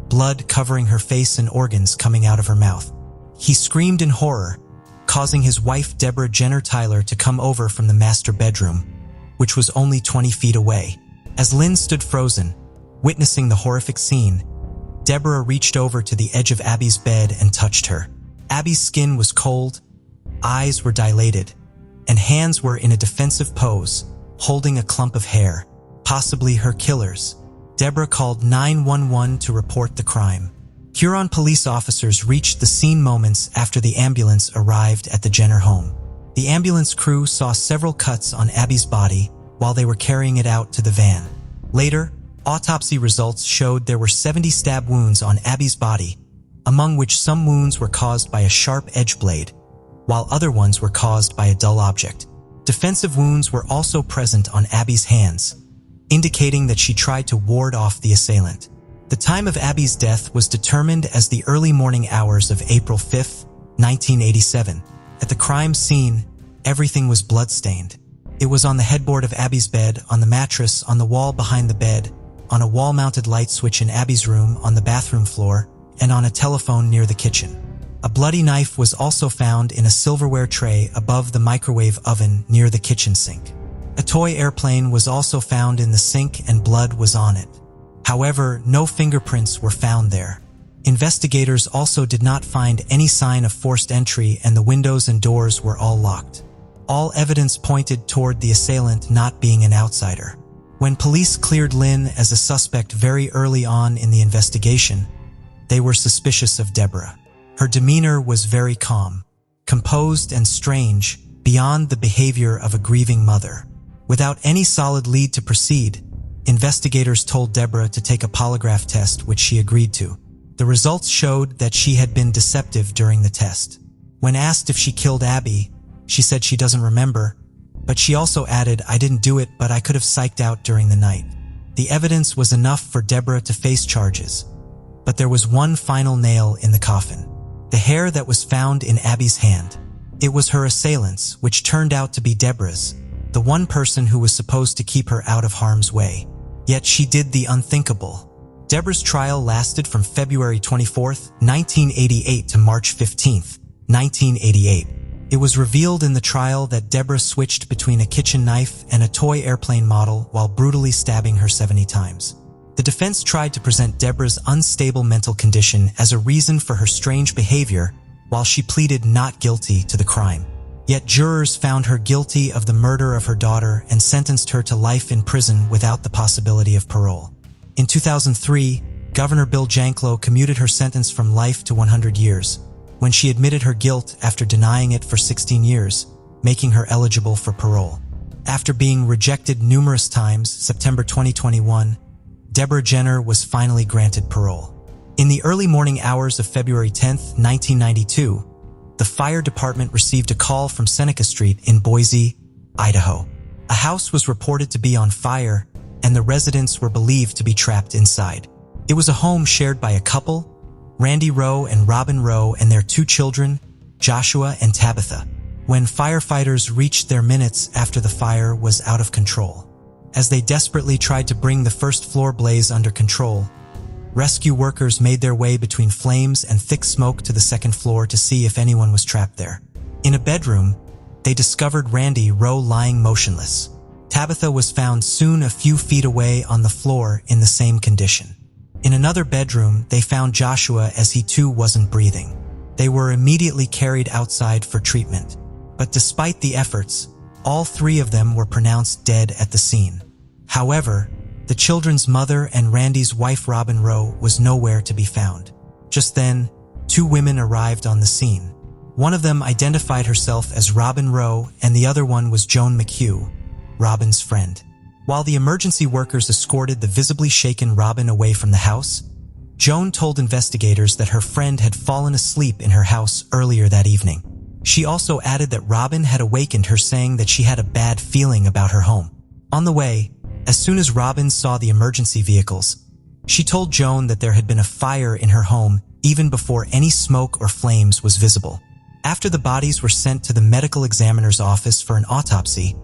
blood covering her face and organs coming out of her mouth. He screamed in horror, causing his wife Deborah Jenner Tyler to come over from the master bedroom, which was only 20 feet away. As Lynn stood frozen, witnessing the horrific scene, Deborah reached over to the edge of Abby's bed and touched her. Abby's skin was cold, eyes were dilated, and hands were in a defensive pose, holding a clump of hair, possibly her killer's. Deborah called 911 to report the crime. Huron police officers reached the scene moments after the ambulance arrived at the Jenner home. The ambulance crew saw several cuts on Abby's body while they were carrying it out to the van. Later, autopsy results showed there were 70 stab wounds on Abby's body, among which some wounds were caused by a sharp edge blade, while other ones were caused by a dull object. Defensive wounds were also present on Abby's hands, indicating that she tried to ward off the assailant. The time of Abby's death was determined as the early morning hours of April 5, 1987. At the crime scene, everything was bloodstained. It was on the headboard of Abby's bed, on the mattress, on the wall behind the bed, on a wall-mounted light switch in Abby's room on the bathroom floor, and on a telephone near the kitchen. A bloody knife was also found in a silverware tray above the microwave oven near the kitchen sink. A toy airplane was also found in the sink and blood was on it. However, no fingerprints were found there. Investigators also did not find any sign of forced entry, and the windows and doors were all locked. All evidence pointed toward the assailant not being an outsider. When police cleared Lynn as a suspect very early on in the investigation, they were suspicious of Deborah. Her demeanor was very calm, composed and strange, beyond the behavior of a grieving mother. Without any solid lead to proceed, investigators told Deborah to take a polygraph test, which she agreed to. The results showed that she had been deceptive during the test. When asked if she killed Abby, she said she doesn't remember, but she also added, "I didn't do it, but I could have psyched out during the night." The evidence was enough for Deborah to face charges, but there was one final nail in the coffin: the hair that was found in Abby's hand. It was her assailant's, which turned out to be Deborah's, the one person who was supposed to keep her out of harm's way. Yet she did the unthinkable. Deborah's trial lasted from February 24th, 1988 to March 15th, 1988. It was revealed in the trial that Deborah switched between a kitchen knife and a toy airplane model while brutally stabbing her 70 times. The defense tried to present Deborah's unstable mental condition as a reason for her strange behavior, while she pleaded not guilty to the crime. Yet jurors found her guilty of the murder of her daughter and sentenced her to life in prison without the possibility of parole. In 2003, Governor Bill Janklow commuted her sentence from life to 100 years, when she admitted her guilt after denying it for 16 years, making her eligible for parole. After being rejected numerous times, September 2021, Deborah Jenner was finally granted parole. In the early morning hours of February 10, 1992, the fire department received a call from Seneca Street in Boise, Idaho. A house was reported to be on fire, and the residents were believed to be trapped inside. It was a home shared by a couple, Randy Rowe and Robin Rowe, and their 2 children, Joshua and Tabitha, when firefighters reached their minutes after the fire was out of control. As they desperately tried to bring the first floor blaze under control, rescue workers made their way between flames and thick smoke to the second floor to see if anyone was trapped there. In a bedroom, they discovered Randy Rowe lying motionless. Tabitha was found soon a few feet away on the floor in the same condition. In another bedroom, they found Joshua as he too wasn't breathing. They were immediately carried outside for treatment. But despite the efforts, all 3 of them were pronounced dead at the scene. However, the children's mother and Randy's wife Robin Rowe was nowhere to be found. Just then, 2 women arrived on the scene. One of them identified herself as Robin Rowe and the other one was Joan McHugh, Robin's friend. While the emergency workers escorted the visibly shaken Robin away from the house, Joan told investigators that her friend had fallen asleep in her house earlier that evening. She also added that Robin had awakened her, saying that she had a bad feeling about her home. On the way, as soon as Robin saw the emergency vehicles, she told Joan that there had been a fire in her home even before any smoke or flames was visible. After the bodies were sent to the medical examiner's office for an autopsy,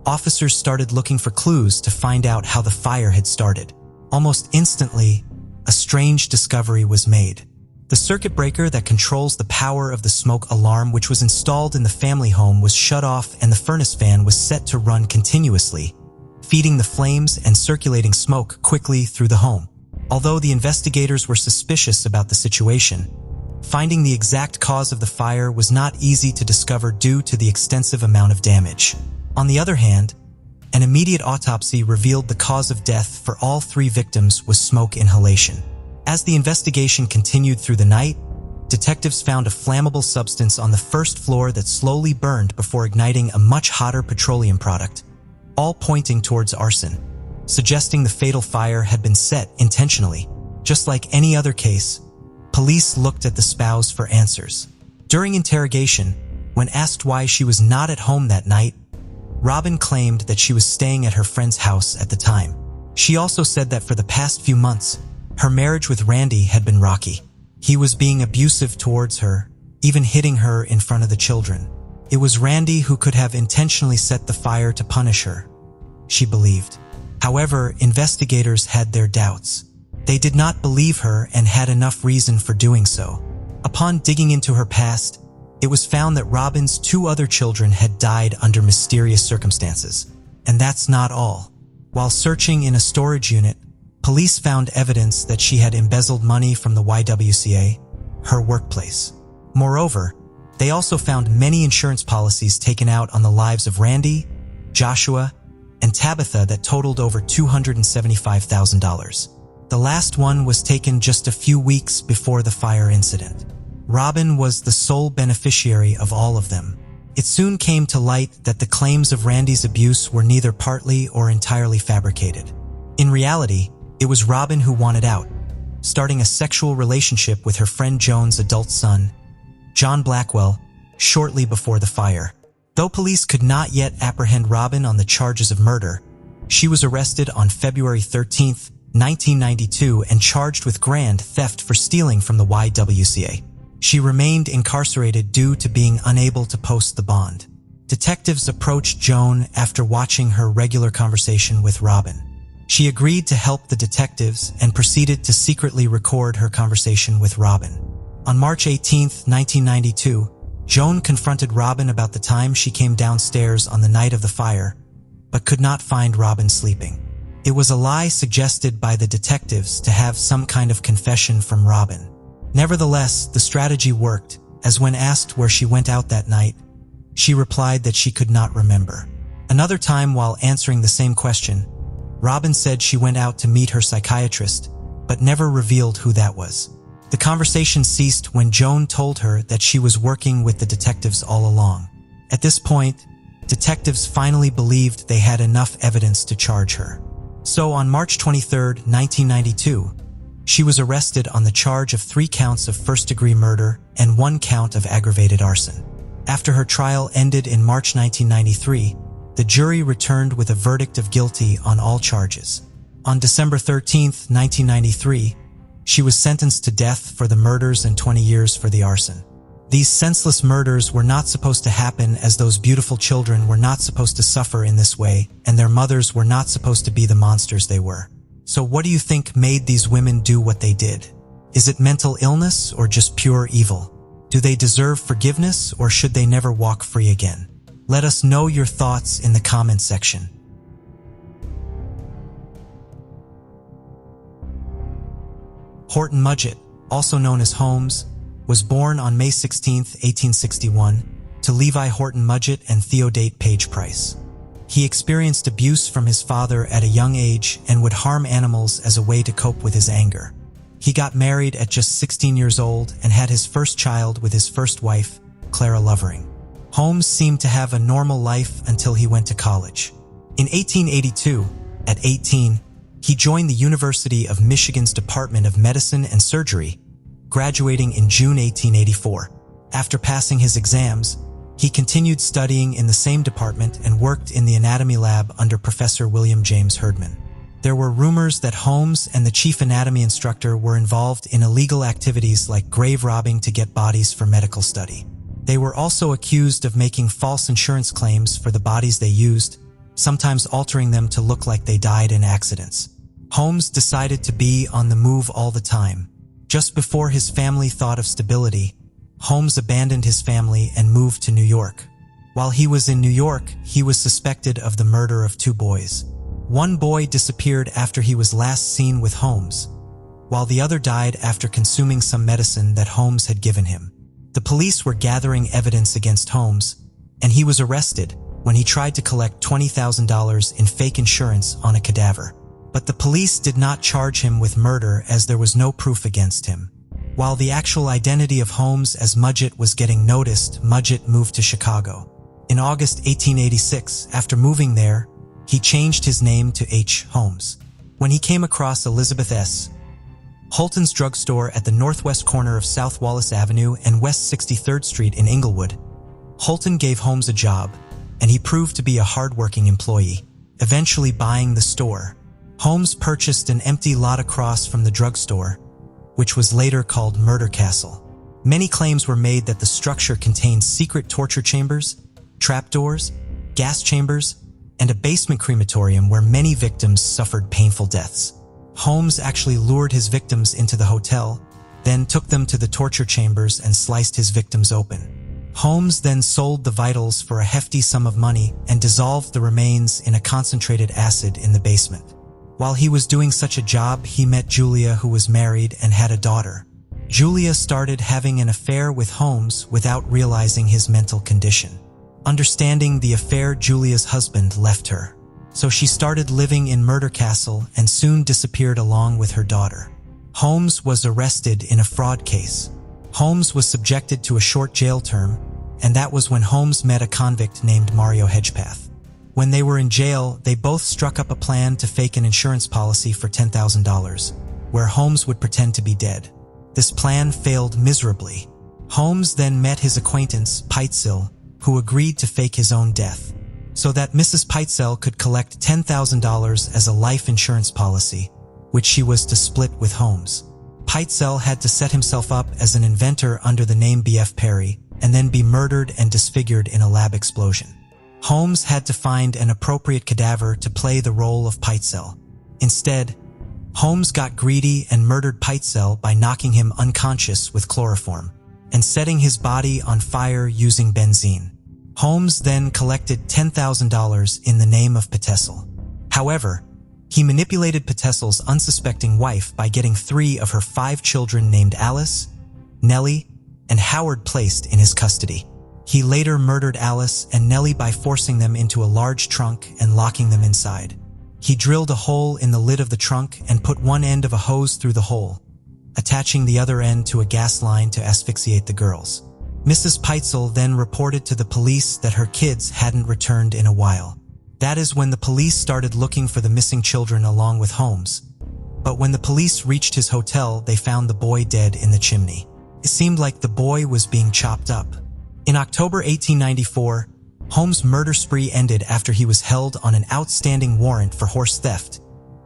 officers started looking for clues to find out how the fire had started. Almost instantly, a strange discovery was made. The circuit breaker that controls the power of the smoke alarm, which was installed in the family home, was shut off and the furnace fan was set to run continuously, feeding the flames and circulating smoke quickly through the home. Although the investigators were suspicious about the situation, finding the exact cause of the fire was not easy to discover due to the extensive amount of damage. On the other hand, an immediate autopsy revealed the cause of death for all 3 victims was smoke inhalation. As the investigation continued through the night, detectives found a flammable substance on the first floor that slowly burned before igniting a much hotter petroleum product, all pointing towards arson, suggesting the fatal fire had been set intentionally. Just like any other case, police looked at the spouse for answers. During interrogation, when asked why she was not at home that night, Robin claimed that she was staying at her friend's house at the time. She also said that for the past few months, her marriage with Randy had been rocky. He was being abusive towards her, even hitting her in front of the children. It was Randy who could have intentionally set the fire to punish her, she believed. However, investigators had their doubts. They did not believe her and had enough reason for doing so. Upon digging into her past, it was found that Robin's 2 other children had died under mysterious circumstances. And that's not all. While searching in a storage unit, police found evidence that she had embezzled money from the YWCA, her workplace. Moreover, they also found many insurance policies taken out on the lives of Randy, Joshua, and Tabitha that totaled over $275,000. The last one was taken just a few weeks before the fire incident. Robin was the sole beneficiary of all of them. It soon came to light that the claims of Randy's abuse were neither partly or entirely fabricated. In reality, it was Robin who wanted out, starting a sexual relationship with her friend Joan's adult son, John Blackwell, shortly before the fire. Though police could not yet apprehend Robin on the charges of murder, she was arrested on February 13, 1992 and charged with grand theft for stealing from the YWCA. She remained incarcerated due to being unable to post the bond. Detectives approached Joan after watching her regular conversation with Robin. She agreed to help the detectives and proceeded to secretly record her conversation with Robin. On March 18, 1992, Joan confronted Robin about the time she came downstairs on the night of the fire, but could not find Robin sleeping. It was a lie suggested by the detectives to have some kind of confession from Robin. Nevertheless, the strategy worked, as when asked where she went out that night, she replied that she could not remember. Another time, while answering the same question, Robin said she went out to meet her psychiatrist, but never revealed who that was. The conversation ceased when Joan told her that she was working with the detectives all along. At this point, detectives finally believed they had enough evidence to charge her. So on March 23, 1992, she was arrested on the charge of 3 counts of first-degree murder and 1 count of aggravated arson. After her trial ended in March 1993, the jury returned with a verdict of guilty on all charges. On December 13, 1993, she was sentenced to death for the murders and 20 years for the arson. These senseless murders were not supposed to happen, as those beautiful children were not supposed to suffer in this way, and their mothers were not supposed to be the monsters they were. So what do you think made these women do what they did? Is it mental illness or just pure evil? Do they deserve forgiveness or should they never walk free again? Let us know your thoughts in the comments section. Horton Mudgett, also known as Holmes, was born on May 16, 1861, to Levi Horton Mudgett and Theodate Page Price. He experienced abuse from his father at a young age and would harm animals as a way to cope with his anger. He got married at just 16 years old and had his first child with his first wife, Clara Lovering. Holmes seemed to have a normal life until he went to college. In 1882, at 18, he joined the University of Michigan's Department of Medicine and Surgery, graduating in June 1884. After passing his exams, he continued studying in the same department and worked in the anatomy lab under Professor William James Herdman. There were rumors that Holmes and the chief anatomy instructor were involved in illegal activities like grave robbing to get bodies for medical study. They were also accused of making false insurance claims for the bodies they used, sometimes altering them to look like they died in accidents. Holmes decided to be on the move all the time. Just before his family thought of stability, Holmes abandoned his family and moved to New York. While he was in New York, he was suspected of the murder of 2 boys. One boy disappeared after he was last seen with Holmes, while the other died after consuming some medicine that Holmes had given him. The police were gathering evidence against Holmes, and he was arrested when he tried to collect $20,000 in fake insurance on a cadaver. But the police did not charge him with murder as there was no proof against him. While the actual identity of Holmes as Mudgett was getting noticed, Mudgett moved to Chicago. In August 1886, after moving there, he changed his name to H. Holmes. When he came across Elizabeth S. Holton's drugstore at the northwest corner of South Wallace Avenue and West 63rd Street in Inglewood, Holton gave Holmes a job, and he proved to be a hard-working employee, eventually buying the store. Holmes purchased an empty lot across from the drugstore, which was later called Murder Castle. Many claims were made that the structure contained secret torture chambers, trapdoors, gas chambers, and a basement crematorium where many victims suffered painful deaths. Holmes actually lured his victims into the hotel, then took them to the torture chambers and sliced his victims open. Holmes then sold the vitals for a hefty sum of money and dissolved the remains in a concentrated acid in the basement. While he was doing such a job, he met Julia, who was married and had a daughter. Julia started having an affair with Holmes without realizing his mental condition. Understanding the affair, Julia's husband left her. So she started living in Murder Castle and soon disappeared along with her daughter. Holmes was arrested in a fraud case. Holmes was subjected to a short jail term, and that was when Holmes met a convict named Mario Hedgepath. When they were in jail, they both struck up a plan to fake an insurance policy for $10,000, where Holmes would pretend to be dead. This plan failed miserably. Holmes then met his acquaintance, Peitzel, who agreed to fake his own death, so that Mrs. Peitzel could collect $10,000 as a life insurance policy, which she was to split with Holmes. Peitzel had to set himself up as an inventor under the name B.F. Perry and then be murdered and disfigured in a lab explosion. Holmes had to find an appropriate cadaver to play the role of Peitzel. Instead, Holmes got greedy and murdered Peitzel by knocking him unconscious with chloroform and setting his body on fire using benzene. Holmes then collected $10,000 in the name of Peitzel. However, he manipulated Peitzel's unsuspecting wife by getting 3 of her 5 children named Alice, Nellie, and Howard placed in his custody. He later murdered Alice and Nellie by forcing them into a large trunk and locking them inside. He drilled a hole in the lid of the trunk and put one end of a hose through the hole, attaching the other end to a gas line to asphyxiate the girls. Mrs. Peitzel then reported to the police that her kids hadn't returned in a while. That is when the police started looking for the missing children along with Holmes. But when the police reached his hotel, they found the boy dead in the chimney. It seemed like the boy was being chopped up. In October 1894, Holmes' murder spree ended after he was held on an outstanding warrant for horse theft,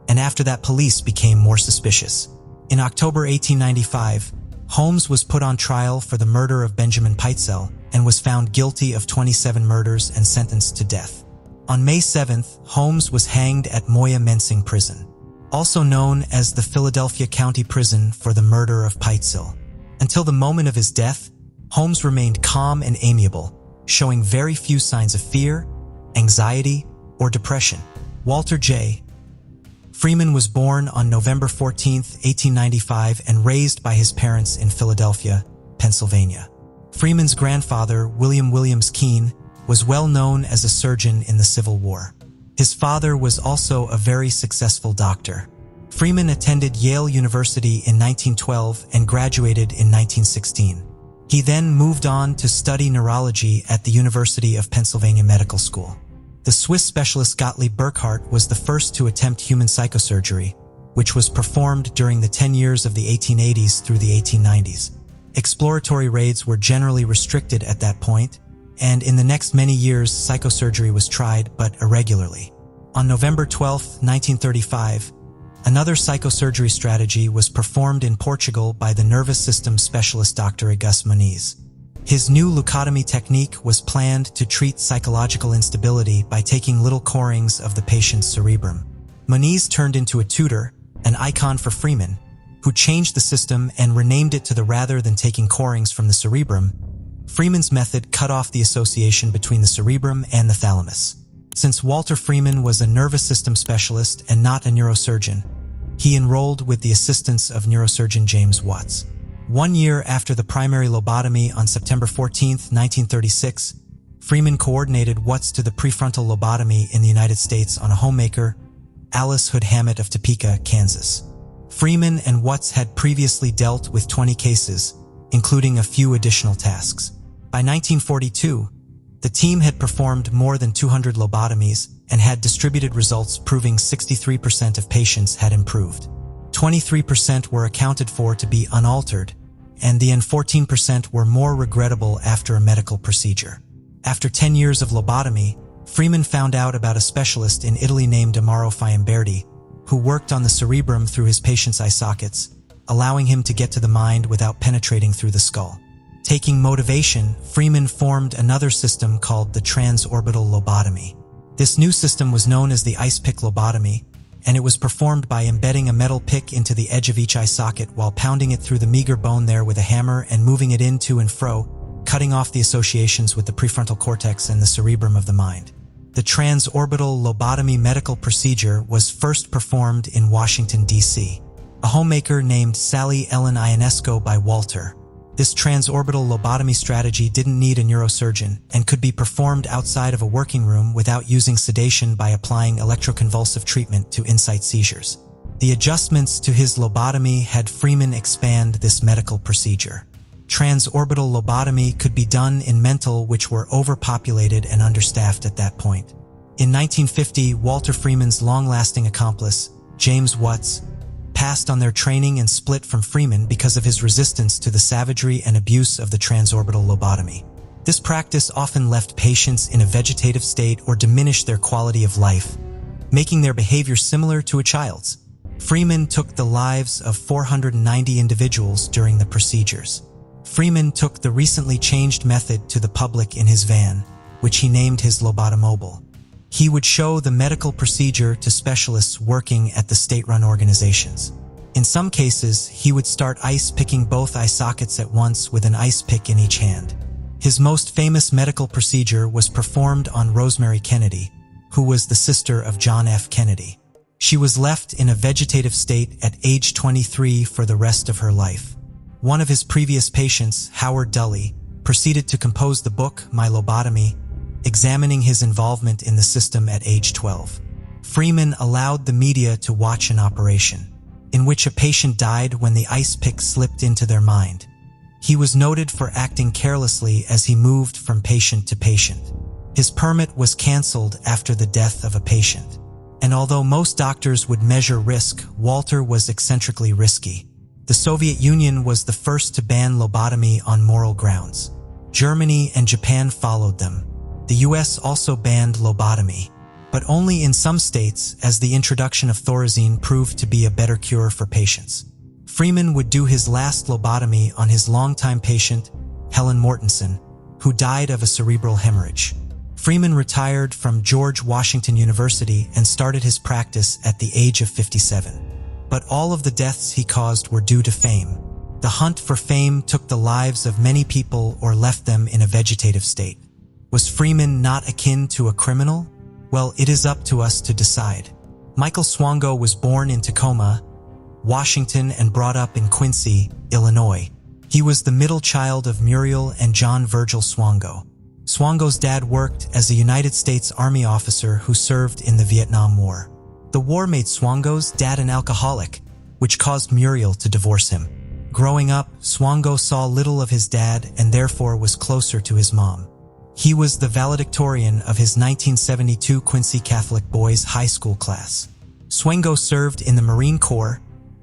and after that police became more suspicious. In October 1895, Holmes was put on trial for the murder of Benjamin Peitzel and was found guilty of 27 murders and sentenced to death. On May 7th, Holmes was hanged at Moya Mensing Prison, also known as the Philadelphia County Prison for the murder of Peitzel. Until the moment of his death, Holmes remained calm and amiable, showing very few signs of fear, anxiety, or depression. Walter J. Freeman was born on November 14, 1895, and raised by his parents in Philadelphia, Pennsylvania. Freeman's grandfather, William Williams Keene, was well known as a surgeon in the Civil War. His father was also a very successful doctor. Freeman attended Yale University in 1912 and graduated in 1916. He then moved on to study neurology at the University of Pennsylvania Medical School. The Swiss specialist Gottlieb Burckhardt was the first to attempt human psychosurgery, which was performed during the 10 years of the 1880s through the 1890s. Exploratory raids were generally restricted at that point, and in the next many years psychosurgery was tried, but irregularly. On November 12, 1935, another psychosurgery strategy was performed in Portugal by the nervous system specialist Dr. Auguste Muniz. His new leucotomy technique was planned to treat psychological instability by taking little corings of the patient's cerebrum. Muniz turned into a tutor, an icon for Freeman, who changed the system and renamed it to the rather than taking corings from the cerebrum. Freeman's method cut off the association between the cerebrum and the thalamus. Since Walter Freeman was a nervous system specialist and not a neurosurgeon, he enrolled with the assistance of neurosurgeon James Watts. 1 year after the primary lobotomy on September 14, 1936, Freeman coordinated Watts to the prefrontal lobotomy in the United States on a homemaker, Alice Hood Hammett of Topeka, Kansas. Freeman and Watts had previously dealt with 20 cases, including a few additional tasks. By 1942, the team had performed more than 200 lobotomies and had distributed results proving 63% of patients had improved. 23% were accounted for to be unaltered, and the 14% were more regrettable after a medical procedure. After 10 years of lobotomy, Freeman found out about a specialist in Italy named Amaro Fiamberti, who worked on the cerebrum through his patient's eye sockets, allowing him to get to the mind without penetrating through the skull. Taking motivation, Freeman formed another system called the transorbital lobotomy. This new system was known as the ice pick lobotomy, and it was performed by embedding a metal pick into the edge of each eye socket while pounding it through the meager bone there with a hammer and moving it in to and fro, cutting off the associations with the prefrontal cortex and the cerebrum of the mind. The transorbital lobotomy medical procedure was first performed in Washington, D.C. A homemaker named Sally Ellen Ionesco by Walter. This transorbital lobotomy strategy didn't need a neurosurgeon and could be performed outside of a working room without using sedation by applying electroconvulsive treatment to incite seizures. The adjustments to his lobotomy had Freeman expand this medical procedure. Transorbital lobotomy could be done in mental which were overpopulated and understaffed at that point. In 1950, Walter Freeman's long-lasting accomplice, James Watts, passed on their training and split from Freeman because of his resistance to the savagery and abuse of the transorbital lobotomy. This practice often left patients in a vegetative state or diminished their quality of life, making their behavior similar to a child's. Freeman took the lives of 490 individuals during the procedures. Freeman took the recently changed method to the public in his van, which he named his lobotomobile. He would show the medical procedure to specialists working at the state-run organizations. In some cases, he would start ice picking both eye sockets at once with an ice pick in each hand. His most famous medical procedure was performed on Rosemary Kennedy, who was the sister of John F. Kennedy. She was left in a vegetative state at age 23 for the rest of her life. One of his previous patients, Howard Dully, proceeded to compose the book, My Lobotomy, examining his involvement in the system at age 12. Freeman allowed the media to watch an operation, in which a patient died when the ice pick slipped into their mind. He was noted for acting carelessly as he moved from patient to patient. His permit was canceled after the death of a patient. And although most doctors would measure risk, Walter was eccentrically risky. The Soviet Union was the first to ban lobotomy on moral grounds. Germany and Japan followed them. The US also banned lobotomy, but only in some states, as the introduction of Thorazine proved to be a better cure for patients. Freeman would do his last lobotomy on his longtime patient, Helen Mortensen, who died of a cerebral hemorrhage. Freeman retired from George Washington University and started his practice at the age of 57. But all of the deaths he caused were due to fame. The hunt for fame took the lives of many people or left them in a vegetative state. Was Freeman not akin to a criminal? Well, it is up to us to decide. Michael Swango was born in Tacoma, Washington, and brought up in Quincy, Illinois. He was the middle child of Muriel and John Virgil Swango. Swango's dad worked as a United States Army officer who served in the Vietnam War. The war made Swango's dad an alcoholic, which caused Muriel to divorce him. Growing up, Swango saw little of his dad and therefore was closer to his mom. He was the valedictorian of his 1972 Quincy Catholic Boys High School class. Swango served in the Marine Corps,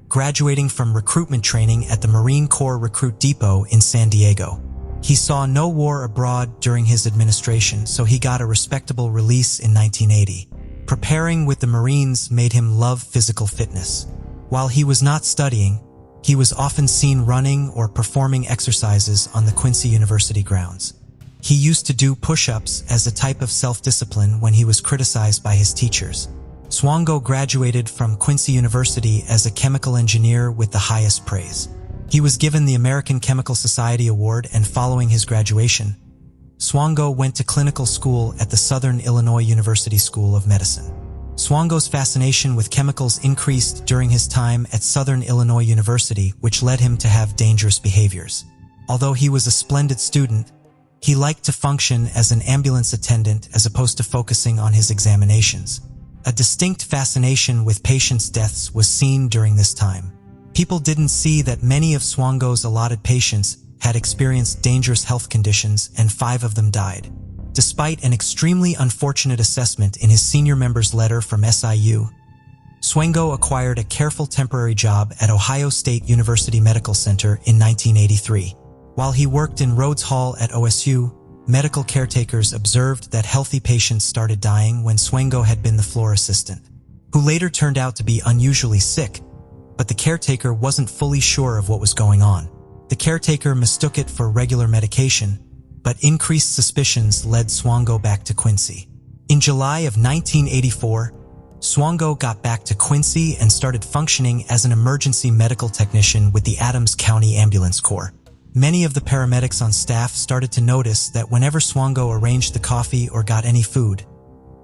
graduating from recruitment training at the Marine Corps Recruit Depot in San Diego. He saw no war abroad during his administration, so he got a respectable release in 1980. Preparing with the Marines made him love physical fitness. While he was not studying, he was often seen running or performing exercises on the Quincy University grounds. He used to do push-ups as a type of self-discipline when he was criticized by his teachers. Swango graduated from Quincy University as a chemical engineer with the highest praise. He was given the American Chemical Society Award, and following his graduation, Swango went to clinical school at the Southern Illinois University School of Medicine. Swango's fascination with chemicals increased during his time at Southern Illinois University, which led him to have dangerous behaviors. Although he was a splendid student, he liked to function as an ambulance attendant as opposed to focusing on his examinations. A distinct fascination with patients' deaths was seen during this time. People didn't see that many of Swango's allotted patients had experienced dangerous health conditions, and 5 of them died. Despite an extremely unfortunate assessment in his senior member's letter from SIU, Swango acquired a careful temporary job at Ohio State University Medical Center in 1983. While he worked in Rhodes Hall at OSU, medical caretakers observed that healthy patients started dying when Swango had been the floor assistant, who later turned out to be unusually sick, but the caretaker wasn't fully sure of what was going on. The caretaker mistook it for regular medication, but increased suspicions led Swango back to Quincy. In July of 1984, Swango got back to Quincy and started functioning as an emergency medical technician with the Adams County Ambulance Corps. Many of the paramedics on staff started to notice that whenever Swango arranged the coffee or got any food,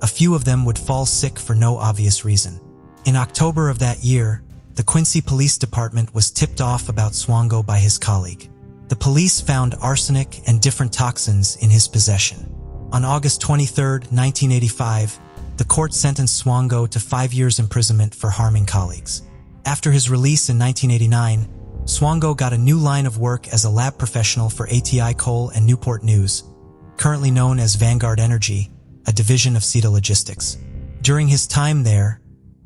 a few of them would fall sick for no obvious reason. In October of that year, the Quincy Police Department was tipped off about Swango by his colleague. The police found arsenic and different toxins in his possession. On August 23, 1985, the court sentenced Swango to 5 years imprisonment for harming colleagues. After his release in 1989, Swango got a new line of work as a lab professional for ATI Coal and Newport News, currently known as Vanguard Energy, a division of CETA Logistics. During his time there,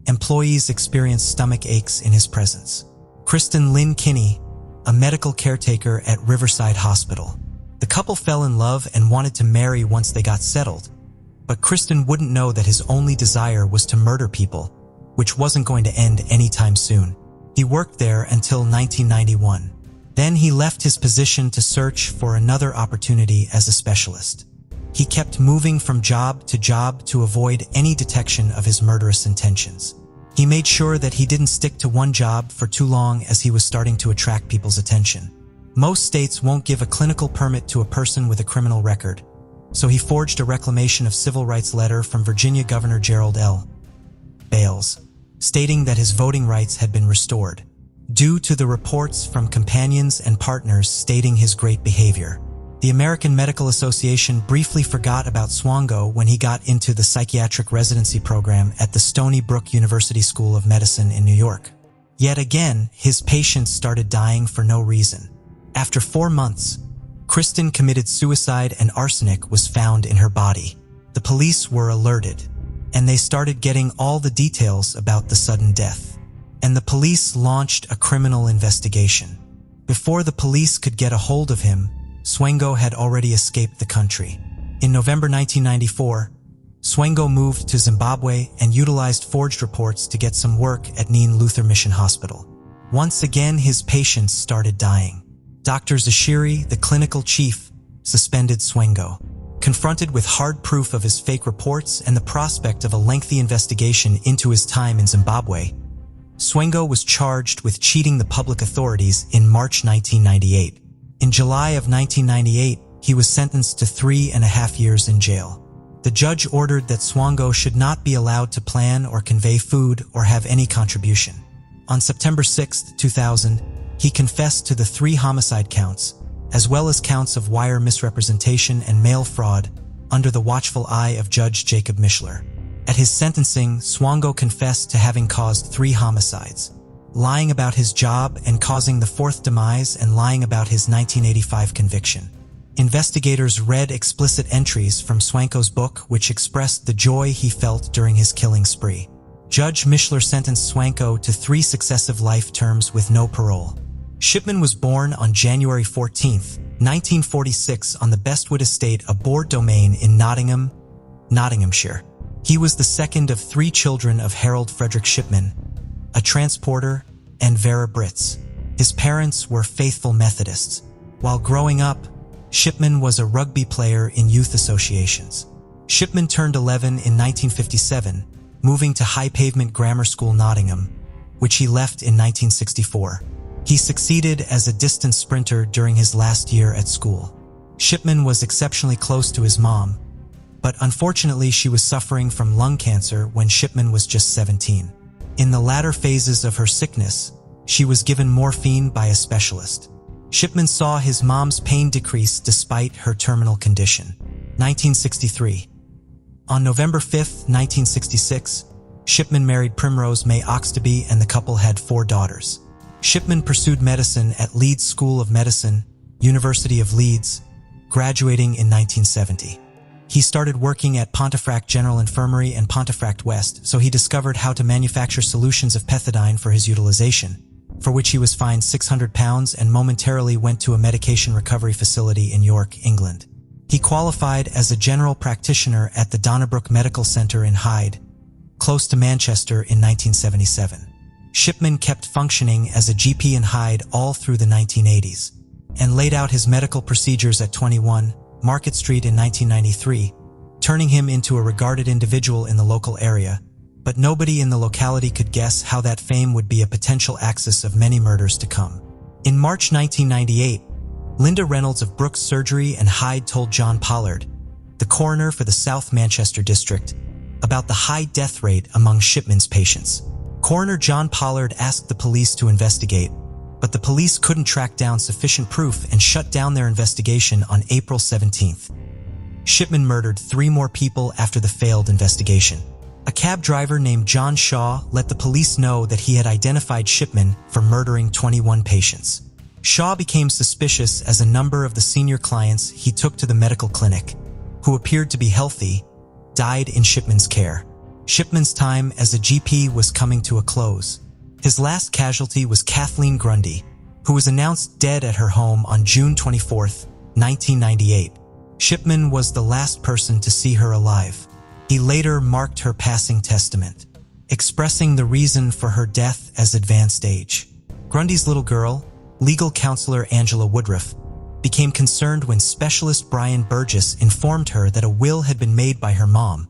employees experienced stomach aches in his presence. Kristen Lynn Kinney, a medical caretaker at Riverside Hospital. The couple fell in love and wanted to marry once they got settled, but Kristen wouldn't know that his only desire was to murder people, which wasn't going to end anytime soon. He worked there until 1991. Then he left his position to search for another opportunity as a specialist. He kept moving from job to avoid any detection of his murderous intentions. He made sure that he didn't stick to one job for too long as he was starting to attract people's attention. Most states won't give a clinical permit to a person with a criminal record, so he forged a reclamation of civil rights letter from Virginia Governor Gerald L. Bales, stating that his voting rights had been restored, due to the reports from companions and partners stating his great behavior. The American Medical Association briefly forgot about Swango when he got into the psychiatric residency program at the Stony Brook University School of Medicine in New York. Yet again, his patients started dying for no reason. After 4 months, Kristen committed suicide and arsenic was found in her body. The police were alerted, and they started getting all the details about the sudden death. And the police launched a criminal investigation. Before the police could get a hold of him, Swango had already escaped the country. In November 1994, Swango moved to Zimbabwe and utilized forged reports to get some work at Neen Luther Mission Hospital. Once again, his patients started dying. Dr. Zashiri, the clinical chief, suspended Swango. Confronted with hard proof of his fake reports and the prospect of a lengthy investigation into his time in Zimbabwe, Swango was charged with cheating the public authorities in March 1998. In July of 1998, he was sentenced to 3.5 years in jail. The judge ordered that Swango should not be allowed to plan or convey food or have any contribution. On September 6, 2000, he confessed to the 3 homicide counts, as well as counts of wire misrepresentation and mail fraud, under the watchful eye of Judge Jacob Mishler. At his sentencing, Swango confessed to having caused 3 homicides, lying about his job and causing the 4th demise, and lying about his 1985 conviction. Investigators read explicit entries from Swanko's book which expressed the joy he felt during his killing spree. Judge Mishler sentenced Swanko to 3 successive life terms with no parole. Shipman was born on January 14, 1946 on the Bestwood Estate, a board domain in Nottingham, Nottinghamshire. He was the second of 3 children of Harold Frederick Shipman, a transporter, and Vera Britz. His parents were faithful Methodists. While growing up, Shipman was a rugby player in youth associations. Shipman turned 11 in 1957, moving to High Pavement Grammar School, Nottingham, which he left in 1964. He succeeded as a distance sprinter during his last year at school. Shipman was exceptionally close to his mom, but unfortunately she was suffering from lung cancer when Shipman was just 17. In the latter phases of her sickness, she was given morphine by a specialist. Shipman saw his mom's pain decrease despite her terminal condition. 1963. On November 5, 1966, Shipman married Primrose May Oxtoby and the couple had 4 daughters. Shipman pursued medicine at Leeds School of Medicine, University of Leeds, graduating in 1970. He started working at Pontefract General Infirmary and Pontefract West, so he discovered how to manufacture solutions of pethidine for his utilization, for which he was fined £600 and momentarily went to a medication recovery facility in York, England. He qualified as a general practitioner at the Donnybrook Medical Centre in Hyde, close to Manchester, in 1977. Shipman kept functioning as a GP in Hyde all through the 1980s, and laid out his medical procedures at 21 Market Street in 1993, turning him into a regarded individual in the local area, but nobody in the locality could guess how that fame would be a potential axis of many murders to come. In March 1998, Linda Reynolds of Brooks Surgery and Hyde told John Pollard, the coroner for the South Manchester District, about the high death rate among Shipman's patients. Coroner John Pollard asked the police to investigate, but the police couldn't track down sufficient proof and shut down their investigation on April 17th. Shipman murdered 3 more people after the failed investigation. A cab driver named John Shaw let the police know that he had identified Shipman for murdering 21 patients. Shaw became suspicious as a number of the senior clients he took to the medical clinic, who appeared to be healthy, died in Shipman's care. Shipman's time as a GP was coming to a close. His last casualty was Kathleen Grundy, who was announced dead at her home on June 24, 1998. Shipman was the last person to see her alive. He later marked her passing testament, expressing the reason for her death as advanced age. Grundy's little girl, legal counselor Angela Woodruff, became concerned when specialist Brian Burgess informed her that a will had been made by her mom,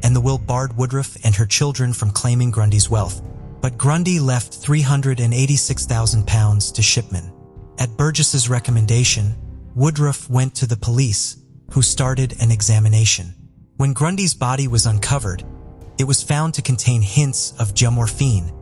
and the will barred Woodruff and her children from claiming Grundy's wealth. But Grundy left £386,000 to Shipman. At Burgess's recommendation, Woodruff went to the police, who started an examination. When Grundy's body was uncovered, it was found to contain hints of morphine,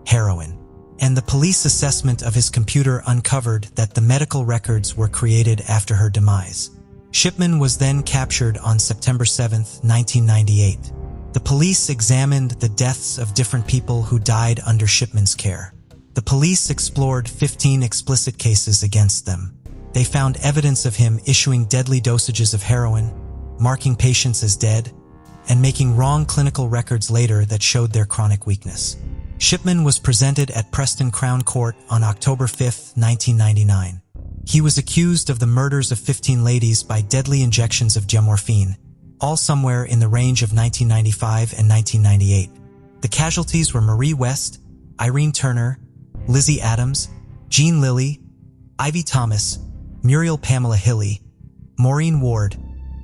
heroin, and the police assessment of his computer uncovered that the medical records were created after her demise. Shipman was then captured on September 7, 1998. The police examined the deaths of different people who died under Shipman's care. The police explored 15 explicit cases against them. They found evidence of him issuing deadly dosages of heroin, marking patients as dead, and making wrong clinical records later that showed their chronic weakness. Shipman was presented at Preston Crown Court on October 5, 1999. He was accused of the murders of 15 ladies by deadly injections of morphine, all somewhere in the range of 1995 and 1998. The casualties were Marie West, Irene Turner, Lizzie Adams, Jean Lilly, Ivy Thomas, Muriel Pamela Hilly, Maureen Ward,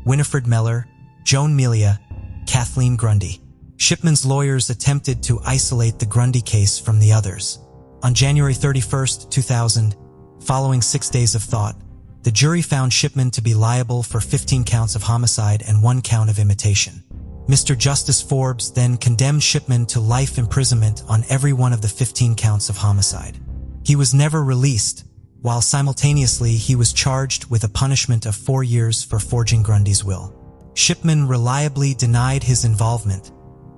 Winifred Meller, Joan Melia, Kathleen Grundy. Shipman's lawyers attempted to isolate the Grundy case from the others. On January 31, 2000, following 6 days of thought, the jury found Shipman to be liable for 15 counts of homicide and 1 count of imitation. Mr. Justice Forbes then condemned Shipman to life imprisonment on every one of the 15 counts of homicide. He was never released, while simultaneously he was charged with a punishment of 4 years for forging Grundy's will. Shipman reliably denied his involvement,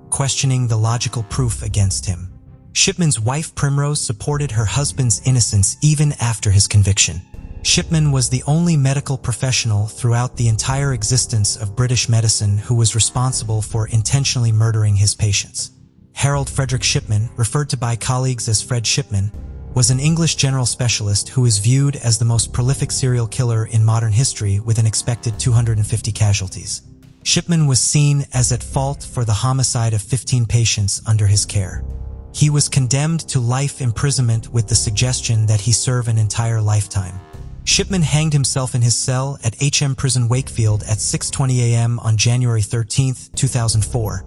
questioning the logical proof against him. Shipman's wife Primrose supported her husband's innocence even after his conviction. Shipman was the only medical professional throughout the entire existence of British medicine who was responsible for intentionally murdering his patients. Harold Frederick Shipman, referred to by colleagues as Fred Shipman, was an English general specialist who is viewed as the most prolific serial killer in modern history with an expected 250 casualties. Shipman was seen as at fault for the homicide of 15 patients under his care. He was condemned to life imprisonment with the suggestion that he serve an entire lifetime. Shipman hanged himself in his cell at HM Prison Wakefield at 6:20 a.m. on January 13, 2004,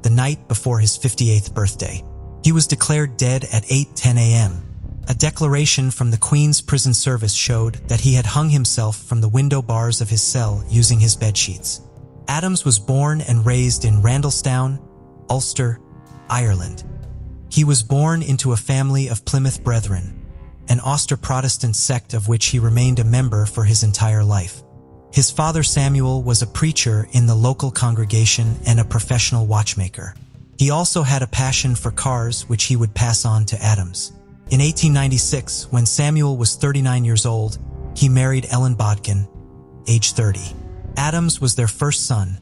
the night before his 58th birthday. He was declared dead at 8:10 a.m. A declaration from the Queen's Prison Service showed that he had hung himself from the window bars of his cell using his bedsheets. Adams was born and raised in Randalstown, Ulster, Ireland. He was born into a family of Plymouth Brethren, an Ulster Protestant sect of which he remained a member for his entire life. His father Samuel was a preacher in the local congregation and a professional watchmaker. He also had a passion for cars which he would pass on to Adams. In 1896, when Samuel was 39 years old, he married Ellen Bodkin, age 30. Adams was their first son,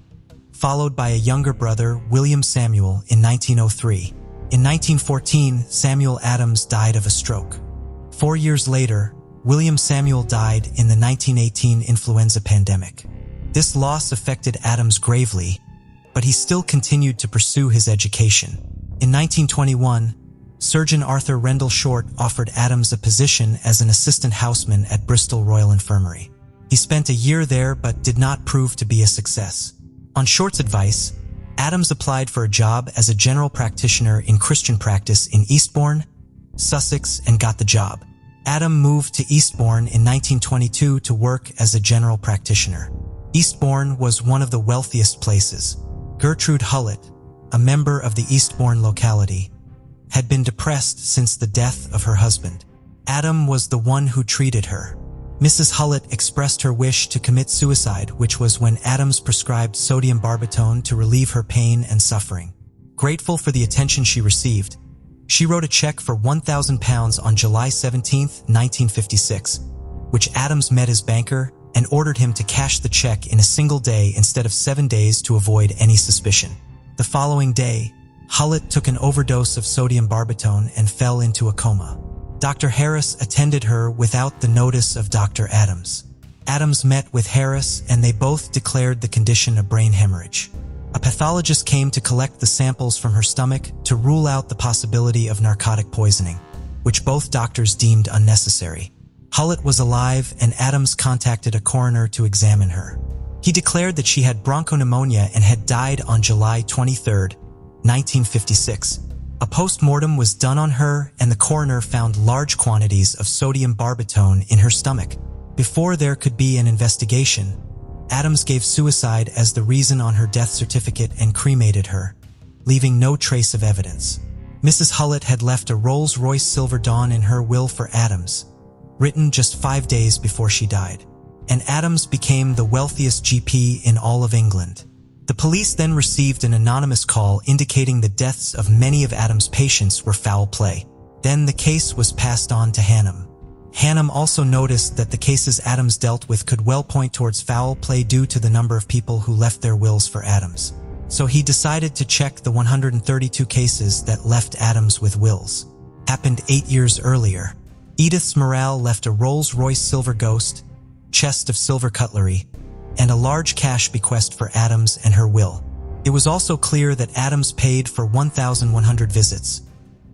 followed by a younger brother, William Samuel, in 1903. In 1914, Samuel Adams died of a stroke. 4 years later, William Samuel died in the 1918 influenza pandemic. This loss affected Adams gravely, but he still continued to pursue his education. In 1921, Surgeon Arthur Rendell Short offered Adams a position as an assistant houseman at Bristol Royal Infirmary. He spent a year there but did not prove to be a success. On Short's advice, Adams applied for a job as a general practitioner in Christian practice in Eastbourne, Sussex, and got the job. Adam moved to Eastbourne in 1922 to work as a general practitioner. Eastbourne was one of the wealthiest places. Gertrude Hullett, a member of the Eastbourne locality, had been depressed since the death of her husband. Adam was the one who treated her. Mrs. Hullett expressed her wish to commit suicide, which was when Adams prescribed sodium barbitone to relieve her pain and suffering. Grateful for the attention she received, she wrote a check for £1,000 on July 17, 1956, which Adams met his banker and ordered him to cash the check in a single day instead of 7 days to avoid any suspicion. The following day, Hullett took an overdose of sodium barbitone and fell into a coma. Dr. Harris attended her without the notice of Dr. Adams. Adams met with Harris and they both declared the condition a brain hemorrhage. A pathologist came to collect the samples from her stomach to rule out the possibility of narcotic poisoning, which both doctors deemed unnecessary. Hullett was alive and Adams contacted a coroner to examine her. He declared that she had bronchopneumonia and had died on July 23, 1956. A post-mortem was done on her and the coroner found large quantities of sodium barbitone in her stomach. Before there could be an investigation, Adams gave suicide as the reason on her death certificate and cremated her, leaving no trace of evidence. Mrs. Hullett had left a Rolls-Royce Silver Dawn in her will for Adams, written just 5 days before she died. And Adams became the wealthiest GP in all of England. The police then received an anonymous call indicating the deaths of many of Adams' patients were foul play. Then the case was passed on to Hannam. Hannam also noticed that the cases Adams dealt with could well point towards foul play due to the number of people who left their wills for Adams. So he decided to check the 132 cases that left Adams with wills. Happened 8 years earlier. Edith Smurrell left a Rolls-Royce Silver Ghost, chest of silver cutlery, and a large cash bequest for Adams and her will. It was also clear that Adams paid for 1,100 visits,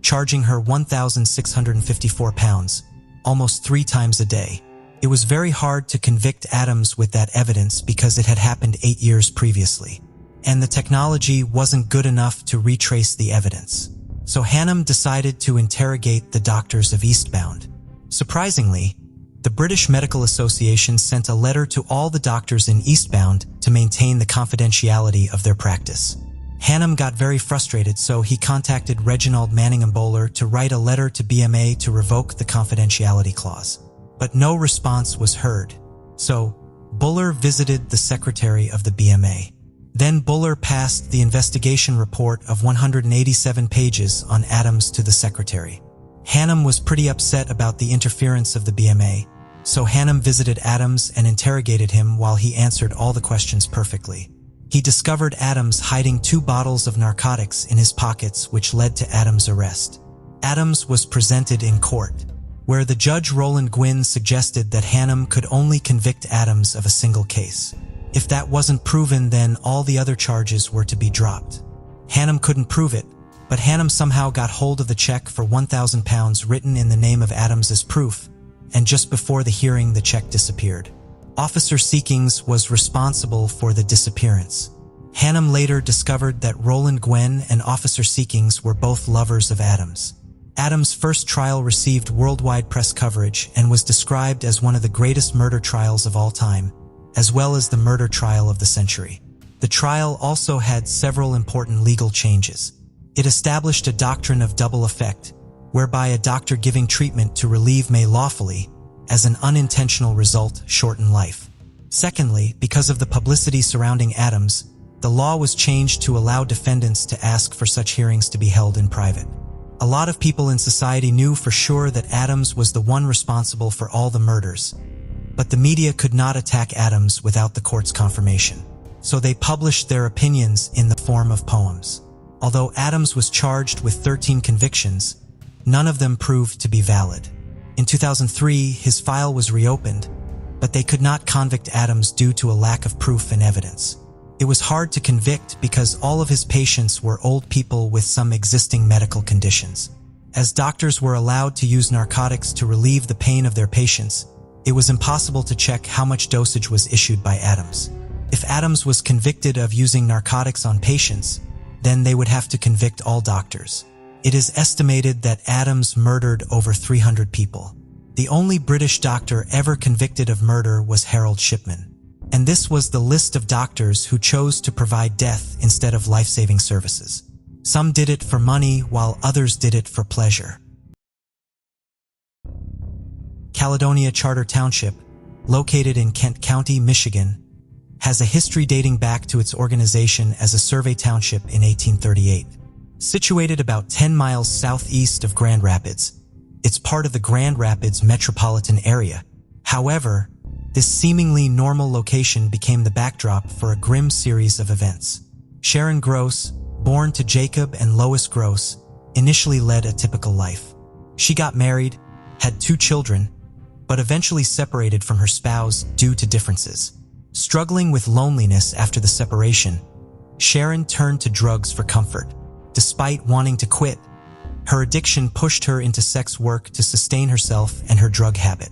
charging her £1,654, almost 3 times a day. It was very hard to convict Adams with that evidence because it had happened 8 years previously, and the technology wasn't good enough to retrace the evidence. So Hannam decided to interrogate the doctors of Eastbound. Surprisingly, the British Medical Association sent a letter to all the doctors in Eastbound to maintain the confidentiality of their practice. Hannam got very frustrated, so he contacted Reginald Manningham Bowler to write a letter to BMA to revoke the confidentiality clause. But no response was heard, so Buller visited the secretary of the BMA. Then Buller passed the investigation report of 187 pages on Adams to the secretary. Hannam was pretty upset about the interference of the BMA, so Hannam visited Adams and interrogated him while he answered all the questions perfectly. He discovered Adams hiding 2 bottles of narcotics in his pockets, which led to Adams' arrest. Adams was presented in court, where the judge Roland Gwynne suggested that Hannam could only convict Adams of a single case. If that wasn't proven, then all the other charges were to be dropped. Hannam couldn't prove it, but Hannam somehow got hold of the check for £1,000 written in the name of Adams as proof, and just before the hearing the check disappeared. Officer Seekings was responsible for the disappearance. Hannam later discovered that Roland Gwynne and Officer Seekings were both lovers of Adams. Adams' first trial received worldwide press coverage and was described as one of the greatest murder trials of all time, as well as the murder trial of the century. The trial also had several important legal changes. It established a doctrine of double effect, whereby a doctor giving treatment to relieve may lawfully, as an unintentional result, shorten life. Secondly, because of the publicity surrounding Adams, the law was changed to allow defendants to ask for such hearings to be held in private. A lot of people in society knew for sure that Adams was the one responsible for all the murders, but the media could not attack Adams without the court's confirmation, so they published their opinions in the form of poems. Although Adams was charged with 13 convictions, none of them proved to be valid. In 2003, his file was reopened, but they could not convict Adams due to a lack of proof and evidence. It was hard to convict because all of his patients were old people with some existing medical conditions. As doctors were allowed to use narcotics to relieve the pain of their patients, it was impossible to check how much dosage was issued by Adams. If Adams was convicted of using narcotics on patients, then they would have to convict all doctors. It is estimated that Adams murdered over 300 people. The only British doctor ever convicted of murder was Harold Shipman. And this was the list of doctors who chose to provide death instead of life-saving services. Some did it for money, while others did it for pleasure. Caledonia Charter Township, located in Kent County, Michigan, has a history dating back to its organization as a survey township in 1838. Situated about 10 miles southeast of Grand Rapids, it's part of the Grand Rapids metropolitan area. However, this seemingly normal location became the backdrop for a grim series of events. Sharon Gross, born to Jacob and Lois Gross, initially led a typical life. She got married, had 2 children, but eventually separated from her spouse due to differences. Struggling with loneliness after the separation, Sharon turned to drugs for comfort. Despite wanting to quit, her addiction pushed her into sex work to sustain herself and her drug habit.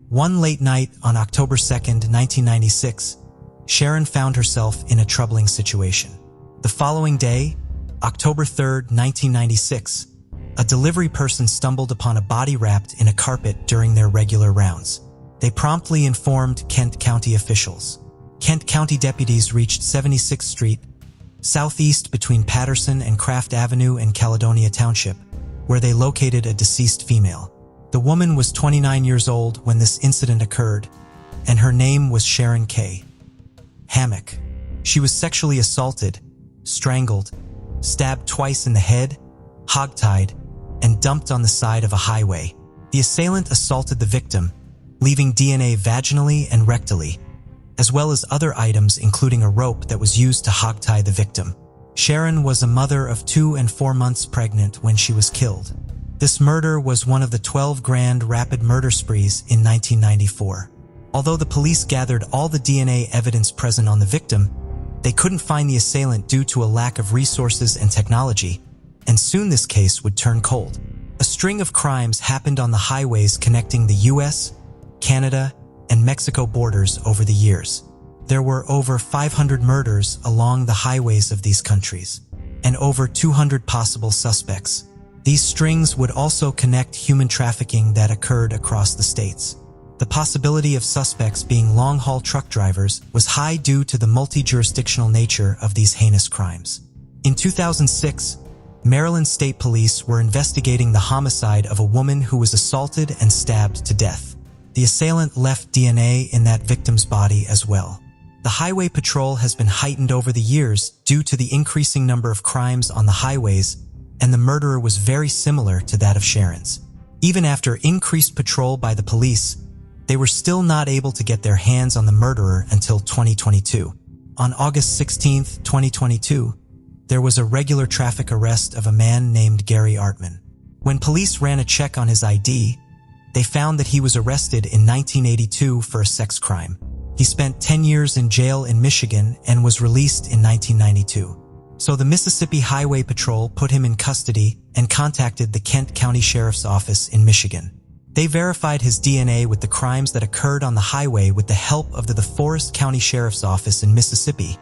One late night on October 2nd, 1996, Sharon found herself in a troubling situation. The following day, October 3rd, 1996, a delivery person stumbled upon a body wrapped in a carpet during their regular rounds. They promptly informed Kent County officials. Kent County deputies reached 76th Street, southeast between Patterson and Craft Avenue and Caledonia Township, where they located a deceased female. The woman was 29 years old when this incident occurred, and her name was Sharon K. Hammock. She was sexually assaulted, strangled, stabbed twice in the head, hogtied, and dumped on the side of a highway. The assailant assaulted the victim, leaving DNA vaginally and rectally, as well as other items including a rope that was used to hogtie the victim. Sharon was a mother of 2 and 4 months pregnant when she was killed. This murder was one of the 12 Grand Rapid murder sprees in 1994. Although the police gathered all the DNA evidence present on the victim, they couldn't find the assailant due to a lack of resources and technology, and soon this case would turn cold. A string of crimes happened on the highways connecting the US, Canada, and Mexico borders over the years. There were over 500 murders along the highways of these countries, and over 200 possible suspects. These strings would also connect human trafficking that occurred across the states. The possibility of suspects being long-haul truck drivers was high due to the multi-jurisdictional nature of these heinous crimes. In 2006, Maryland State Police were investigating the homicide of a woman who was assaulted and stabbed to death. The assailant left DNA in that victim's body as well. The Highway Patrol has been heightened over the years due to the increasing number of crimes on the highways, and the murderer was very similar to that of Sharon's. Even after increased patrol by the police, they were still not able to get their hands on the murderer until 2022. On August 16, 2022, there was a regular traffic arrest of a man named Gary Artman. When police ran a check on his ID, they found that he was arrested in 1982 for a sex crime. He spent 10 years in jail in Michigan and was released in 1992. So the Mississippi Highway Patrol put him in custody and contacted the Kent County Sheriff's Office in Michigan. They verified his DNA with the crimes that occurred on the highway with the help of the Forest County Sheriff's Office in Mississippi,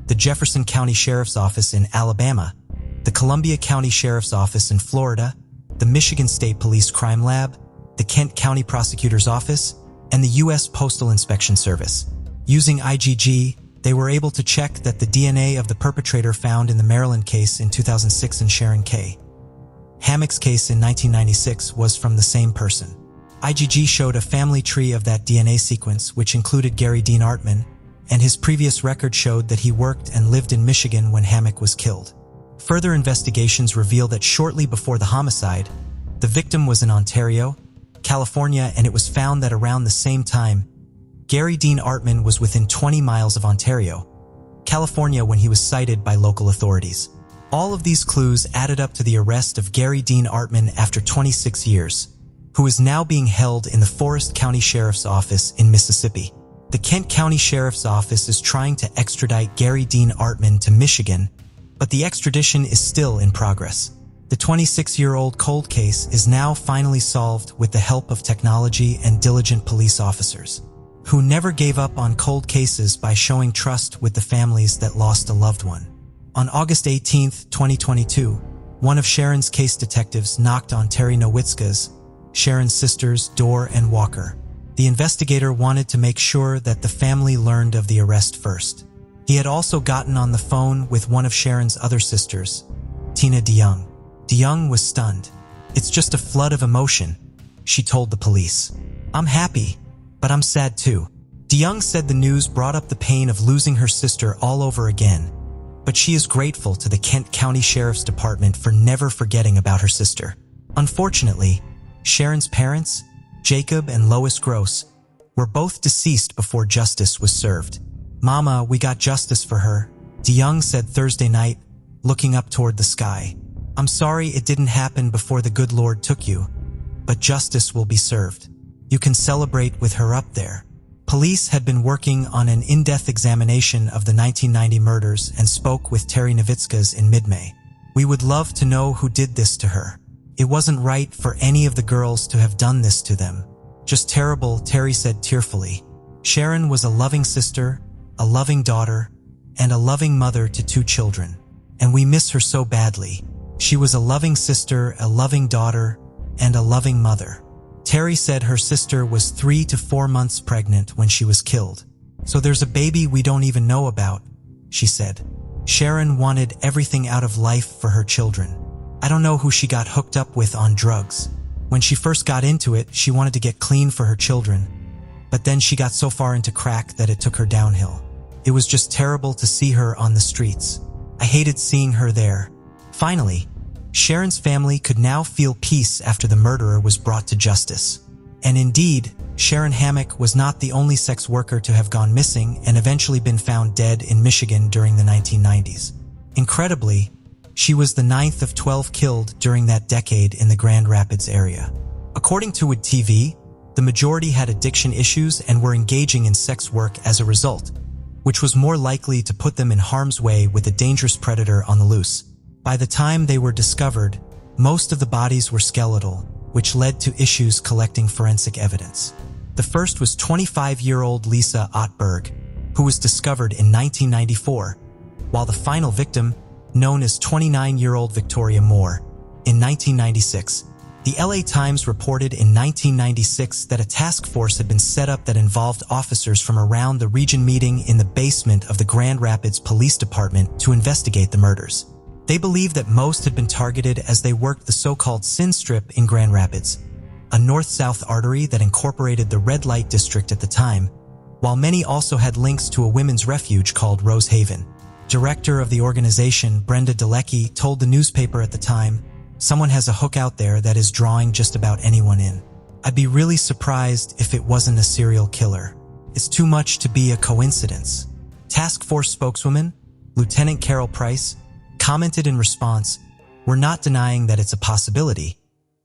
the Jefferson County Sheriff's Office in Alabama, the Columbia County Sheriff's Office in Florida, the Michigan State Police Crime Lab, the Kent County Prosecutor's Office, and the U.S. Postal Inspection Service. Using IgG, they were able to check that the DNA of the perpetrator found in the Maryland case in 2006 and Sharon K. Hammock's case in 1996 was from the same person. IgG showed a family tree of that DNA sequence, which included Gary Dean Artman, and his previous record showed that he worked and lived in Michigan when Hammock was killed. Further investigations reveal that shortly before the homicide, the victim was in Ontario, California, and it was found that around the same time, Gary Dean Artman was within 20 miles of Ontario, California when he was cited by local authorities. All of these clues added up to the arrest of Gary Dean Artman after 26 years, who is now being held in the Forest County Sheriff's Office in Mississippi. The Kent County Sheriff's Office is trying to extradite Gary Dean Artman to Michigan, but the extradition is still in progress. The 26-year-old cold case is now finally solved with the help of technology and diligent police officers. who never gave up on cold cases by showing trust with the families that lost a loved one. On August 18, 2022, one of Sharon's case detectives knocked on Terry Nowitzka's, Sharon's sisters, door and Walker. The investigator wanted to make sure that the family learned of the arrest first. He had also gotten on the phone with one of Sharon's other sisters, Tina DeYoung. DeYoung was stunned. "It's just a flood of emotion," she told the police. "I'm happy, but I'm sad too." DeYoung said the news brought up the pain of losing her sister all over again, but she is grateful to the Kent County Sheriff's Department for never forgetting about her sister. Unfortunately, Sharon's parents, Jacob and Lois Gross, were both deceased before justice was served. "Mama, we got justice for her," DeYoung said Thursday night, looking up toward the sky. "I'm sorry it didn't happen before the good Lord took you, but justice will be served. You can celebrate with her up there." Police had been working on an in-depth examination of the 1990 murders and spoke with Terry Nowitzka's in mid-May. "We would love to know who did this to her. It wasn't right for any of the girls to have done this to them. Just terrible," Terry said tearfully. "Sharon was a loving sister, a loving daughter, and a loving mother to 2 children, and we miss her so badly. She was a loving sister, a loving daughter, and a loving mother." Terry said her sister was 3 to 4 months pregnant when she was killed. "So there's a baby we don't even know about," she said. "Sharon wanted everything out of life for her children. I don't know who she got hooked up with on drugs. When she first got into it, she wanted to get clean for her children, but then she got so far into crack that it took her downhill. It was just terrible to see her on the streets. I hated seeing her there." Finally, Sharon's family could now feel peace after the murderer was brought to justice. And indeed, Sharon Hammock was not the only sex worker to have gone missing and eventually been found dead in Michigan during the 1990s. Incredibly, she was the 9th of 12 killed during that decade in the Grand Rapids area. According to Wood TV, the majority had addiction issues and were engaging in sex work as a result, which was more likely to put them in harm's way with a dangerous predator on the loose. By the time they were discovered, most of the bodies were skeletal, which led to issues collecting forensic evidence. The first was 25-year-old Lisa Ottberg, who was discovered in 1994, while the final victim, known as 29-year-old Victoria Moore, in 1996. The LA Times reported in 1996 that a task force had been set up that involved officers from around the region meeting in the basement of the Grand Rapids Police Department to investigate the murders. They believed that most had been targeted as they worked the so-called Sin Strip in Grand Rapids, a north-south artery that incorporated the red light district at the time, while many also had links to a women's refuge called Rose Haven. Director of the organization, Brenda Delecky, told the newspaper at the time, "Someone has a hook out there that is drawing just about anyone in. I'd be really surprised if it wasn't a serial killer. It's too much to be a coincidence." Task Force spokeswoman, Lieutenant Carol Price, commented in response, "We're not denying that it's a possibility,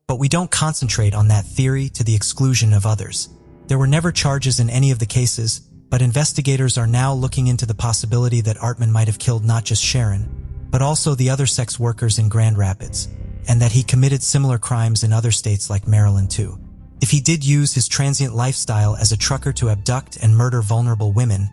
but we don't concentrate on that theory to the exclusion of others. There were never charges in any of the cases, but investigators are now looking into the possibility that Artman might have killed not just Sharon, but also the other sex workers in Grand Rapids, and that he committed similar crimes in other states like Maryland too. If he did use his transient lifestyle as a trucker to abduct and murder vulnerable women,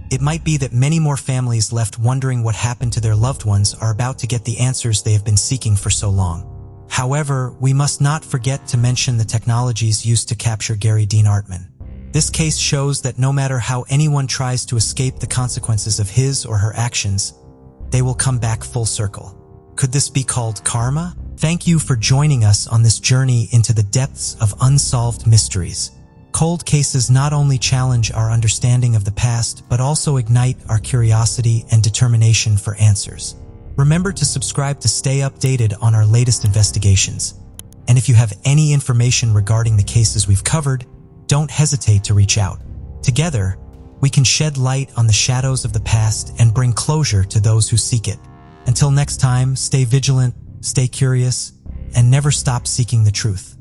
it might be that many more families left wondering what happened to their loved ones are about to get the answers they have been seeking for so long. However, we must not forget to mention the technologies used to capture Gary Dean Artman. This case shows that no matter how anyone tries to escape the consequences of his or her actions, they will come back full circle. Could this be called karma? Thank you for joining us on this journey into the depths of unsolved mysteries. Cold cases not only challenge our understanding of the past, but also ignite our curiosity and determination for answers. Remember to subscribe to stay updated on our latest investigations. And if you have any information regarding the cases we've covered, don't hesitate to reach out. Together, we can shed light on the shadows of the past and bring closure to those who seek it. Until next time, stay vigilant, stay curious, and never stop seeking the truth.